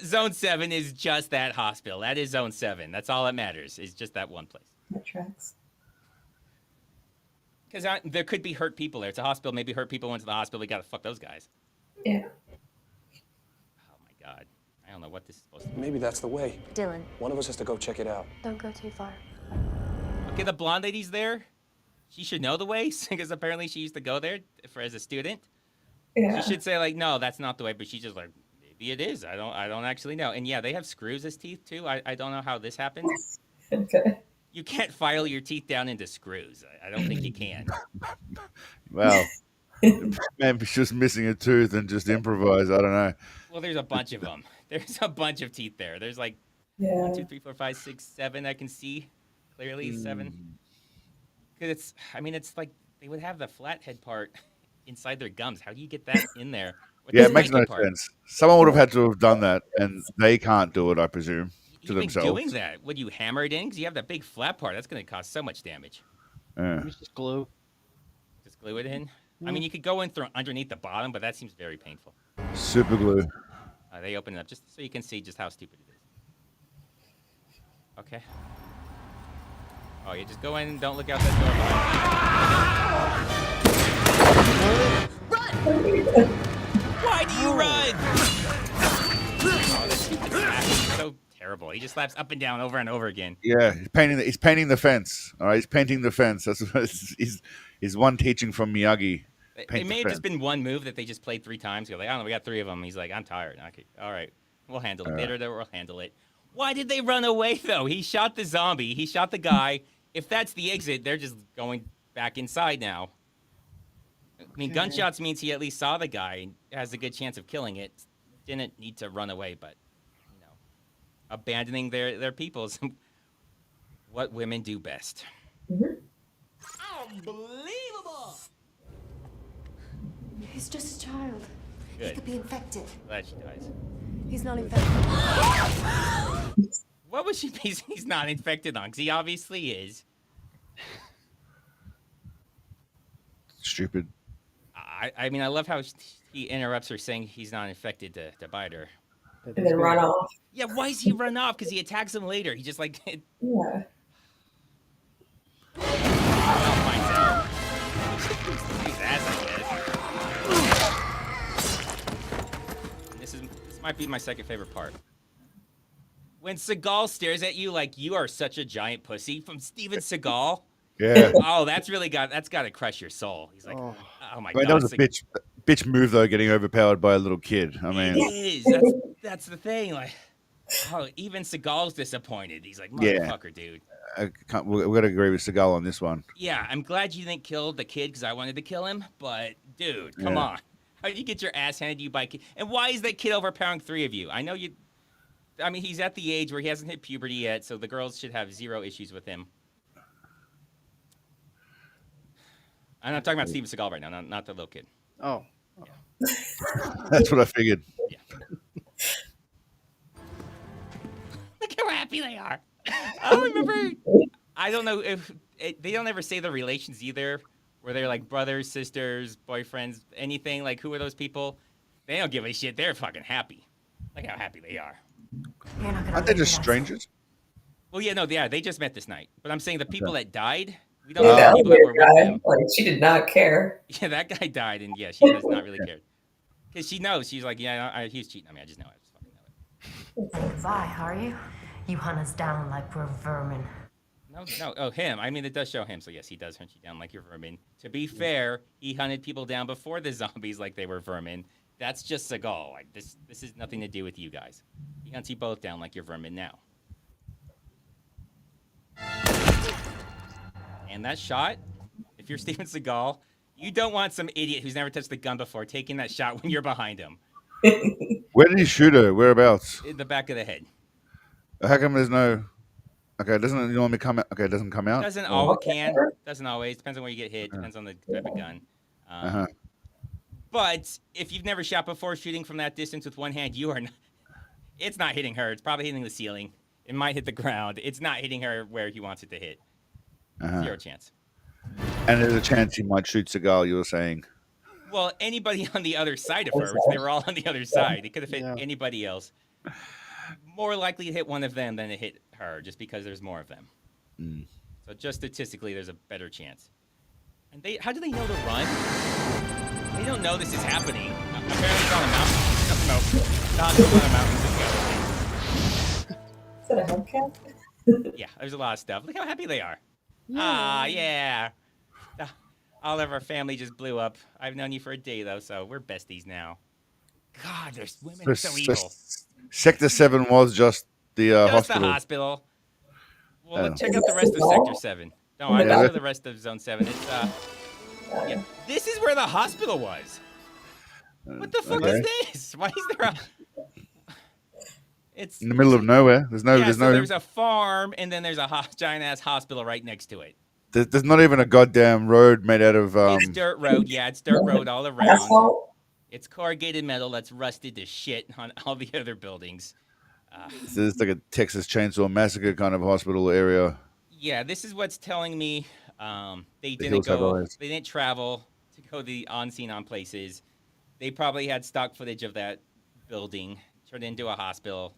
Zone 7 is just that hospital. That is Zone 7. That's all that matters, is just that one place. That tracks. Because there could be hurt people there. It's a hospital. Maybe hurt people went to the hospital. We got to fuck those guys. Yeah. Oh, my God. I don't know what this is supposed to be. Maybe that's the way. Dylan. One of us has to go check it out. Don't go too far. Okay, the blonde lady's there. She should know the way, because apparently she used to go there as a student. Yeah. She should say, like, no, that's not the way, but she's just like, maybe it is. I don't actually know. And yeah, they have screws as teeth, too. I don't know how this happens. Okay. You can't file your teeth down into screws. I don't think you can. Well, maybe she's just missing a tooth and just improvise. I don't know. Well, there's a bunch of them. There's a bunch of teeth there. There's like 1, 2, 3, 4, 5, 6, 7. I can see clearly 7. Because it's like they would have the flathead part inside their gums. How do you get that in there? Yeah, it makes no sense. Someone would have had to have done that, and they can't do it, I presume, to themselves. Doing that? Would you hammer it in? Because you have that big flat part. That's going to cause so much damage. Just glue. Just glue it in? I mean, you could go in underneath the bottom, but that seems very painful. Super glue. They open it up just so you can see just how stupid it is. Okay. Oh, you just go in and don't look out that door behind you. Why do you run? Oh, this stupid slap is so terrible. He just slaps up and down over and over again. Yeah, he's painting the fence. All right, he's painting the fence. That's what he's one teaching from Miyagi. It may have just been one move that they just played 3 times. You're like, I don't know, we got 3 of them. He's like, I'm tired. Okay, all right, we'll handle it. Later, we'll handle it. Why did they run away though? He shot the zombie. He shot the guy. If that's the exit, they're just going back inside now. I mean, gunshots means he at least saw the guy and has a good chance of killing it. Didn't need to run away, but, abandoning their people is what women do best. Unbelievable! He's just a child. Good. He could be infected. Glad she dies. He's not infected. What was she basing he's not infected on? Because he obviously is. Stupid. I mean, I love how he interrupts her saying he's not infected to bite her. And then run off. Yeah, why does he run off? Because he attacks him later. He just like... Yeah. I'll find out. His ass, I guess. This might be my second favorite part. When Seagal stares at you like you are such a giant pussy from Steven Seagal. Yeah. Oh, that's got to crush your soul. He's like, oh my I mean, God. that was a bitch move though, getting overpowered by a little kid. I mean, it is. That's the thing. Like, oh, even Seagal's disappointed. He's like, motherfucker, dude. We got to agree with Seagal on this one. Yeah, I'm glad you didn't kill the kid because I wanted to kill him. But dude, come on. How did you get your ass handed to you by a kid? And why is that kid overpowering 3 of you? I know you. I mean, he's at the age where he hasn't hit puberty yet, so the girls should have 0 issues with him. I'm not talking about Steven Seagal right now, not the little kid. Oh. Yeah. That's what I figured. Yeah. Look how happy they are. I remember. I don't know if they don't ever say the relations either, where they're like brothers, sisters, boyfriends, anything. Like, who are those people? They don't give a shit. They're fucking happy. Look how happy they are. Aren't they just strangers? Well, yeah, no, they just met this night. But I'm saying the people that died, we don't know the people that were with them. Like, she did not care. Yeah, that guy died, and yeah, she does not really care. Because she knows. She's like, yeah, he was cheating on me. I just know it. I just fucking know it. Goodbye, are you? You hunt us down like we're vermin. No. Oh, him. I mean, it does show him. So, yes, he does hunt you down like you're vermin. To be fair, he hunted people down before the zombies like they were vermin. That's just Seagal. Like, this has nothing to do with you guys. He hunts you both down like you're vermin now. And that shot, if you're Steven Seagal, you don't want some idiot who's never touched the gun before taking that shot when you're behind him. Where did he shoot her? Whereabouts? In the back of the head. How come there's no... Okay, doesn't it normally come out? Okay, it doesn't come out? Doesn't always. Doesn't always. Depends on where you get hit. Depends on the type of gun. But if you've never shot before, shooting from that distance with one hand, you are not... It's not hitting her. It's probably hitting the ceiling. It might hit the ground. It's not hitting her where he wants it to hit. 0 chance. And there's a chance he might shoot Seagal, you were saying. Well, anybody on the other side of her, which they were all on the other side. It could have hit anybody else. More likely to hit one of them than to hit her, just because there's more of them. So just statistically, there's a better chance. And how do they know to run? They don't know this is happening. Apparently it's on a mountain. No, not on a mountain. Is that a hubcap? Yeah, there's a lot of stuff. Look how happy they are. Yeah. All of our family just blew up. I've known you for a day, though, so we're besties now. God, there's women so evil. Sector 7 was just the hospital. The hospital. Well, check out the rest of Sector 7. No, I know the rest of Zone 7. It's, yeah. This is where the hospital was. What the fuck is this? Why is there a... It's in the middle of nowhere. There's a farm, and then there's a giant-ass hospital right next to it. There's not even a goddamn road made out of... It's dirt road. Yeah, it's dirt road all around. It's corrugated metal that's rusted to shit on all the other buildings. So it's like a Texas Chainsaw Massacre kind of hospital area. Yeah, this is what's telling me they didn't travel to go the on-scene on places. They probably had stock footage of that building, turned it into a hospital.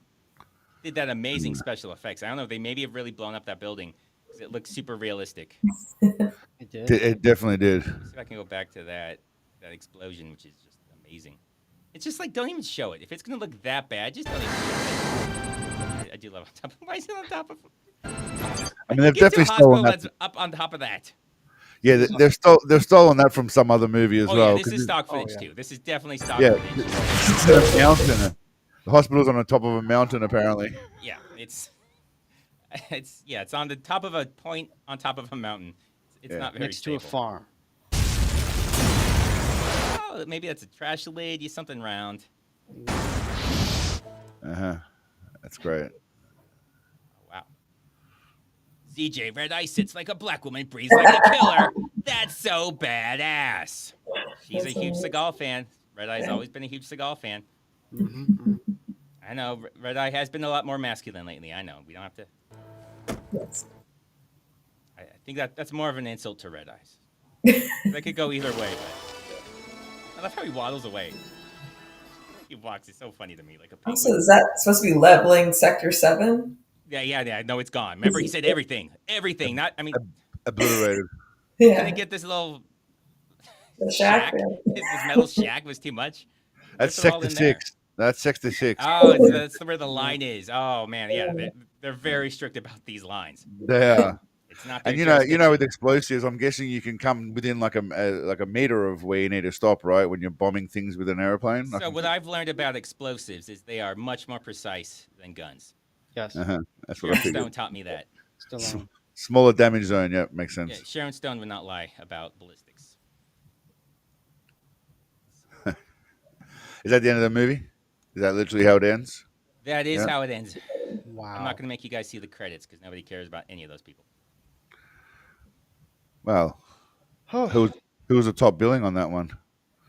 Did that amazing special effects. I don't know, they maybe have really blown up that building because it looks super realistic. It did. It definitely did. See if I can go back to that explosion, which is just amazing. It's just like, don't even show it. If it's going to look that bad, just don't even show it. I do love on top of... Why is it on top of... I mean, they've definitely stolen that. That's up on top of that. Yeah, they've stolen that from some other movie as well. Yeah, this is stock footage too. This is definitely stock footage. It's a mountain. The hospital's on the top of a mountain, apparently. Yeah, it's on the top of a point on top of a mountain. It's not very next to a farm. Oh, maybe that's a trash lid. Use something round. That's great. Wow. CJ Red Eye sits like a black woman, breathes like a killer. That's so badass. She's a huge Seagal fan. Red Eye's always been a huge Seagal fan. I know Red Eye has been a lot more masculine lately. I know. We don't have to. Yes. I think that's more of an insult to Red Eyes. That could go either way, but I love how he waddles away. He walks. It's so funny to me, like a penguin. Also, is that supposed to be leveling Sector 7? Yeah. No, it's gone. Remember, he said everything. Everything. Not. I mean, obliterated. Yeah. Didn't get this little shack. This metal shack was too much. That's Sector 6. That's Sector 6. Oh, that's where the line is. Oh man, yeah, they're very strict about these lines. Yeah. It's not their And jurisdiction. with explosives, I'm guessing you can come within like a meter of where you need to stop, right? When you're bombing things with an airplane. So what I've learned about explosives is they are much more precise than guns. Yes. That's what I Sharon figured. Stone taught me that. Stallone. Smaller damage zone. Yeah, makes Yeah, sense. Sharon Stone would not lie about ballistics. Is that the end of the movie? Is that literally how it ends? That is Yeah. how it ends. Wow. I'm not going to make you guys see the credits because nobody cares about any of those people. Well, who was the top billing on that one?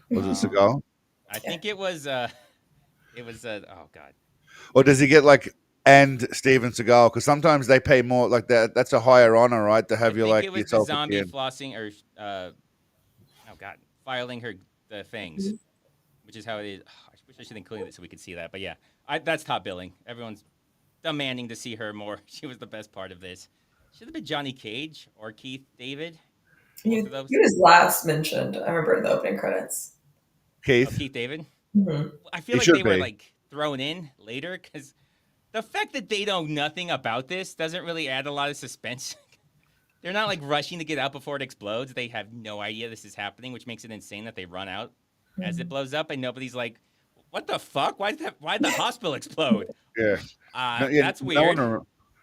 Was it Seagal? I think it was. Oh god. Or does he get like and Steven Seagal? Because sometimes they pay more. Like that. That's a higher honor, right? To have I think like it was the yourself at zombie the end. flossing or filing the things, which is how it is. I wish I should include it so we could see that. But yeah, that's top billing. Everyone's demanding to see her more. She was the best part of this. Should have been Johnny Cage or Keith David. He was last mentioned. I remember in the opening credits. Keith. Oh, Keith David. Mm-hmm. I feel like they were like thrown in later because the fact that they know nothing about this doesn't really add a lot of suspense. They're not like rushing to get out before it explodes. They have no idea this is happening, which makes it insane that they run out as it blows up and nobody's like, "What the fuck? Why'd the hospital explode?" Yeah. That's weird.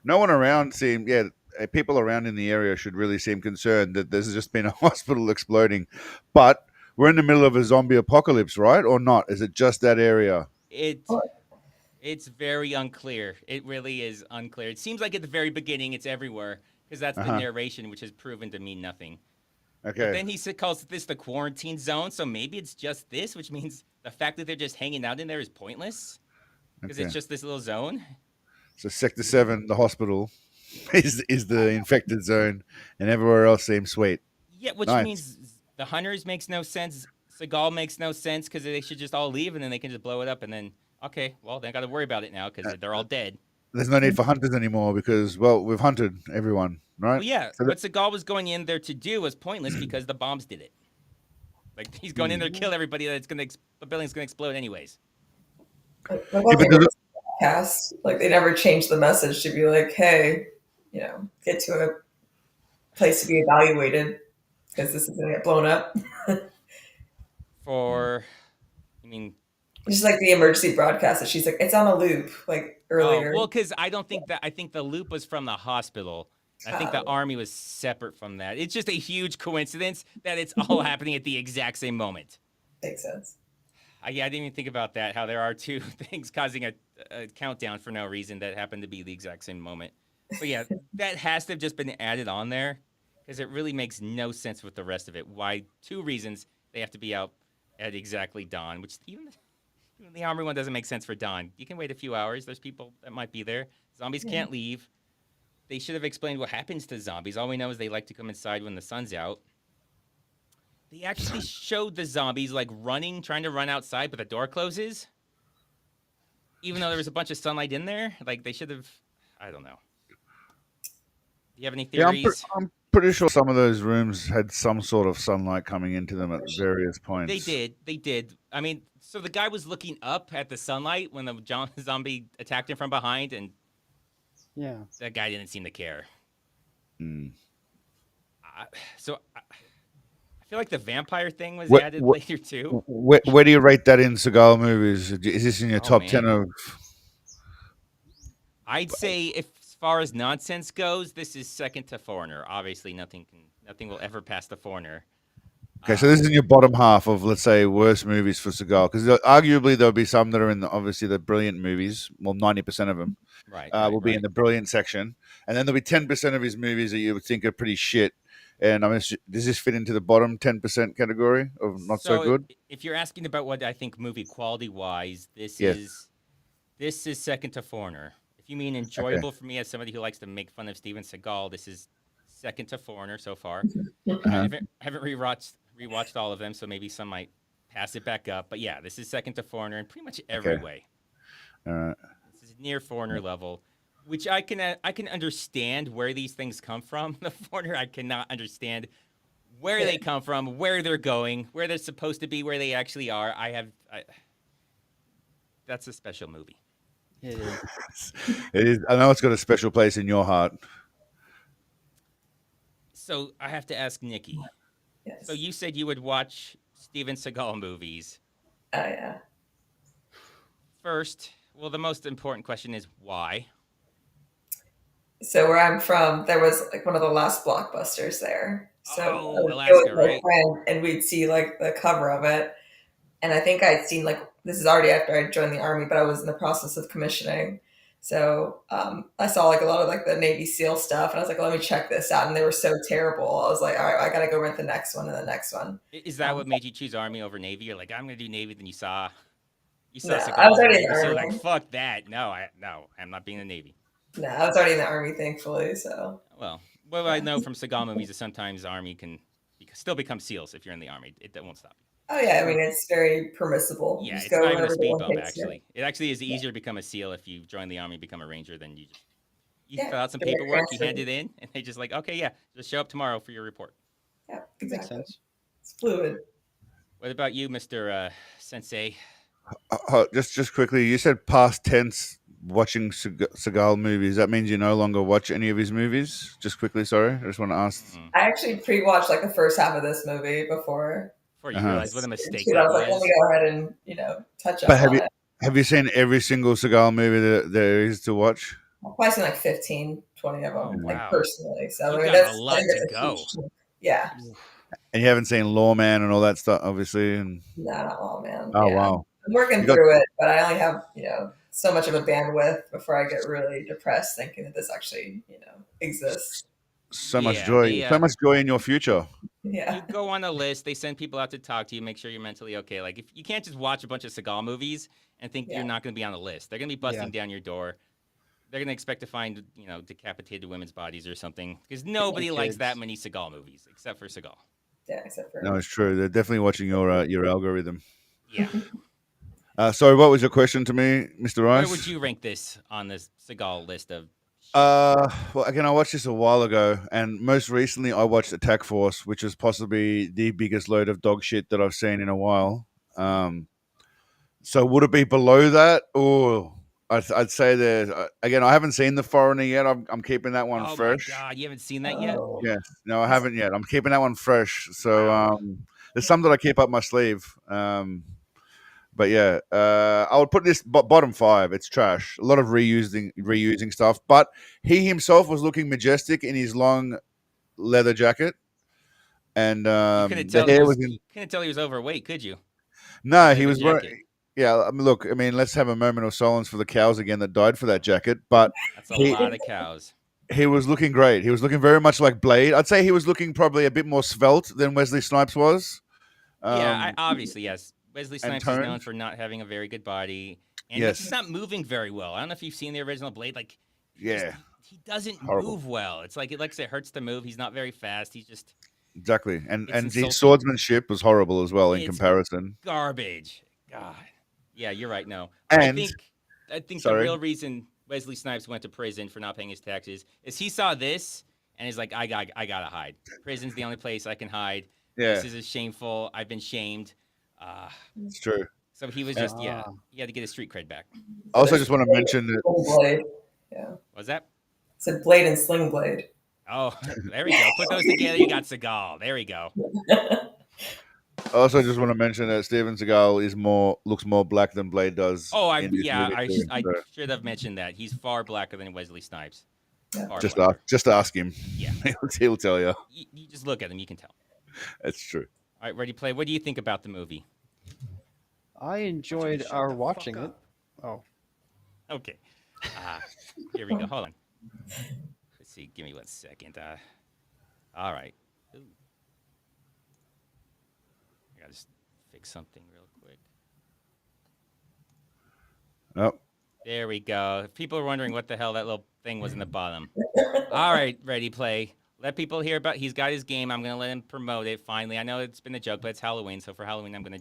No one around seemed. Yeah, people around in the area should really seem concerned that there's just been a hospital exploding, but we're in the middle of a zombie apocalypse, right? Or not? Is it just that area? It's very unclear. It really is unclear. It seems like at the very beginning it's everywhere because that's the narration, which has proven to mean nothing. Okay. But then he calls this the quarantine zone, so maybe it's just this, which means the fact that they're just hanging out in there is pointless because it's just this little zone. So Sector 7, the hospital, is the infected zone, and everywhere else seems sweet. Yeah, which means the hunters makes no sense. Seagal makes no sense because they should just all leave and then they can just blow it up and then, okay, well, they got to worry about it now because they're all dead. There's no need for hunters anymore because, well, we've hunted everyone, right? Well, yeah, what Seagal was going in there to do was pointless because the bombs did it. Like, he's going in there to kill everybody. The building's going to explode anyways. Cast, like they never changed the message to be like, hey, get to a place to be evaluated because this is going to get blown up. Just like the emergency broadcast that she's like, it's on a loop, like earlier. Oh, well, because I think the loop was from the hospital. I think the army was separate from that. It's just a huge coincidence that it's all happening at the exact same moment. Makes sense. I didn't even think about that, how there are two things causing a countdown for no reason that happen to be the exact same moment. But yeah, that has to have just been added on there because it really makes no sense with the rest of it. Why? Two reasons they have to be out at exactly dawn, which even the army one doesn't make sense for dawn. You can wait a few hours. There's people that might be there. Zombies can't leave. They should have explained what happens to zombies. All we know is they like to come inside when the sun's out. They actually showed the zombies like running, trying to run outside, but the door closes. Even though there was a bunch of sunlight in there, like they should have. I don't know. Do you have any theories? Yeah, I'm pretty sure some of those rooms had some sort of sunlight coming into them at various points. They did. I mean, so the guy was looking up at the sunlight when the zombie attacked him from behind, and that guy didn't seem to care. I feel like the vampire thing was added later too. Where do you rate that in Seagal movies? Is this in your top 10 of? I'd say, as far as nonsense goes, this is second to Foreigner. Obviously, nothing will ever pass the Foreigner. Okay, so this is in your bottom half of, let's say, worst movies for Seagal, because arguably there'll be some that are in obviously the brilliant movies. Well, 90% of them, will be in the brilliant section, and then there'll be 10% of his movies that you would think are pretty shit. And I mean, does this fit into the bottom 10% category of not so good? If you're asking about what I think movie quality wise, this is second to Foreigner. If you mean enjoyable for me as somebody who likes to make fun of Steven Seagal, this is second to Foreigner so far. I haven't rewatched all of them, so maybe some might pass it back up. But yeah, this is second to Foreigner in pretty much every way. All right. This is near Foreigner level. Which I can understand where these things come from. The Foreigner, I cannot understand where they come from, where they're going, where they're supposed to be, where they actually are. that's a special movie. It is. It is. I know it's got a special place in your heart. So I have to ask Nikki. Yes. So you said you would watch Steven Seagal movies. Oh yeah. First, well, the most important question is why? So where I'm from, there was like one of the last blockbusters there. So I Oh, would go Alaska, with my right? friend, and we'd see like the cover of it. And I think I'd seen like this is already after I joined the army, but I was in the process of commissioning. So I saw like a lot of like the Navy SEAL stuff, and I was like, let me check this out. And they were so terrible. I was like, all right, I gotta go rent the next one and the next one. Is that what made you choose Army over Navy? You're like, I'm gonna do Navy. Then you saw No, I was Seagal's already in Navy, the so you're like, army. fuck that. No, I'm not being in the Navy. No, I was already in the army, thankfully. So Well, what I know from Seagal movies is sometimes the Army can still become SEALs if you're in the Army. That won't stop you. oh yeah, I mean it's very permissible. Yeah, Just it's go not even a wherever the speed one bump, takes you. actually. It actually is easier to become a SEAL if you join the Army, become a Ranger, than you Yeah, fill out some get it paperwork, you transferred. hand it in, and they just like, okay, yeah, just show up tomorrow for your report. Yeah, Makes exactly. sense. It's fluid. What about you, Mr. Sensei? Just quickly, you said past tense watching Seagal movies. That means you no longer watch any of his movies? Just quickly, sorry. I just want to ask. I actually pre-watched like the first half of this movie before. Before you Uh-huh. realize what a mistake I that was like, let was. me go ahead and touch But up on it. have you seen every single Seagal movie that there is to watch? I've probably seen like 15, 20 of them, Oh, like wow. personally. So I You've mean, got a that's lot I think to that's a huge go. chunk. Yeah, And you haven't seen Lawman and all that stuff, obviously. And no, not all, man. oh Yeah. wow, I'm working you got through it, but I only have so much of a bandwidth before I get really depressed thinking that this actually exists. so much Yeah, joy, so much joy in your future. Yeah. You go on a list. They send people out to talk to you, make sure you're mentally okay. Like, if you can't just watch a bunch of Seagal movies and think Yeah. you're not going to be on the list. They're going to be busting down your door. They're going to expect to find, decapitated women's bodies or something, because nobody likes kids. that many Seagal movies except for Seagal. Yeah, except for No, it's true. They're definitely watching your algorithm. Yeah. Sorry, what was your question to me, Mr. Rice? Where would you rank this on this Seagal list of? Well, again, I watched this a while ago, and most recently I watched Attack Force, which is possibly the biggest load of dog shit that I've seen in a while. So would it be below that? Or I'd say there again. I haven't seen The Foreigner yet. I'm keeping that one fresh. Oh my God, you haven't seen that yet? Yes, no, I haven't yet. I'm keeping that one fresh. So there's some that I keep up my sleeve. But yeah, I would put this bottom 5. It's trash. A lot of reusing stuff. But he himself was looking majestic in his long leather jacket, and the hair was in. You couldn't tell he was overweight, could you? No, he Leather was jacket. wearing. Yeah, I mean, look. I mean, let's have a moment of silence for the cows again that died for that jacket. But That's a lot of cows. he was looking great. He was looking very much like Blade. I'd say he was looking probably a bit more svelte than Wesley Snipes was. Obviously, yes. Wesley Snipes is known toned. for not having a very good body, and Yes. he's not moving very well. I don't know if you've seen the original Blade. Like, Yeah, he doesn't Horrible. move well. It's like it hurts to move. He's not very fast. He's just exactly. And It's the insulting. swordsmanship was horrible as well in It's comparison. garbage. God. Yeah, you're right. No, And- I think the Sorry. real reason Wesley Snipes went to prison for not paying his taxes is he saw this and he's like, I gotta hide. Prison's the only place I can hide. Yeah. This is shameful. I've been shamed. It's true. So he was just he had to get his street cred back. I also just want to mention that. Blade. Yeah. What's that? It's a blade and sling blade. Oh, there we go. Put those together. You got Seagal. There we go. I also just want to mention that Steven Seagal looks more black than Blade does. Oh, in this movie too, I so should have mentioned that. He's far blacker than Wesley Snipes. Far just blacker. ask him. Yeah. he'll tell you. You just look at him. You can tell. It's true. All right, ready, play. What do you think about the movie? I enjoyed our watching it. Oh, Okay. Here we go. Hold on. Let's see. Give me 1 second. All right. Ooh. I gotta just fix something real quick. Oh, There we go. If people are wondering what the hell that little thing was in the bottom. All right, ready, play. Let people hear about. He's got his game. I'm gonna let him promote it. Finally, I know it's been a joke, but it's Halloween, so for Halloween, I'm gonna